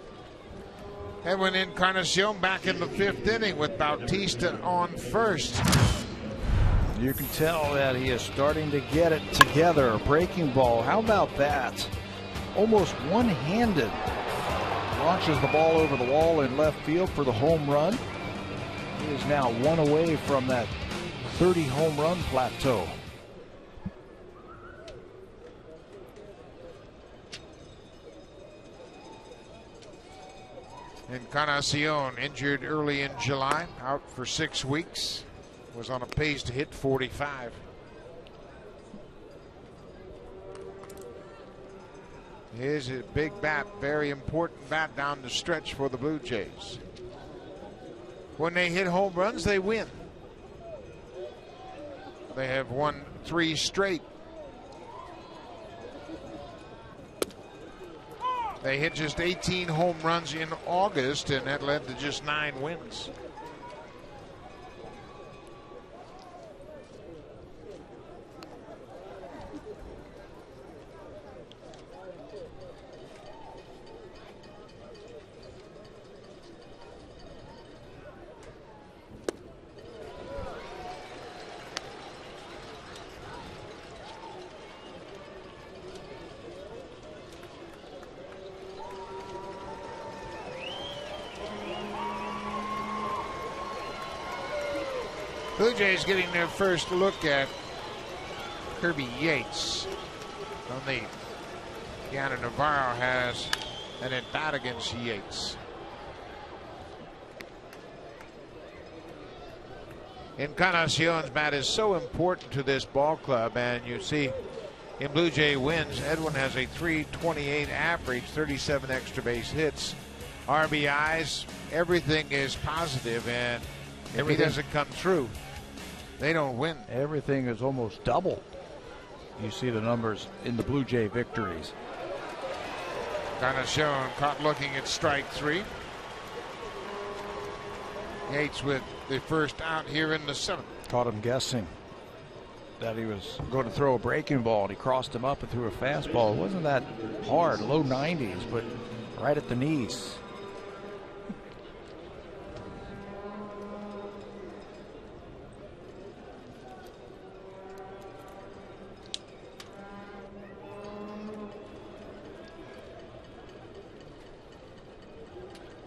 Edwin Encarnacion back in the 5th inning with Bautista on first. You can tell that he is starting to get it together. A breaking ball. How about that? Almost one-handed. Launches the ball over the wall in left field for the home run. He is now 1 away from that 30 home run plateau. Encarnacion injured early in July, out for 6 weeks. Was on a pace to hit 45. Here's a big bat, very important bat down the stretch for the Blue Jays. When they hit home runs, they win. They have won 3 straight. They hit just 18 home runs in August, and that led to just 9 wins. Blue Jays getting their first look at Kirby Yates. Only Gianna Navarro has an at-bat against Yates. Encarnacion's bat is so important to this ball club, and you see in Blue Jay wins, Edwin has a .328 average, 37 extra base hits, RBIs, everything is positive, and if he doesn't come through, they don't win. Everything is almost double. You see the numbers in the Blue Jay victories. Encarnacion caught looking at strike 3. Yates with the first out here in the 7th. Caught him guessing that he was going to throw a breaking ball, and he crossed him up and threw a fastball. It wasn't that hard, low 90s, but right at the knees.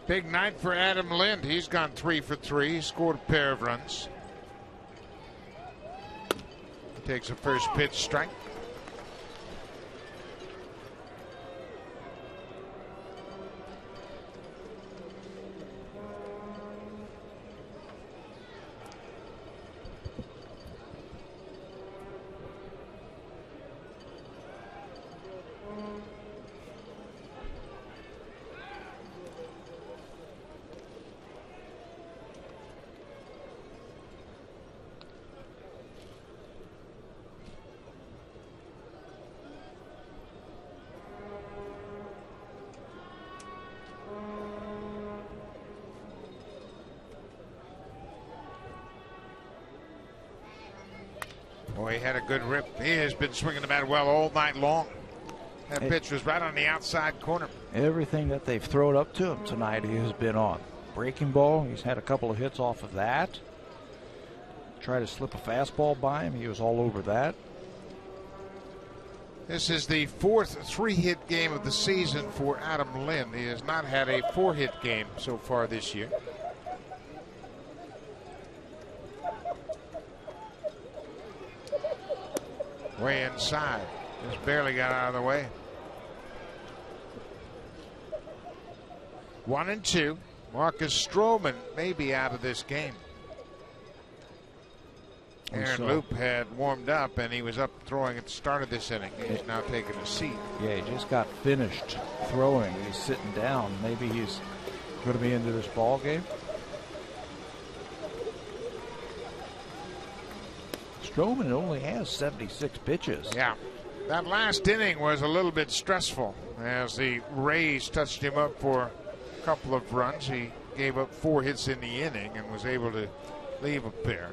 Big night for Adam Lind. He's gone 3 for 3. He scored a pair of runs. He takes a first pitch strike. Boy, he had a good rip. He has been swinging the bat well all night long. That pitch was right on the outside corner. Everything that they've thrown up to him tonight, he has been on. Breaking ball, he's had a couple of hits off of that. Tried to slip a fastball by him. He was all over that. This is the 4th 3-hit game of the season for Adam Lind. He has not had a 4-hit game so far this year. Way inside. Just barely got out of the way. 1-2. Marcus Stroman may be out of this game. Aaron Loop had warmed up and he was up throwing at the start of this inning. He's now taking a seat. Yeah, he just got finished throwing. He's sitting down. Maybe he's going to be into this ball game. Stroman only has 76 pitches. Yeah. That last inning was a little bit stressful as the Rays touched him up for a couple of runs. He gave up 4 hits in the inning and was able to leave a pair.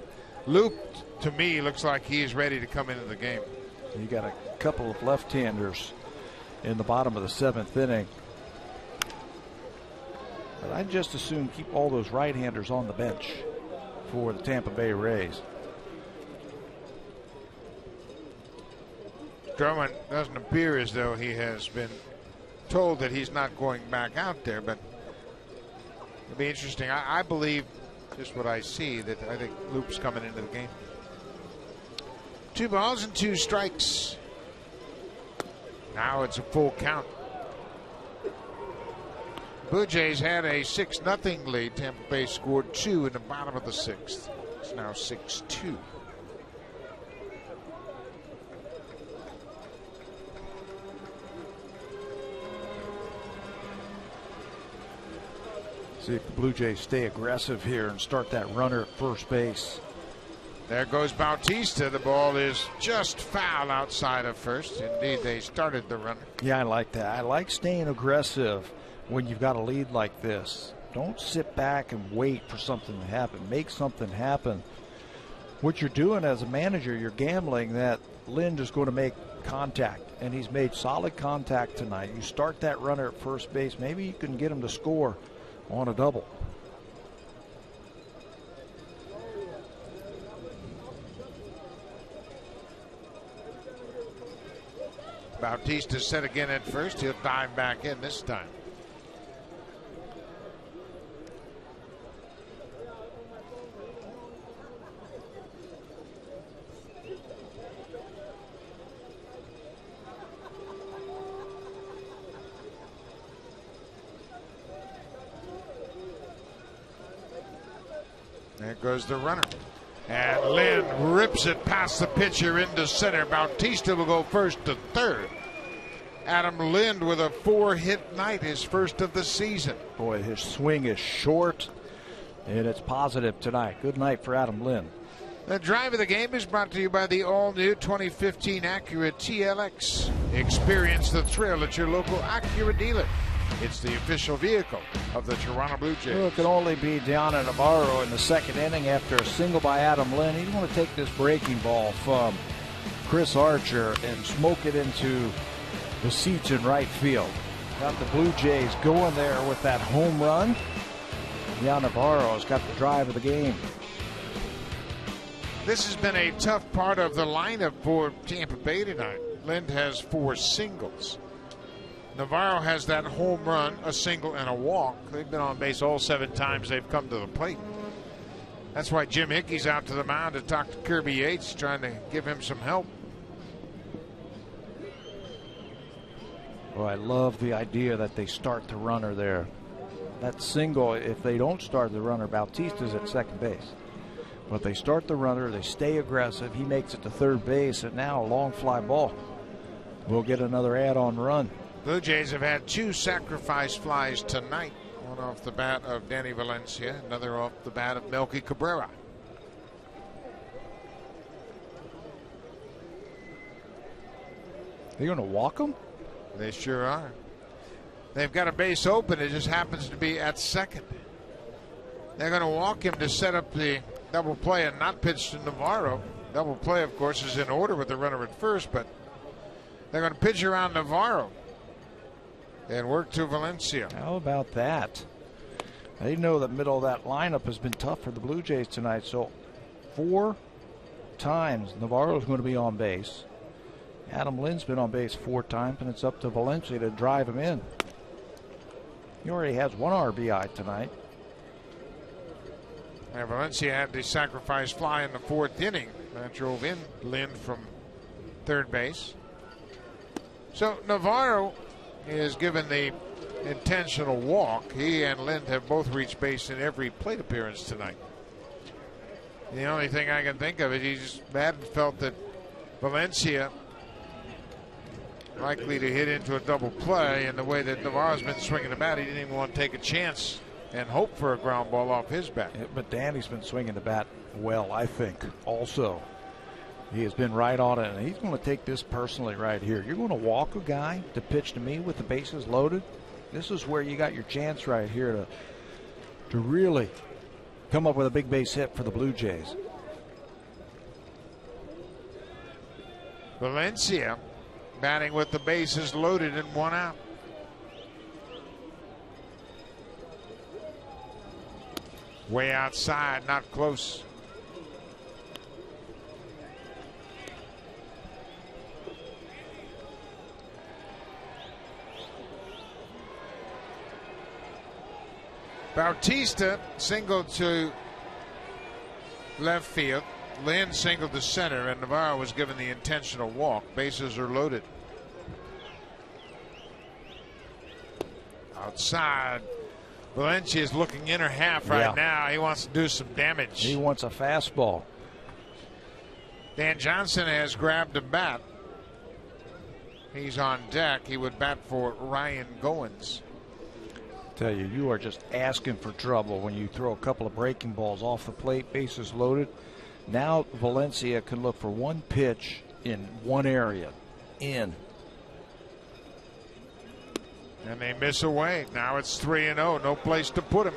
Luke, to me, looks like he is ready to come into the game. You got a couple of left-handers in the bottom of the 7th inning. But I'd just as soon keep all those right-handers on the bench for the Tampa Bay Rays. Drummond doesn't appear as though he has been told that he's not going back out there, but it'll be interesting. I believe, just what I see, that I think Loop's coming into the game. 2 balls and 2 strikes. Now it's a full count. Blue Jays had a 6-0 lead. Tampa Bay scored 2 in the bottom of the 6th. It's now 6-2. See if the Blue Jays stay aggressive here and start that runner at first base. There goes Bautista. The ball is just foul outside of first. Indeed, they started the runner. Yeah, I like that. I like staying aggressive when you've got a lead like this. Don't sit back and wait for something to happen. Make something happen. What you're doing as a manager, you're gambling that Lind is going to make contact, and he's made solid contact tonight. You start that runner at first base, maybe you can get him to score on a double. Bautista set again at first. He'll dive back in this time. There goes the runner. And Lind rips it past the pitcher into center. Bautista will go first to third. Adam Lind with a 4-hit night, his first of the season. Boy, his swing is short, and it's positive tonight. Good night for Adam Lind. The drive of the game is brought to you by the all-new 2015 Acura TLX. Experience the thrill at your local Acura dealer. It's the official vehicle of the Toronto Blue Jays. Well, it can only be Deanna Navarro in the 2nd inning after a single by Adam Lind. He's going to take this breaking ball from Chris Archer and smoke it into the seats in right field. Got the Blue Jays going there with that home run. Yeah, Navarro's got the drive of the game. This has been a tough part of the lineup for Tampa Bay tonight. Lind has 4 singles. Navarro has that home run, a single, and a walk. They've been on base all 7 times they've come to the plate. That's why Jim Hickey's out to the mound to talk to Kirby Yates, trying to give him some help. Well, I love the idea that they start the runner there. That single, if they don't start the runner, Bautista's at second base. But they start the runner, they stay aggressive, he makes it to third base, and now a long fly ball. We'll get another add-on run. Blue Jays have had 2 sacrifice flies tonight. One off the bat of Danny Valencia, another off the bat of Melky Cabrera. They're going to walk him? They sure are. They've got a base open. It just happens to be at second. They're going to walk him to set up the double play and not pitch to Navarro. Double play, of course, is in order with the runner at first, but they're going to pitch around Navarro and work to Valencia. How about that? They know that middle of that lineup has been tough for the Blue Jays tonight, so 4 times Navarro's going to be on base. Adam Lynn's been on base 4 times, and it's up to Valencia to drive him in. He already has 1 RBI tonight. And Valencia had the sacrifice fly in the 4th inning. That drove in Lynn from third base. So Navarro is given the intentional walk. He and Lind have both reached base in every plate appearance tonight. The only thing I can think of is he just felt that Valencia likely to hit into a double play, and the way that Navarro's been swinging the bat, he didn't even want to take a chance and hope for a ground ball off his bat. Yeah, but Danny's been swinging the bat well, I think, also. He has been right on it, and he's going to take this personally right here. You're going to walk a guy to pitch to me with the bases loaded? This is where you got your chance right here to really come up with a big base hit for the Blue Jays. Valencia batting with the bases loaded and 1 out. Way outside, not close. Bautista singled to left field. Lynn singled to center, and Navarro was given the intentional walk. Bases are loaded. Outside. Valencia is looking inner half right now. He wants to do some damage. He wants a fastball. Dan Johnson has grabbed a bat. He's on deck. He would bat for Ryan Goins. Tell you, you are just asking for trouble when you throw a couple of breaking balls off the plate, bases loaded. Now Valencia can look for one pitch in one area. In. And they miss away. Now it's 3-0. No place to put him.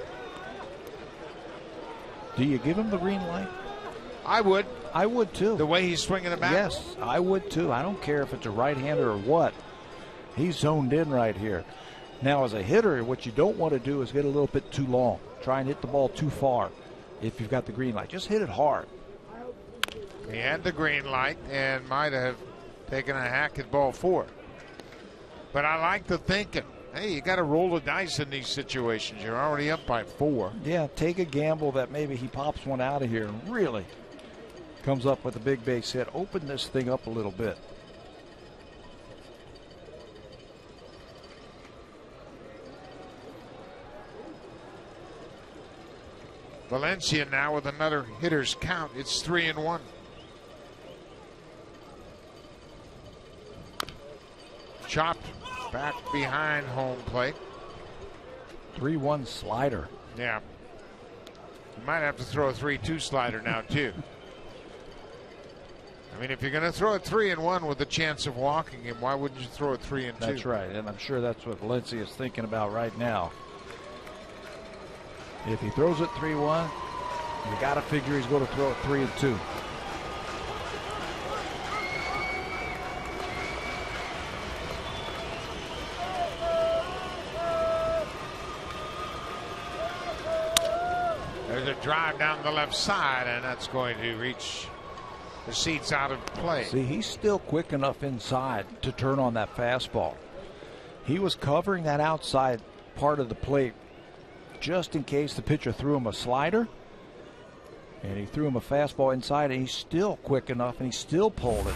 Do you give him the green light? I would. I would too. The way he's swinging the bat? Yes, I would too. I don't care if it's a right-hander or what. He's zoned in right here. Now, as a hitter, what you don't want to do is get a little bit too long. Try and hit the ball too far if you've got the green light. Just hit it hard. He had the green light and might have taken a hack at ball 4. But I like the thinking. Hey, you got to roll the dice in these situations. You're already up by 4. Yeah, take a gamble that maybe he pops one out of here and really comes up with a big base hit. Open this thing up a little bit. Valencia now with another hitter's count. It's 3-1. Chopped back behind home plate. 3-1 slider. Yeah. You might have to throw a 3-2 slider now, too. I mean, if you're going to throw a 3-1 with a chance of walking him, why wouldn't you throw a 3-2? That's right, and I'm sure that's what Valencia is thinking about right now. If he throws it 3-1, you got to figure he's going to throw it 3-2. a drive down the left side, and that's going to reach the seats out of play. See, he's still quick enough inside to turn on that fastball. He was covering that outside part of the plate just in case the pitcher threw him a slider, and he threw him a fastball inside, and he's still quick enough, and he still pulled it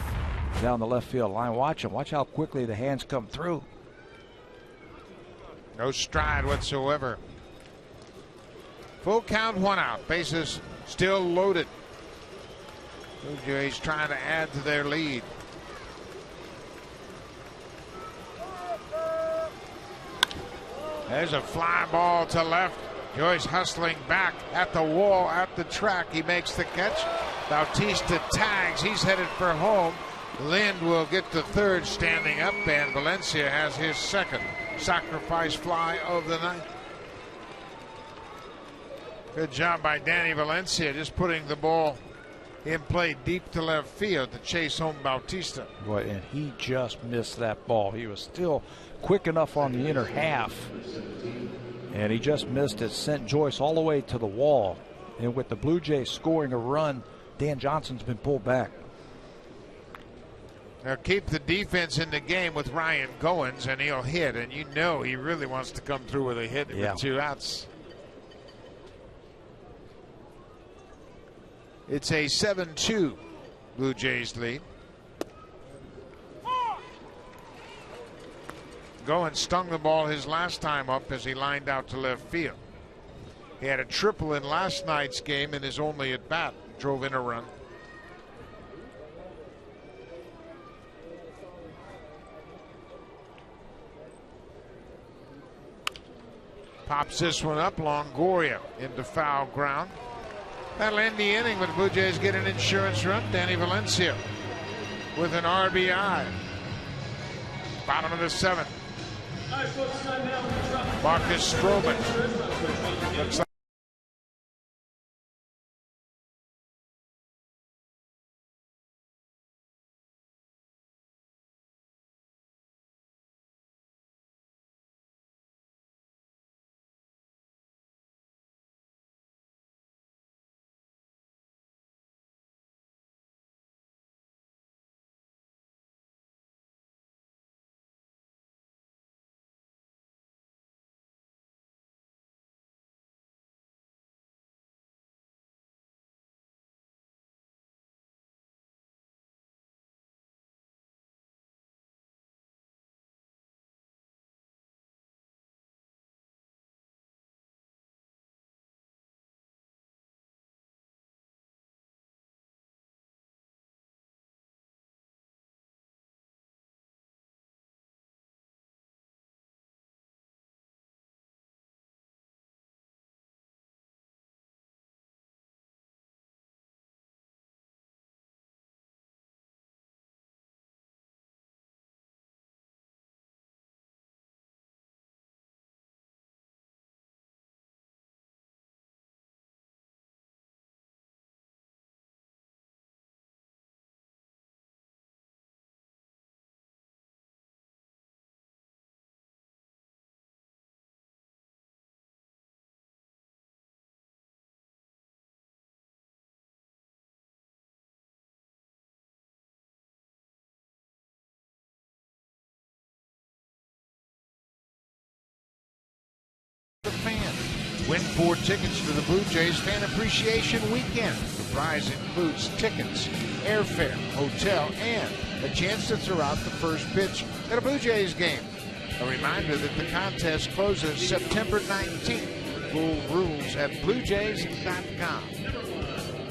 down the left field line. Watch him. Watch how quickly the hands come through. No stride whatsoever. Full count, 1 out. Bases still loaded. Blue Jays trying to add to their lead. There's a fly ball to left. Joyce hustling back at the wall, at the track. He makes the catch. Bautista tags. He's headed for home. Lind will get to third standing up, and Valencia has his second sacrifice fly of the night. Good job by Danny Valencia, just putting the ball in play deep to left field to chase home Bautista. Boy, and he just missed that ball. He was still quick enough on the inner half, and he just missed it. Sent Joyce all the way to the wall. And with the Blue Jays scoring a run, Dan Johnson's been pulled back. Now keep the defense in the game with Ryan Goins, and he'll hit. And you know he really wants to come through with a hit with 2 outs. It's a 7-2 Blue Jays lead. Goins stung the ball his last time up as he lined out to left field. He had a triple in last night's game in his only at bat, drove in a run. Pops this one up. Longoria into foul ground. That'll end the inning, but the Blue Jays get an insurance run. Danny Valencia with an RBI. Bottom of the 7th. Marcus Stroman. Looks like the fan. Win 4 tickets to the Blue Jays Fan Appreciation Weekend. The prize includes tickets, airfare, hotel, and a chance to throw out the first pitch at a Blue Jays game. A reminder that the contest closes September 19th. Full rules at BlueJays.com.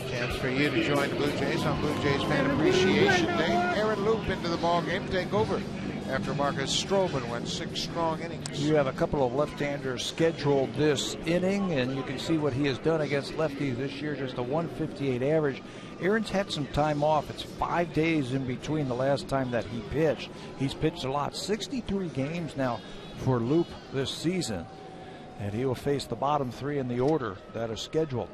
Chance for you to join the Blue Jays on Blue Jays Fan Appreciation Day. Aaron Loop into the ball game to take over after Marcus Stroman went 6 strong innings. You have a couple of left-handers scheduled this inning, and you can see what he has done against lefties this year, just a 158 average. Aaron's had some time off. It's 5 days in between the last time that he pitched. He's pitched a lot, 63 games now for Loop this season, and he will face the bottom 3 in the order that is scheduled.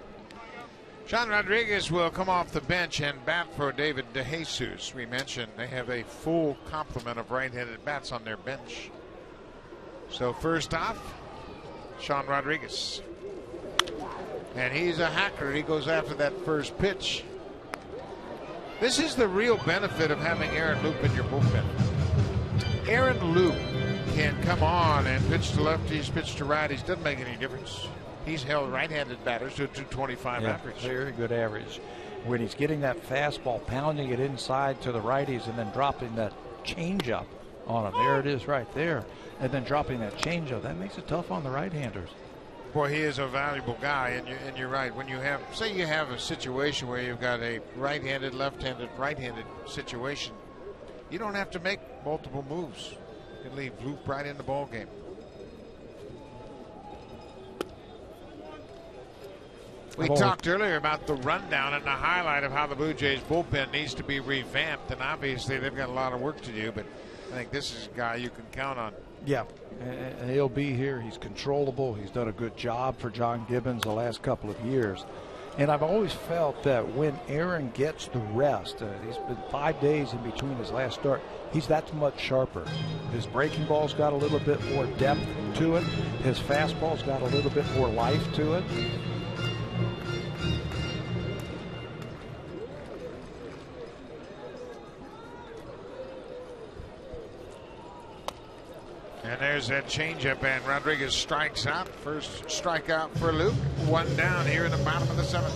Sean Rodriguez will come off the bench and bat for David DeJesus. We mentioned they have a full complement of right-handed bats on their bench. So first off, Sean Rodriguez. And he's a hacker. He goes after that first pitch. This is the real benefit of having Aaron Loup in your bullpen. Aaron Loup can come on and pitch to lefties, pitch to righties. Doesn't make any difference. He's held right-handed batters to a 225 average. Very good average. When he's getting that fastball, pounding it inside to the righties, and then dropping that changeup on him. There it is right there. And then dropping that changeup. That makes it tough on the right-handers. Boy, he is a valuable guy, and you're right. When you have, say you have a situation where you've got a right-handed, left-handed, right-handed situation, you don't have to make multiple moves. You can leave Loup right in the ball game. We talked earlier about the rundown and the highlight of how the Blue Jays bullpen needs to be revamped, and obviously they've got a lot of work to do, but I think this is a guy you can count on. Yeah, and he'll be here. He's controllable. He's done a good job for John Gibbons the last couple of years. And I've always felt that when Aaron gets the rest, he's been 5 days in between his last start, he's that much sharper. His breaking ball's got a little bit more depth to it. His fastball's got a little bit more life to it. And there's that changeup, and Rodriguez strikes out. First strikeout for Loup. One down here in the bottom of the seventh.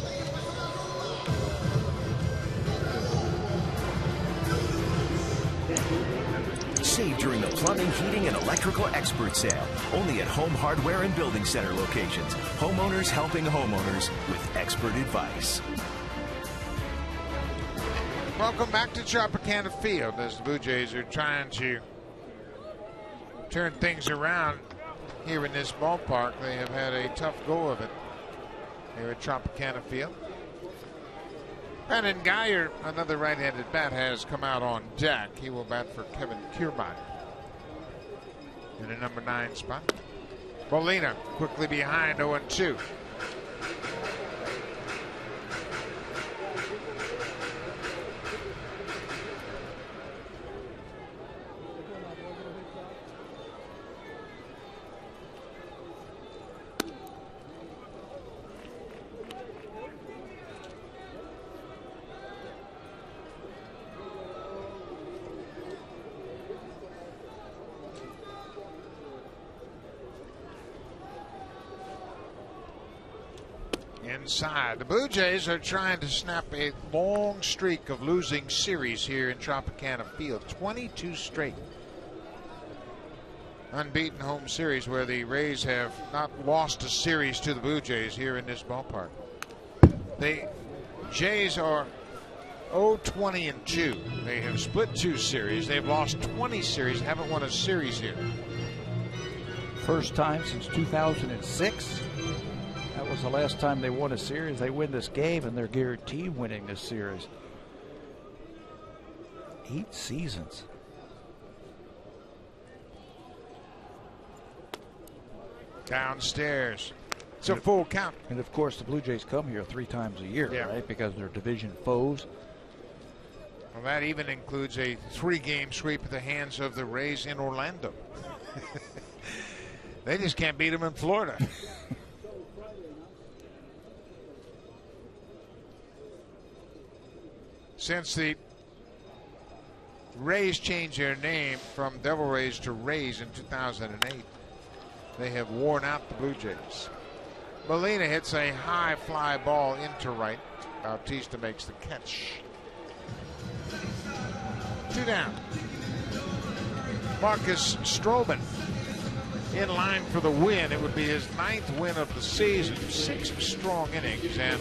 Save during the plumbing, heating, and electrical expert sale. Only at Home Hardware and Building Center locations. Homeowners helping homeowners with expert advice. Welcome back to Tropicana Field as the Blue Jays are trying to turn things around here in this ballpark. They have had a tough go of it here at Tropicana Field. Brandon Geyer, another right-handed bat, has come out on deck. He will bat for Kevin Kiermaier in the number 9 spot. Molina quickly behind, 0-2. Inside. The Blue Jays are trying to snap a long streak of losing series here in Tropicana Field. 22 straight unbeaten home series where the Rays have not lost a series to the Blue Jays here in this ballpark. The Jays are 0-20-2. They have split 2 series. They've lost 20 series, haven't won a series here. First time since 2006. That was the last time they won a series. They win this game, and they're guaranteed winning this series. 8 seasons. Downstairs. It's a full count. And, of course, the Blue Jays come here 3 times a year, right, because they're division foes. Well, that even includes a 3-game sweep at the hands of the Rays in Orlando. They just can't beat them in Florida. Since the Rays changed their name from Devil Rays to Rays in 2008, they have worn out the Blue Jays. Molina hits a high fly ball into right. Bautista makes the catch. 2 down. Marcus Stroman in line for the win. It would be his 9th win of the season. 6 strong innings, and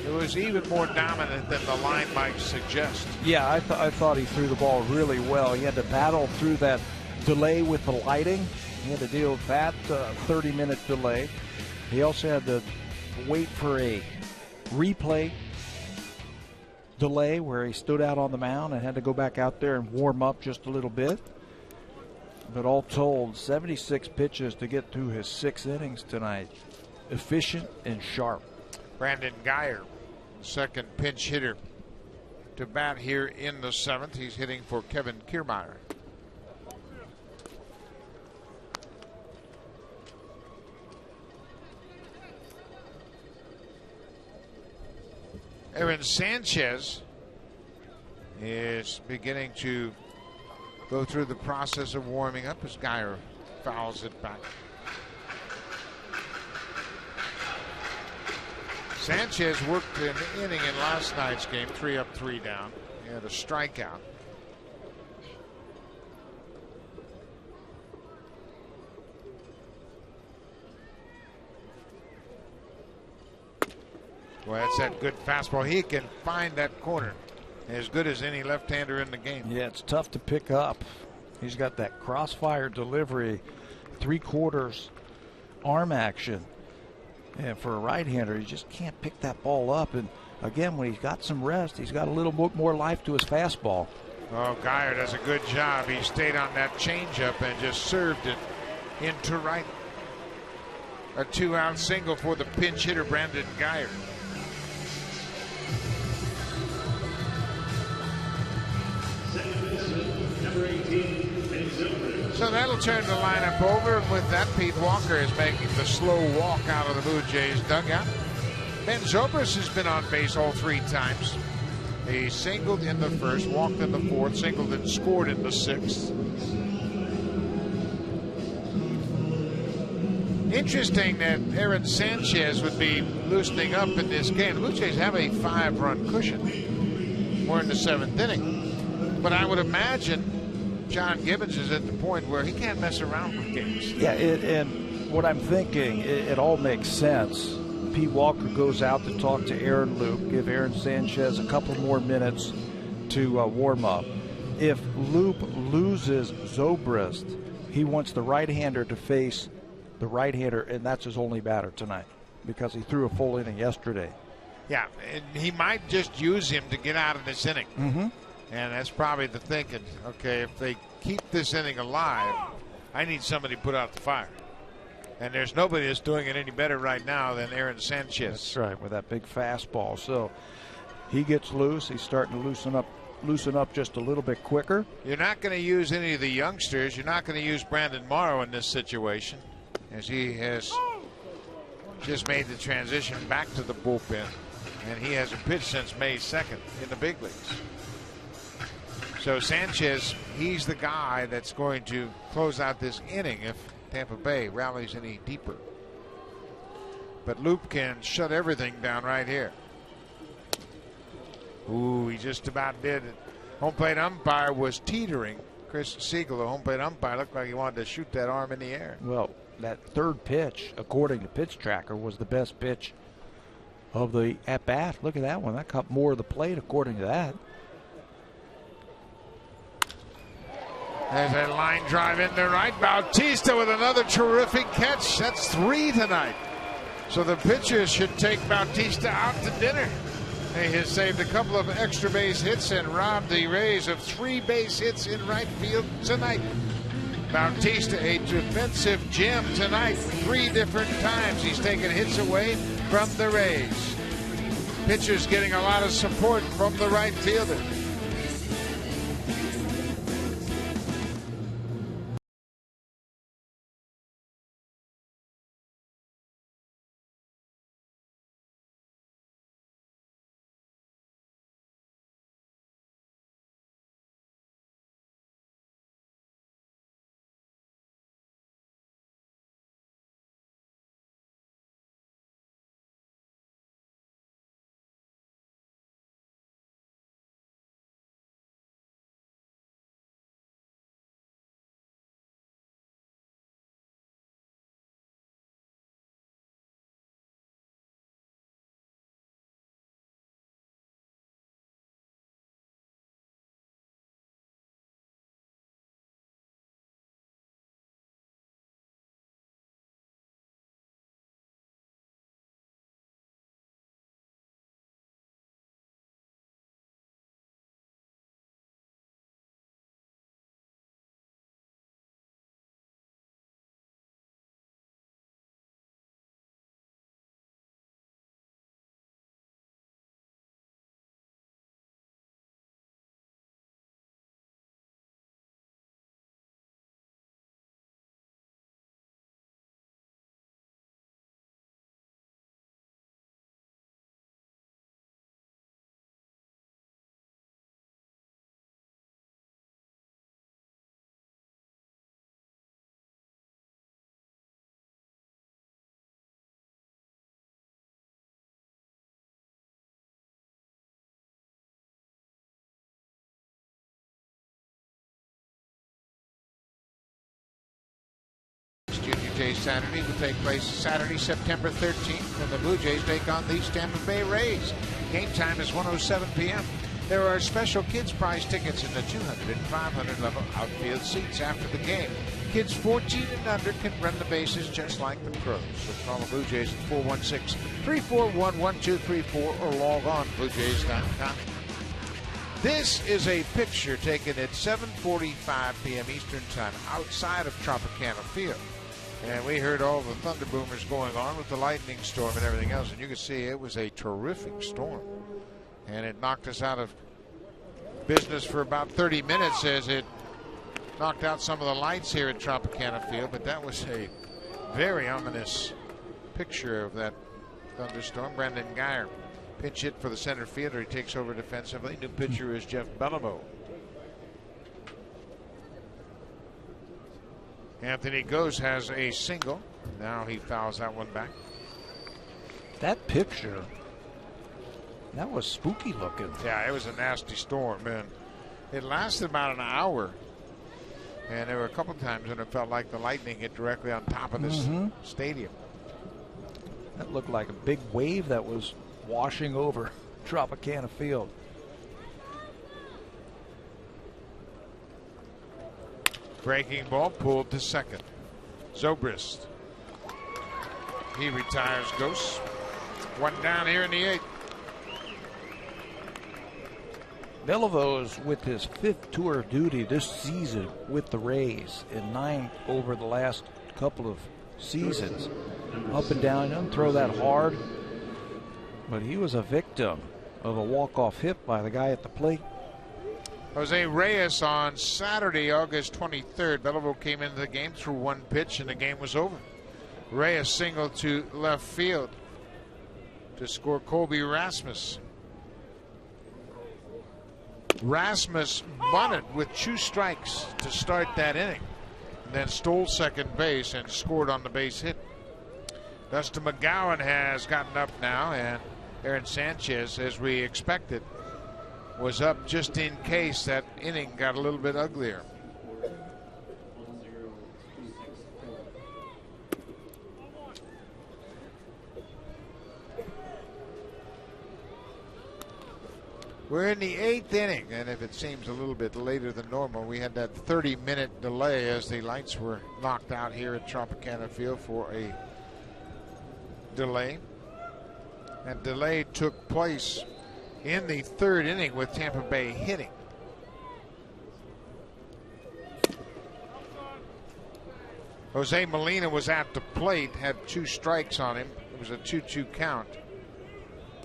it was even more dominant than the line might suggest. Yeah, I thought he threw the ball really well. He had to battle through that delay with the lighting. He had to deal with that 30-minute delay. He also had to wait for a replay delay where he stood out on the mound and had to go back out there and warm up just a little bit. But all told, 76 pitches to get through his 6 innings tonight. Efficient and sharp. Brandon Geyer, second pinch hitter to bat here in the 7th. He's hitting for Kevin Kiermaier. Aaron Sanchez is beginning to go through the process of warming up as Geyer fouls it back. Sanchez worked an inning in last night's game, 3 up, 3 down. He had a strikeout. Well, that's that good fastball. He can find that corner as good as any left-hander in the game. Yeah, it's tough to pick up. He's got that crossfire delivery, 3/4 arm action. And for a right-hander, he just can't pick that ball up. And again, when he's got some rest, he's got a little bit more life to his fastball. Oh, Geyer does a good job. He stayed on that changeup and just served it into right. A 2-out single for the pinch hitter, Brandon Geyer. So that'll turn the lineup over, and with that, Pete Walker is making the slow walk out of the Blue Jays dugout. Ben Zobrist has been on base all 3 times. He singled in the first, walked in the fourth, singled and scored in the 6th. Interesting that Aaron Sanchez would be loosening up in this game. The Blue Jays have a 5-run cushion. We're in the 7th inning. But I would imagine John Gibbons is at the point where he can't mess around with games. Yeah, and what I'm thinking, it all makes sense. Pete Walker goes out to talk to Aaron Loup, give Aaron Sanchez a couple more minutes to warm up. If Loup loses Zobrist, he wants the right-hander to face the right-hander, and that's his only batter tonight because he threw a full inning yesterday. Yeah, and he might just use him to get out of this inning. Mm-hmm. And that's probably the thinking. Okay, if they keep this inning alive, I need somebody to put out the fire. And there's nobody that's doing it any better right now than Aaron Sanchez. That's right, with that big fastball. So he gets loose. He's starting to loosen up just a little bit quicker. You're not going to use any of the youngsters. You're not going to use Brandon Morrow in this situation, as he has just made the transition back to the bullpen. And he hasn't pitched since May 2nd in the big leagues. So Sanchez, he's the guy that's going to close out this inning if Tampa Bay rallies any deeper. But Loup can shut everything down right here. Ooh, he just about did it. Home plate umpire was teetering. Chris Siegel, the home plate umpire, looked like he wanted to shoot that arm in the air. Well, that third pitch, according to Pitch Tracker, was the best pitch of the at-bat. Look at that one. That caught more of the plate, according to that. There's a line drive in there right. Bautista with another terrific catch. That's 3 tonight. So the pitchers should take Bautista out to dinner. He has saved a couple of extra base hits and robbed the Rays of 3 base hits in right field tonight. Bautista, a defensive gem tonight. 3 different times he's taken hits away from the Rays. Pitchers getting a lot of support from the right fielder. Jays Saturday will take place Saturday, September 13th, when the Blue Jays take on these Tampa Bay Rays. Game time is 1:07 p.m. There are special kids prize tickets in the 200 and 500 level outfield seats after the game. Kids 14 and under can run the bases just like the pros. So call the Blue Jays at 416-341-1234 or log on to BlueJays.com. This is a picture taken at 7:45 p.m. Eastern Time outside of Tropicana Field. And we heard all the thunder boomers going on with the lightning storm and everything else. And you can see it was a terrific storm. And it knocked us out of business for about 30 minutes as it knocked out some of the lights here at Tropicana Field. But that was a very ominous picture of that thunderstorm. Brandon Geyer pinch hit for the center fielder. He takes over defensively. New pitcher is Jeff Beliveau. Anthony Gose has a single. Now he fouls that one back. That picture, that was spooky looking. Yeah, it was a nasty storm, man. It lasted about an hour. And there were a couple times when it felt like the lightning hit directly on top of this stadium. That looked like a big wave that was washing over Tropicana Field. Breaking ball pulled to second. Zobrist. He retires Ghost. One down here in the 8th. Beliveau is with his 5th tour of duty this season with the Rays, and 9 over the last couple of seasons. Up and down, he doesn't throw that hard, but he was a victim of a walk-off hit by the guy at the plate. Jose Reyes on Saturday, August 23rd. Beliveau came into the game, threw one pitch, and the game was over. Reyes singled to left field to score Colby Rasmus. Rasmus bunted with 2 strikes to start that inning, and then stole second base and scored on the base hit. Dustin McGowan has gotten up now, and Aaron Sanchez, as we expected, was up just in case that inning got a little bit uglier. We're in the 8th inning, and if it seems a little bit later than normal, we had that 30-minute delay as the lights were knocked out here at Tropicana Field for a delay. That delay took place in the 3rd inning with Tampa Bay hitting. Jose Molina was at the plate, had 2 strikes on him. It was a 2-2 count.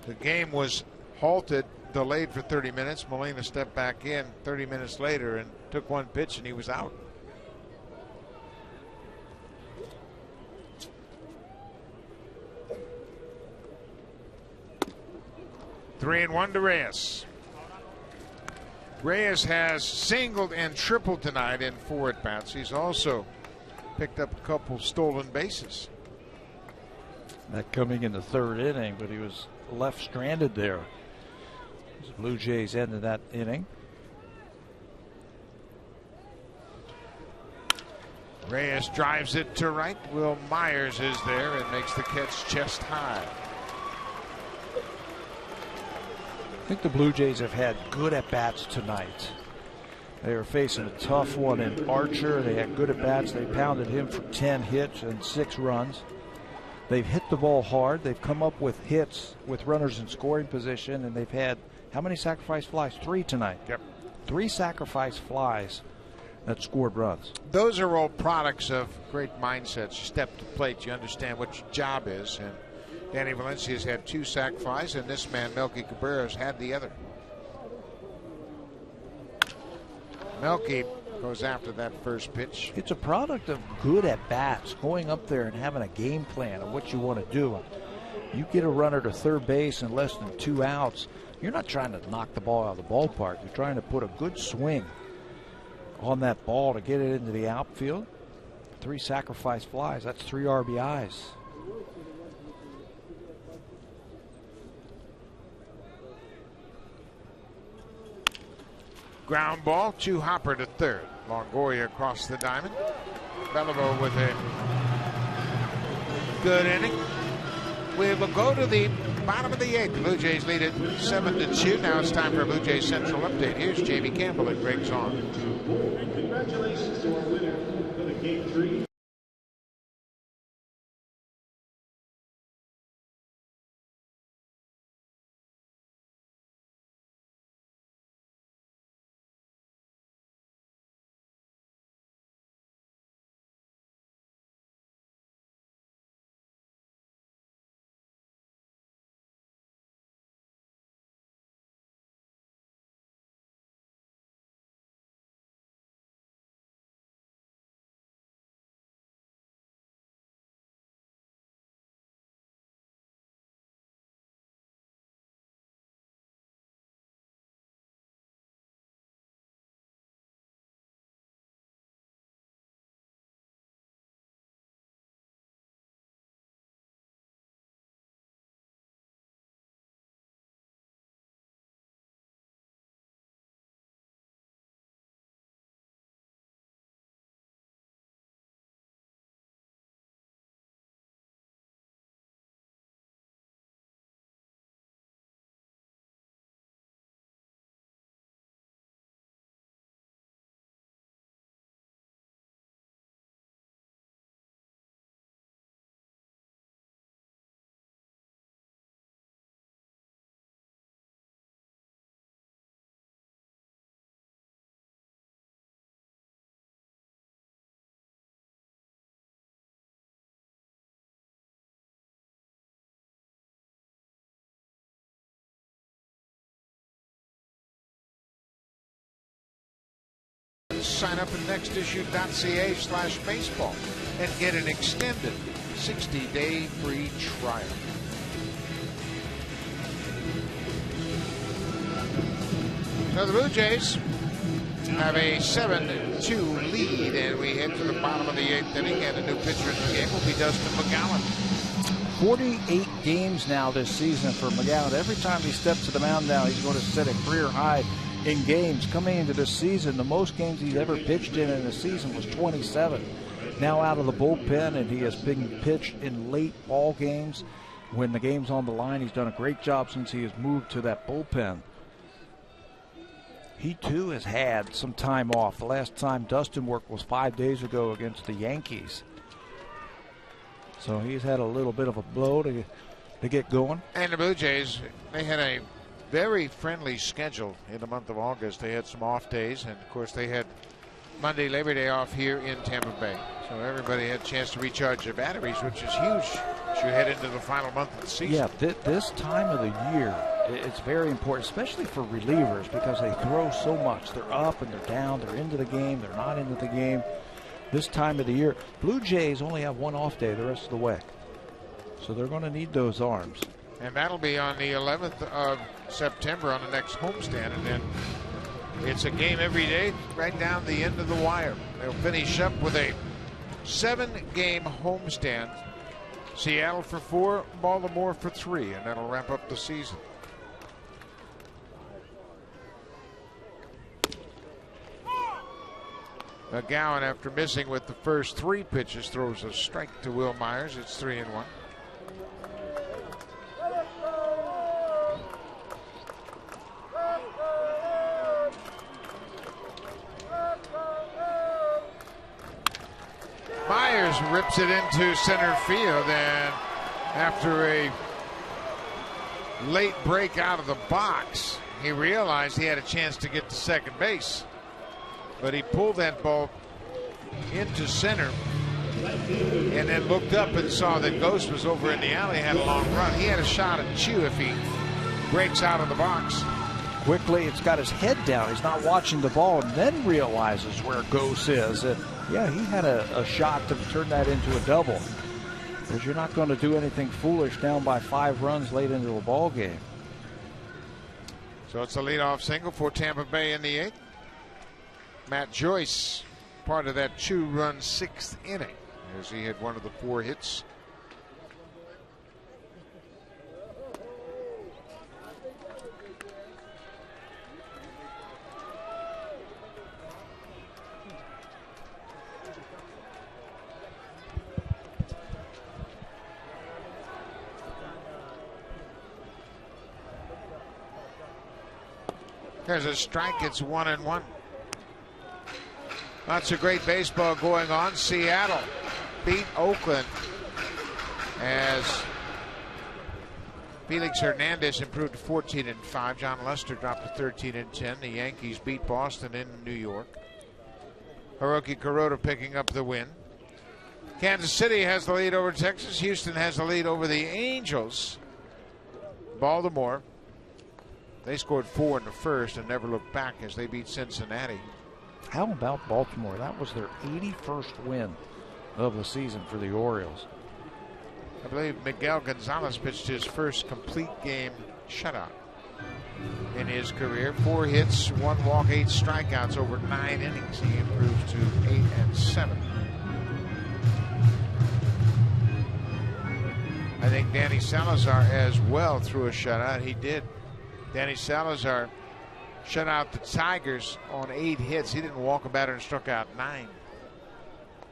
The game was halted, delayed for 30 minutes. Molina stepped back in 30 minutes later and took 1 pitch, and he was out. Three and 1 to Reyes. Reyes has singled and tripled tonight in 4 at-bats. He's also picked up a couple stolen bases. That coming in the 3rd inning, but he was left stranded there. The Blue Jays ended that inning. Reyes drives it to right. Will Myers is there and makes the catch chest high. I think the Blue Jays have had good at-bats tonight. They were facing a tough one in Archer. They had good at-bats. They pounded him for 10 hits and 6 runs. They've hit the ball hard. They've come up with hits with runners in scoring position, and they've had how many sacrifice flies? 3 tonight. Yep. 3 sacrifice flies that scored runs. Those are all products of great mindsets. You step to the plate, you understand what your job is, and Danny Valencia's had 2 sac flies, and this man, Melky Cabrera's, had the other. Melky goes after that first pitch. It's a product of good at-bats, going up there and having a game plan of what you want to do. You get a runner to third base in less than 2 outs, you're not trying to knock the ball out of the ballpark. You're trying to put a good swing on that ball to get it into the outfield. 3 sacrifice flies, that's 3 RBIs. Ground ball to Hopper to third. Longoria across the diamond. Beliveau with a good inning. We will go to the bottom of the 8th. The Blue Jays lead it 7-2. Now it's time for a Blue Jays Central update. Here's Jamie Campbell and Greg Zahn. And congratulations to our winner for the Game 3. Sign up at nextissue.ca/baseball and get an extended 60-day free trial. So the Blue Jays have a 7-2 lead, and we head to the bottom of the 8th inning, and a new pitcher in the game will be Dustin McGowan. 48 games now this season for McGowan. Every time he steps to the mound now, he's going to set a career high in games. Coming into this season, the most games he's ever pitched in a season was 27. Now out of the bullpen, and he has been pitched in late ball games when the game's on the line. He's done a great job since he has moved to that bullpen. He too has had some time off. The last time Dustin worked was 5 days ago against the Yankees. So he's had a little bit of a blow to get going. And the Blue Jays, they had a very friendly schedule in the month of August. They had some off days, and of course they had Monday, Labor Day off here in Tampa Bay. So everybody had a chance to recharge their batteries, which is huge as you head into the final month of the season. Yeah, this time of the year, it's very important, especially for relievers, because they throw so much. They're up and they're down, they're into the game, they're not into the game. This time of the year, Blue Jays only have one off day the rest of the way. So they're going to need those arms. And that'll be on the 11th of September on the next homestand. And then it's a game every day right down the end of the wire. They'll finish up with a 7-game homestand. Seattle for 4, Baltimore for 3, and that'll wrap up the season. McGowan, after missing with the first 3 pitches, throws a strike to Will Myers. It's 3-1. Myers rips it into center field, and after a late break out of the box, he realized he had a chance to get to second base. But he pulled that ball into center and then looked up and saw that Ghost was over in the alley, had a long run. He had a shot at Chu if he breaks out of the box. Quickly, it's got his head down. He's not watching the ball, and then realizes where Ghost is. And yeah, he had a shot to turn that into a double. Because you're not going to do anything foolish down by 5 runs late into a ball game. So it's a leadoff single for Tampa Bay in the 8th. Matt Joyce, part of that 2-run 6th inning, as he had one of the 4 hits. There's a strike. It's 1-1. Lots of great baseball going on. Seattle beat Oakland as Felix Hernandez improved to 14-5. John Lester dropped to 13-10. The Yankees beat Boston in New York. Hiroki Kuroda picking up the win. Kansas City has the lead over Texas. Houston has the lead over the Angels. Baltimore, they scored 4 in the first and never looked back as they beat Cincinnati. How about Baltimore? That was their 81st win of the season for the Orioles. I believe Miguel Gonzalez pitched his first complete game shutout in his career. 4 hits, 1 walk, 8 strikeouts over 9 innings. He improves to 8-7. I think Danny Salazar as well threw a shutout. He did. Danny Salazar shut out the Tigers on 8 hits. He didn't walk a batter and struck out 9.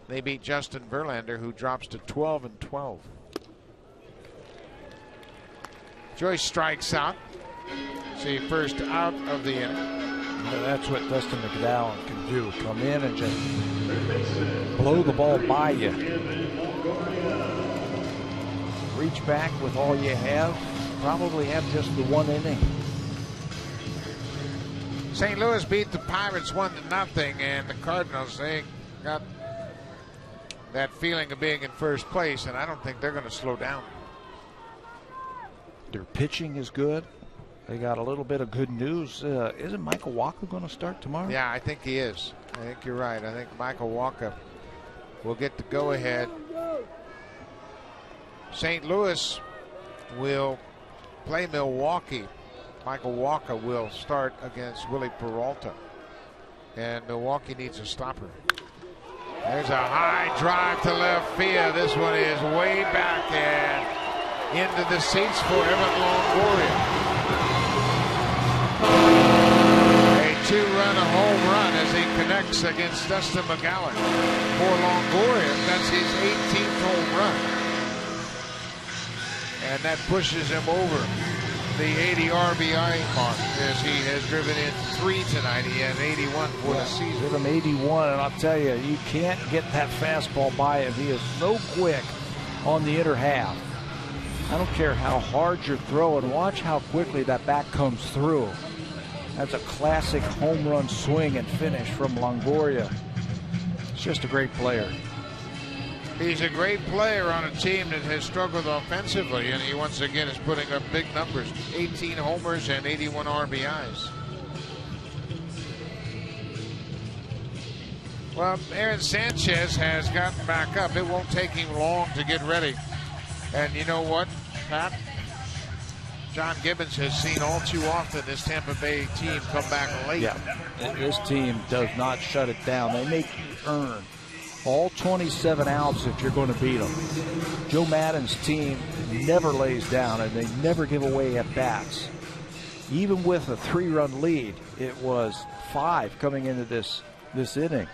They beat Justin Verlander, who drops to 12-12. Joyce strikes out. See, first out of the inning. Well, that's what Dustin McDowell can do. Come in and just blow the ball by you. Reach back with all you have. Probably have just the 1 inning. St. Louis beat the Pirates 1-0, and the Cardinals, they got that feeling of being in first place, and I don't think they're going to slow down. Their pitching is good. They got a little bit of good news. Isn't Michael Wacha going to start tomorrow? Yeah, I think he is. I think you're right. I think Michael Wacha will get the go-ahead. St. Louis will play Milwaukee. Michael Wacha will start against Willie Peralta. And Milwaukee needs a stopper. There's a high drive to left field. This one is way back and into the seats for Evan Longoria. A 2-run home run as he connects against Dustin McGowan. For Longoria, that's his 18th home run. And that pushes him over the 80 RBI mark as he has driven in 3 tonight. He had 81 for the season. Give him 81, and I'll tell you, you can't get that fastball by him. He is so quick on the inner half. I don't care how hard you're throwing. Watch how quickly that bat comes through. That's a classic home run swing and finish from Longoria. He's just a great player. He's a great player on a team that has struggled offensively, and he once again is putting up big numbers. 18 homers and 81 RBIs. Well, Aaron Sanchez has gotten back up. It won't take him long to get ready. And you know what, Pat? John Gibbons has seen all too often this Tampa Bay team come back late. Yeah, this team does not shut it down. They make you earn all 27 outs if you're going to beat them. Joe Maddon's team never lays down, and they never give away at bats. Even with a 3-run lead, it was 5 coming into this inning.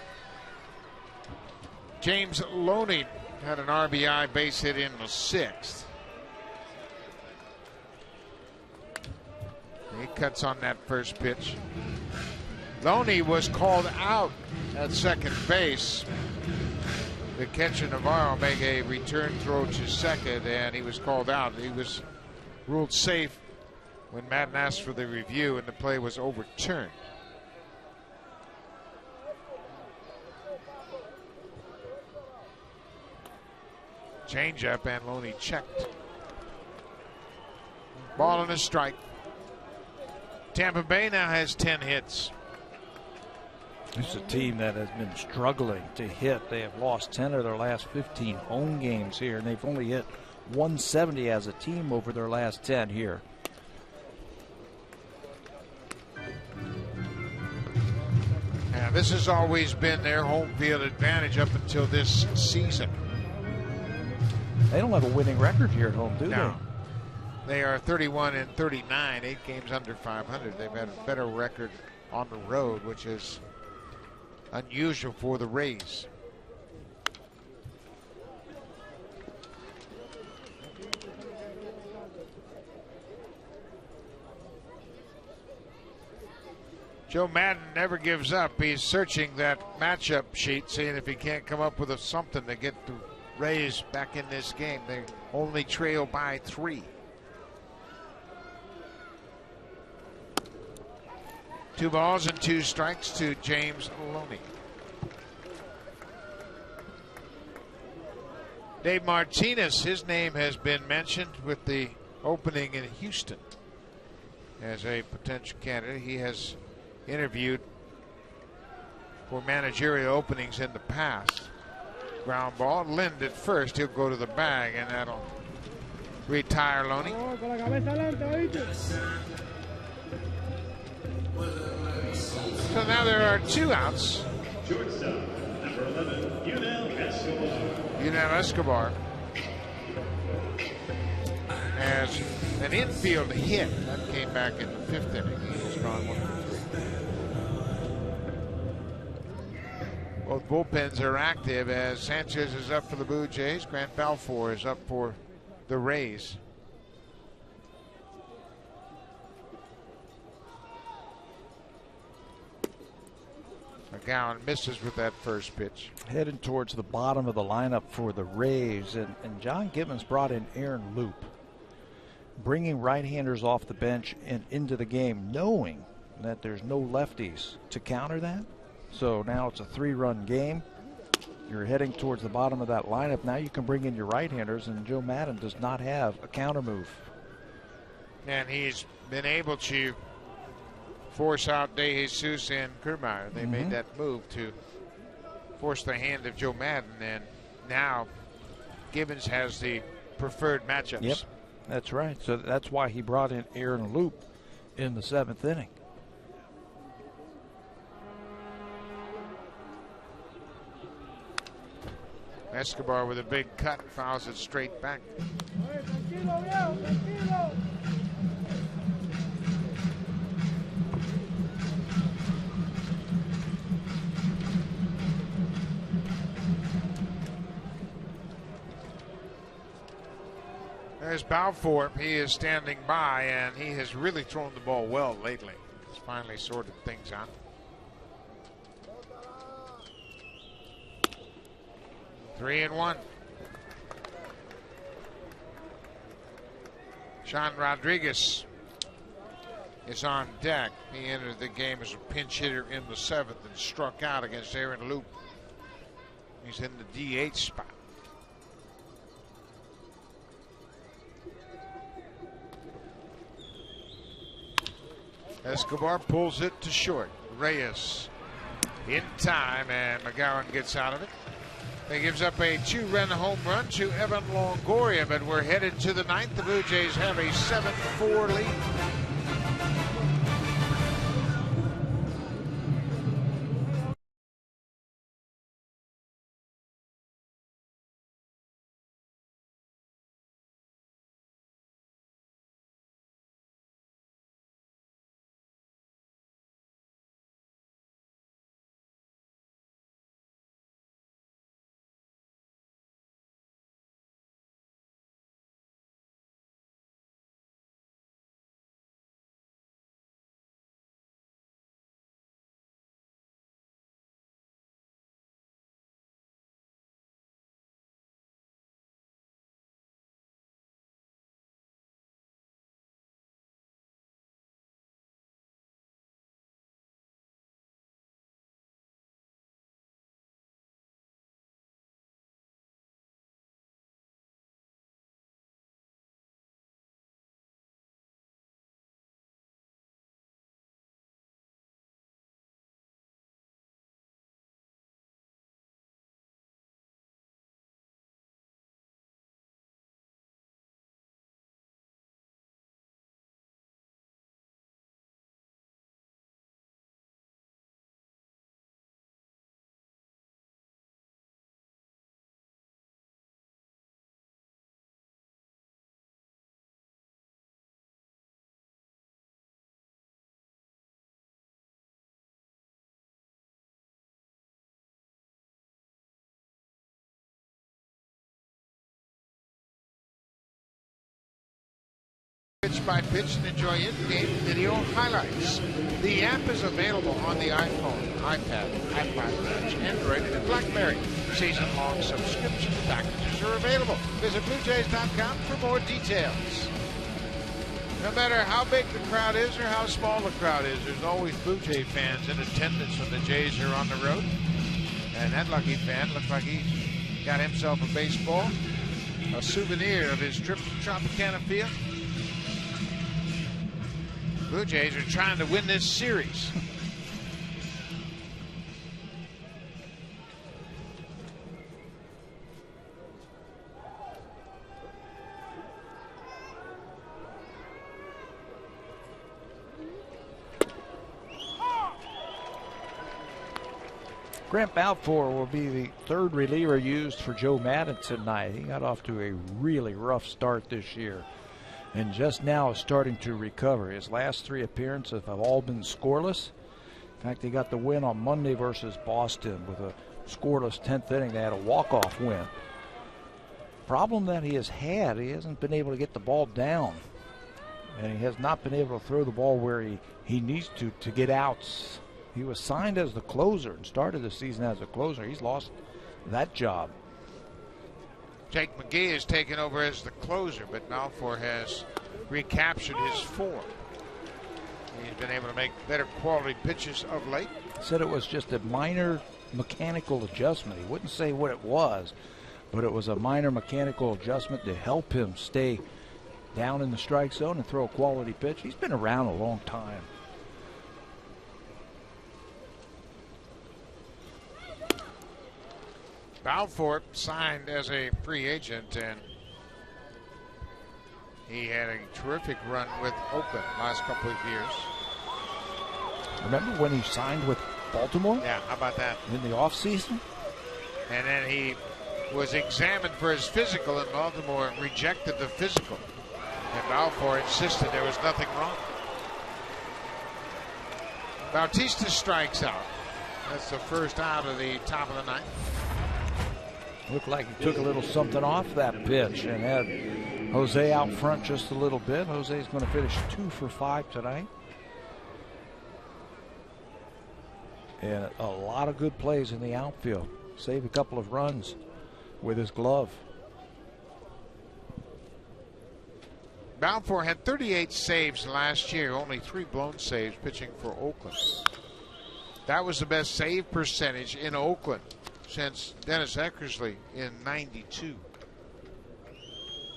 James Loney had an RBI base hit in the 6th. He cuts on that first pitch. Loney was called out at second base. The catcher Navarro made a return throw to second, and he was called out. He was ruled safe when Madden asked for the review, and the play was overturned. Changeup, and Loney checked. Ball and a strike. Tampa Bay now has 10 hits. It's a team that has been struggling to hit. They have lost 10 of their last 15 home games here, and they've only hit 170 as a team over their last 10 here. Yeah, this has always been their home field advantage up until this season. They don't have a winning record here at home, do they? They are 31-39, 8 games under 500. They've had a better record on the road, which is unusual for the Rays. Joe Madden never gives up. He's searching that matchup sheet, seeing if he can't come up with something to get the Rays back in this game. They only trail by 3. 2 balls and 2 strikes to James Loney. Dave Martinez, his name has been mentioned with the opening in Houston as a potential candidate. He has interviewed for managerial openings in the past. Ground ball, Lind at first. He'll go to the bag, and that'll retire Loney. So now there are 2 outs. Shortstop, number 11, Yunel Escobar has an infield hit that came back in the 5th inning. He was gone 1 for 3. Both bullpens are active as Sanchez is up for the Blue Jays. Grant Balfour is up for the Rays. McGowan misses with that first pitch. Heading towards the bottom of the lineup for the Rays, and John Gibbons brought in Aaron Loop, bringing right-handers off the bench and into the game, knowing that there's no lefties to counter that. So now it's a 3-run game. You're heading towards the bottom of that lineup. Now you can bring in your right-handers, and Joe Madden does not have a counter move. And he's been able to force out De Jesus and Kiermaier. They made that move to force the hand of Joe Madden, and now Gibbons has the preferred matchups. Yep, that's right. So that's why he brought in Aaron Loop in the 7th inning. Escobar with a big cut, fouls it straight back. There's Balfour. He is standing by, and he has really thrown the ball well lately. He's finally sorted things out. Three and 1. Sean Rodriguez is on deck. He entered the game as a pinch hitter in the 7th and struck out against Aaron Loop. He's in the DH spot. Escobar pulls it to short. Reyes in time, and McGowan gets out of it. He gives up a 2-run home run to Evan Longoria, but we're headed to the 9th. The Blue Jays have a 7-4 lead. Pitch by pitch and enjoy in-game video highlights. The app is available on the iPhone, iPad, iPod, Android, and BlackBerry. Season-long subscription packages are available. Visit BlueJays.com for more details. No matter how big the crowd is or how small the crowd is, there's always Blue Jay fans in attendance when the Jays are on the road. And that lucky fan looked like he got himself a baseball, a souvenir of his trip to Tropicana Field. Blue Jays are trying to win this series. Grant Balfour will be the third reliever used for Joe Madden tonight. He got off to a really rough start this year and just now is starting to recover. His last 3 appearances have all been scoreless. In fact, he got the win on Monday versus Boston with a scoreless 10th inning. They had a walk-off win. Problem that he has had, he hasn't been able to get the ball down. And he has not been able to throw the ball where he needs to get outs. He was signed as the closer and started the season as a closer. He's lost that job. Jake McGee has taken over as the closer, but Balfour has recaptured his form. He's been able to make better quality pitches of late. Said it was just a minor mechanical adjustment. He wouldn't say what it was, but it was a minor mechanical adjustment to help him stay down in the strike zone and throw a quality pitch. He's been around a long time. Balfour signed as a free agent, and he had a terrific run with Oakland last couple of years. Remember when he signed with Baltimore? Yeah, how about that? In the offseason? And then he was examined for his physical, and Baltimore rejected the physical. And Balfour insisted there was nothing wrong. Bautista strikes out. That's the first out of the top of the ninth. Looked like he took a little something off that pitch and had Jose out front just a little bit. Jose's going to finish 2 for 5 tonight. And a lot of good plays in the outfield. Saved a couple of runs with his glove. Balfour had 38 saves last year, only 3 blown saves pitching for Oakland. That was the best save percentage in Oakland since Dennis Eckersley in '92.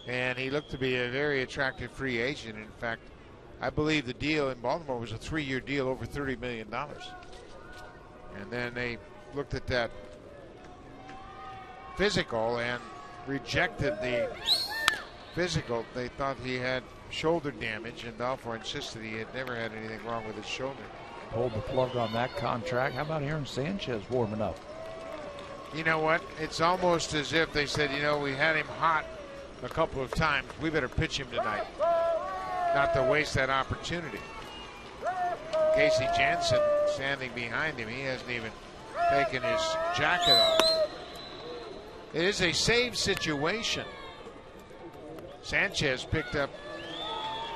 And he looked to be a very attractive free agent. In fact, I believe the deal in Baltimore was a 3-year deal over $30 million. And then they looked at that physical and rejected the physical. They thought he had shoulder damage, and Balfour insisted he had never had anything wrong with his shoulder. Pulled the plug on that contract. How about Aaron Sanchez warming up? You know what? It's almost as if they said, you know, we had him hot a couple of times. We better pitch him tonight, not to waste that opportunity. Casey Jansen standing behind him. He hasn't even taken his jacket off. It is a save situation. Sanchez picked up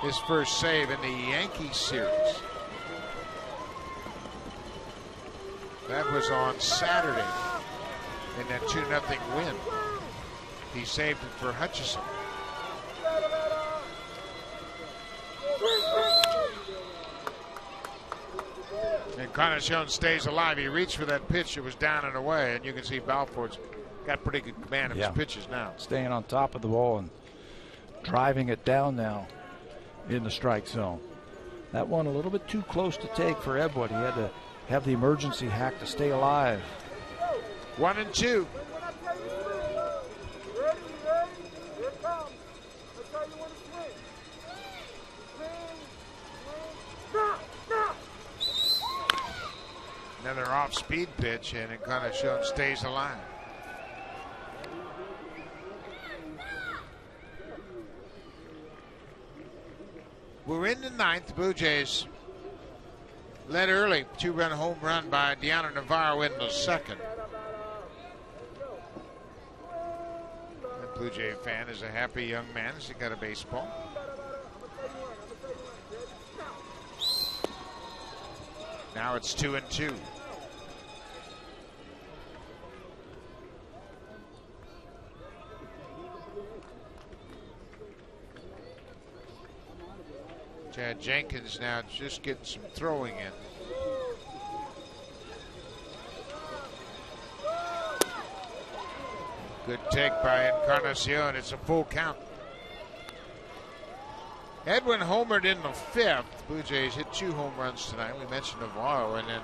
his first save in the Yankees series. That was on Saturday in that 2-0 win. He saved it for Hutchison. And Encarnacion stays alive. He reached for that pitch. It was down and away, and you can see Balfour's got pretty good command of his pitches now. Staying on top of the ball and driving it down now in the strike zone. That one a little bit too close to take for Edward. He had to have the emergency hack to stay alive. 1-2. Another off-speed pitch, and Encarnacion stays alive. We're in the ninth. Blue Jays led early. 2-run home run by Deanna Navarro in the second. The Blue Jay fan is a happy young man as he got a baseball. Now it's 2-2. Chad Jenkins now just getting some throwing in. Good take by Encarnacion. It's a full count. Edwin homered in the 5th. Blue Jays hit 2 home runs tonight. We mentioned Navarro, and then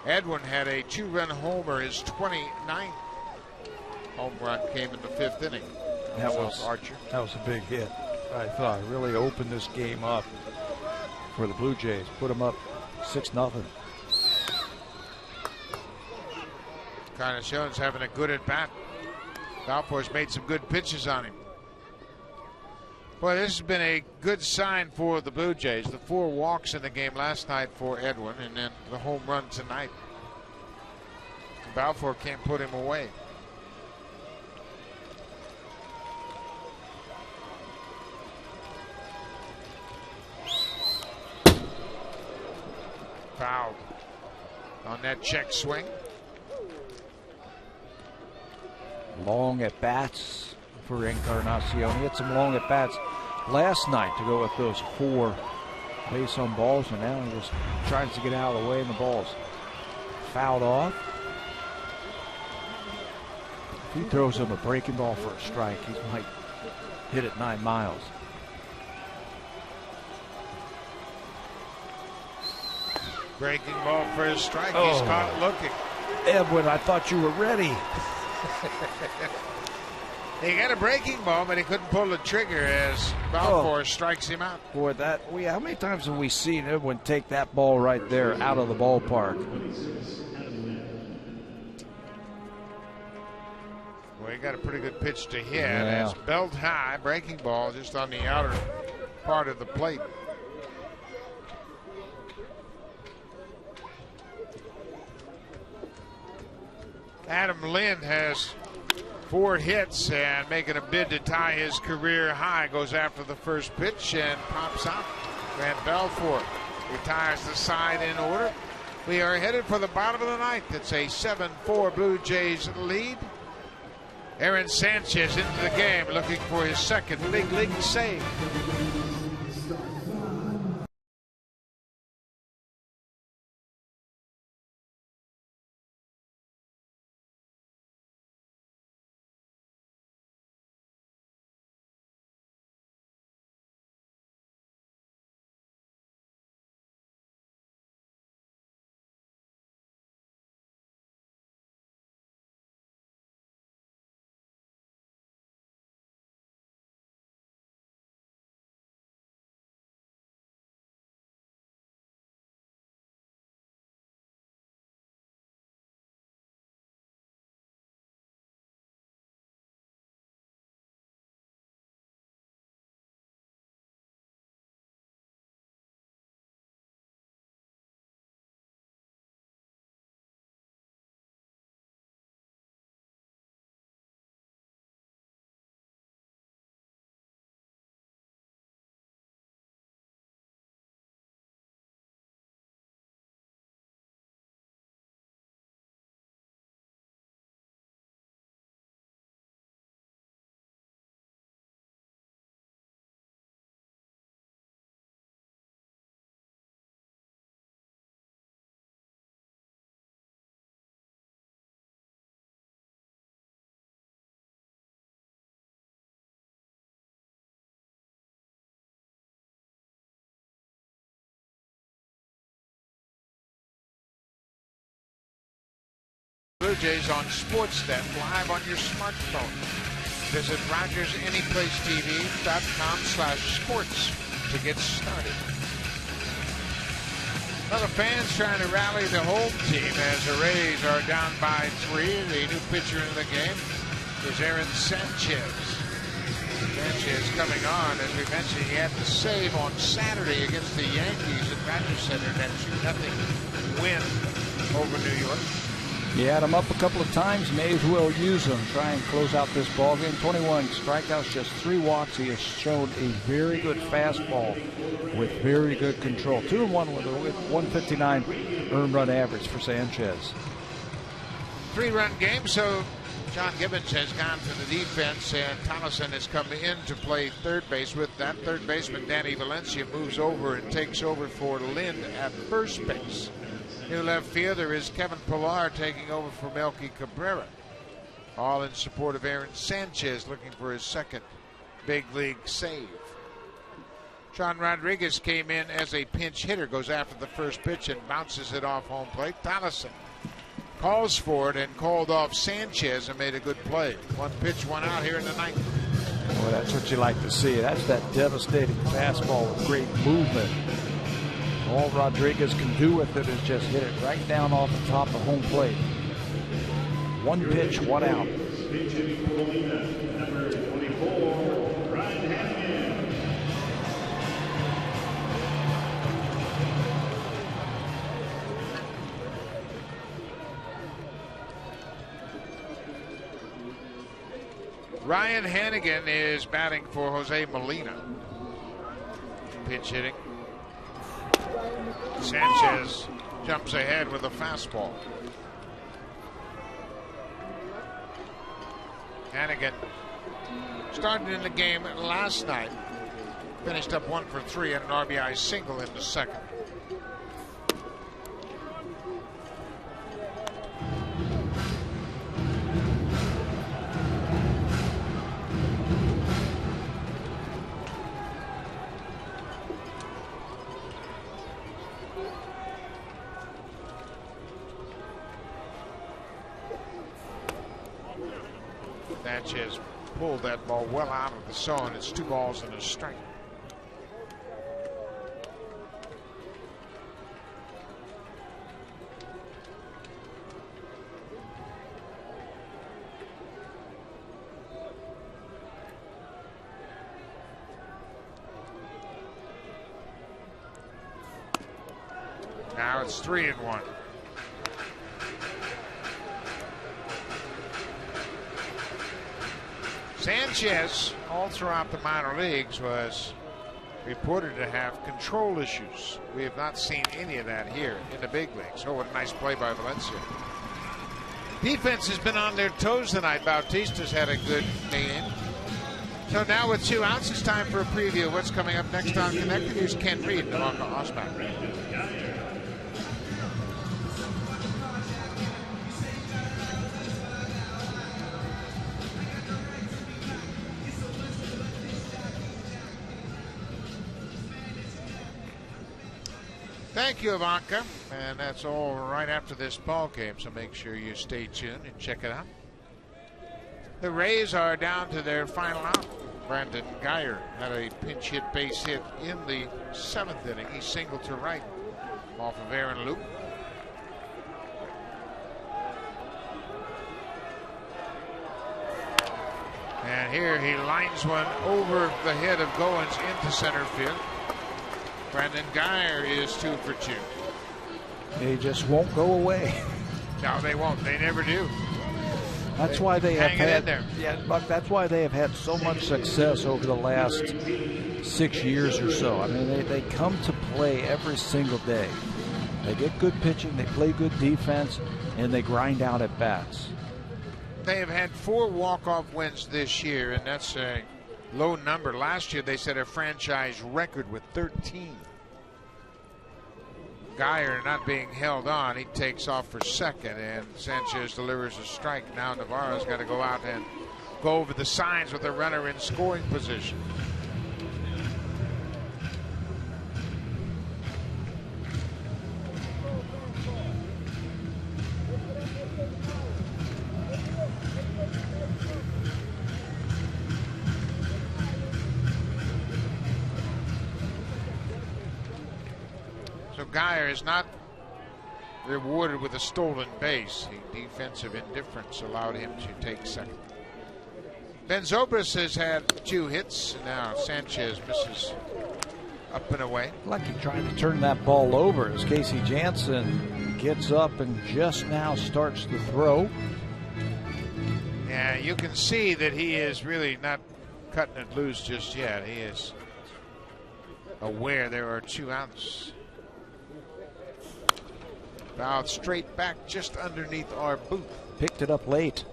Edwin had a 2-run homer. His 29th home run came in the 5th inning. That was Archer. That was a big hit. I thought really opened this game up for the Blue Jays. Put them up 6-0. Encarnacion's having a good at bat. Balfour's made some good pitches on him. Boy, this has been a good sign for the Blue Jays. The 4 walks in the game last night for Edwin, and then the home run tonight. Balfour can't put him away. Fouled on that check swing. Long at bats for Encarnacion. He had some long at bats last night to go with those 4 base on balls, and now he just tries to get out of the way, and the ball's fouled off. If he throws him a breaking ball for a strike, he might hit it 9 miles. Breaking ball for a strike. He's caught looking. Edwin, I thought you were ready. He got a breaking ball, but he couldn't pull the trigger as Balfour strikes him out. Boy, how many times have we seen Edwin take that ball right there out of the ballpark? Well, he got a pretty good pitch to hit. Yeah. It's belt high, breaking ball just on the outer part of the plate. Adam Lind has 4 hits and making a bid to tie his career high. Goes after the first pitch and pops out. Grant Balfour retires the side in order. We are headed for the bottom of the 9th. It's a 7-4 Blue Jays lead. Aaron Sanchez into the game looking for his 2nd big league save. Blue Jays on Sportsnet, live on your smartphone. Visit RogersAnyPlaceTV.com/sports to get started. Well, the fans trying to rally the home team as the Rays are down by 3. The new pitcher in the game is Aaron Sanchez. Sanchez coming on, as we mentioned, he had the save on Saturday against the Yankees at Padres Center, that 2-0 win over New York. He had him up a couple of times, may as well use him. Try and close out this ball game. 21 strikeouts, just 3 walks. He has shown a very good fastball with very good control. 2-1 with a 159 earned run average for Sanchez. 3-run game, so John Gibbons has gone to the defense, and Tolleson has come in to play third base. With that, third baseman Danny Valencia moves over and takes over for Lind at first base. New left fielder is Kevin Pillar taking over for Melky Cabrera. All in support of Aaron Sanchez, looking for his second big league save. Sean Rodriguez came in as a pinch hitter, goes after the first pitch and bounces it off home plate. Tolleson calls for it and called off Sanchez and made a good play. 1 pitch, 1 out here in the ninth. Well, that's what you like to see. That's that devastating fastball with great movement. All Rodriguez can do with it is just hit it right down off the top of home plate. 1 pitch, 1 out. Number 24, Ryan Hannigan. Ryan Hannigan is batting for Jose Molina. Pitch hitting. Sanchez jumps ahead with a fastball. Hannigan started in the game last night. Finished up 1 for 3 and an RBI single in the second. Sanchez pulled that ball well out of the zone. It's 2 balls and a strike. Now it's 3-1. Sanchez, all throughout the minor leagues, was reported to have control issues. We have not seen any of that here in the big leagues. Oh, what a nice play by Valencia. Defense has been on their toes tonight. Bautista's had a good game. So now with 2 outs, it's time for a preview of what's coming up next on Connected. Here's Ken Reed and Alonga Osback. Thank you, Ivanka. And that's all right after this ball game, so make sure you stay tuned and check it out. The Rays are down to their final out. Brandon Geyer had a pinch hit base hit in the 7th inning. He singled to right off of Aaron Loop. And here he lines one over the head of Goins into center field. Brandon Geyer is 2 for 2. They just won't go away. No, they won't. They never do. That's why they have had. There. Yeah, Buck. That's why they have had so much success over the last 6 years or so. I mean, they come to play every single day. They get good pitching, they play good defense, and they grind out at bats. They have had 4 walk-off wins this year, and that's a low number. Last year they set a franchise record with 13. Geyer not being held on. He takes off for second, and Sanchez delivers a strike. Now Navarro's got to go out and go over the signs with a runner in scoring position. Geyer is not rewarded with a stolen base. The defensive indifference allowed him to take second. Ben Zobrist has had 2 hits. Now Sanchez misses up and away. Like he tried to turn that ball over as Casey Jansen gets up and just now starts to throw. Yeah, you can see that he is really not cutting it loose just yet. He is aware there are 2 outs. Fouled straight back just underneath our booth. Picked it up late.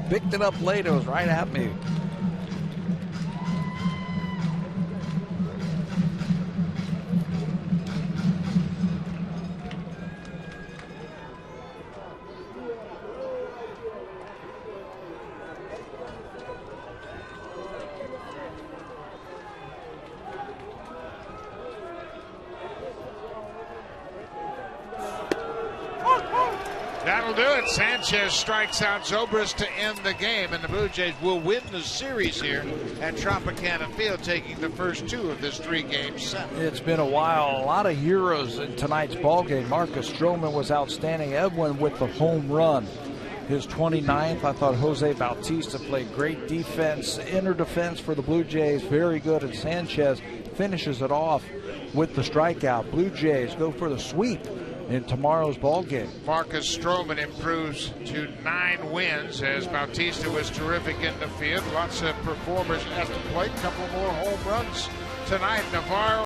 Picked it up late. It was right at me. That'll do it. Sanchez strikes out Zobrist to end the game, and the Blue Jays will win the series here at Tropicana Field, taking the first 2 of this 3-game set. It's been a while. A lot of heroes in tonight's ballgame. Marcus Stroman was outstanding. Edwin with the home run. His 29th. I thought Jose Bautista played great defense, inner defense for the Blue Jays. Very good. And Sanchez finishes it off with the strikeout. Blue Jays go for the sweep in tomorrow's ball game. Marcus Stroman improves to 9 wins as Bautista was terrific in the field. Lots of performers at the plate. Couple more home runs tonight. Navarro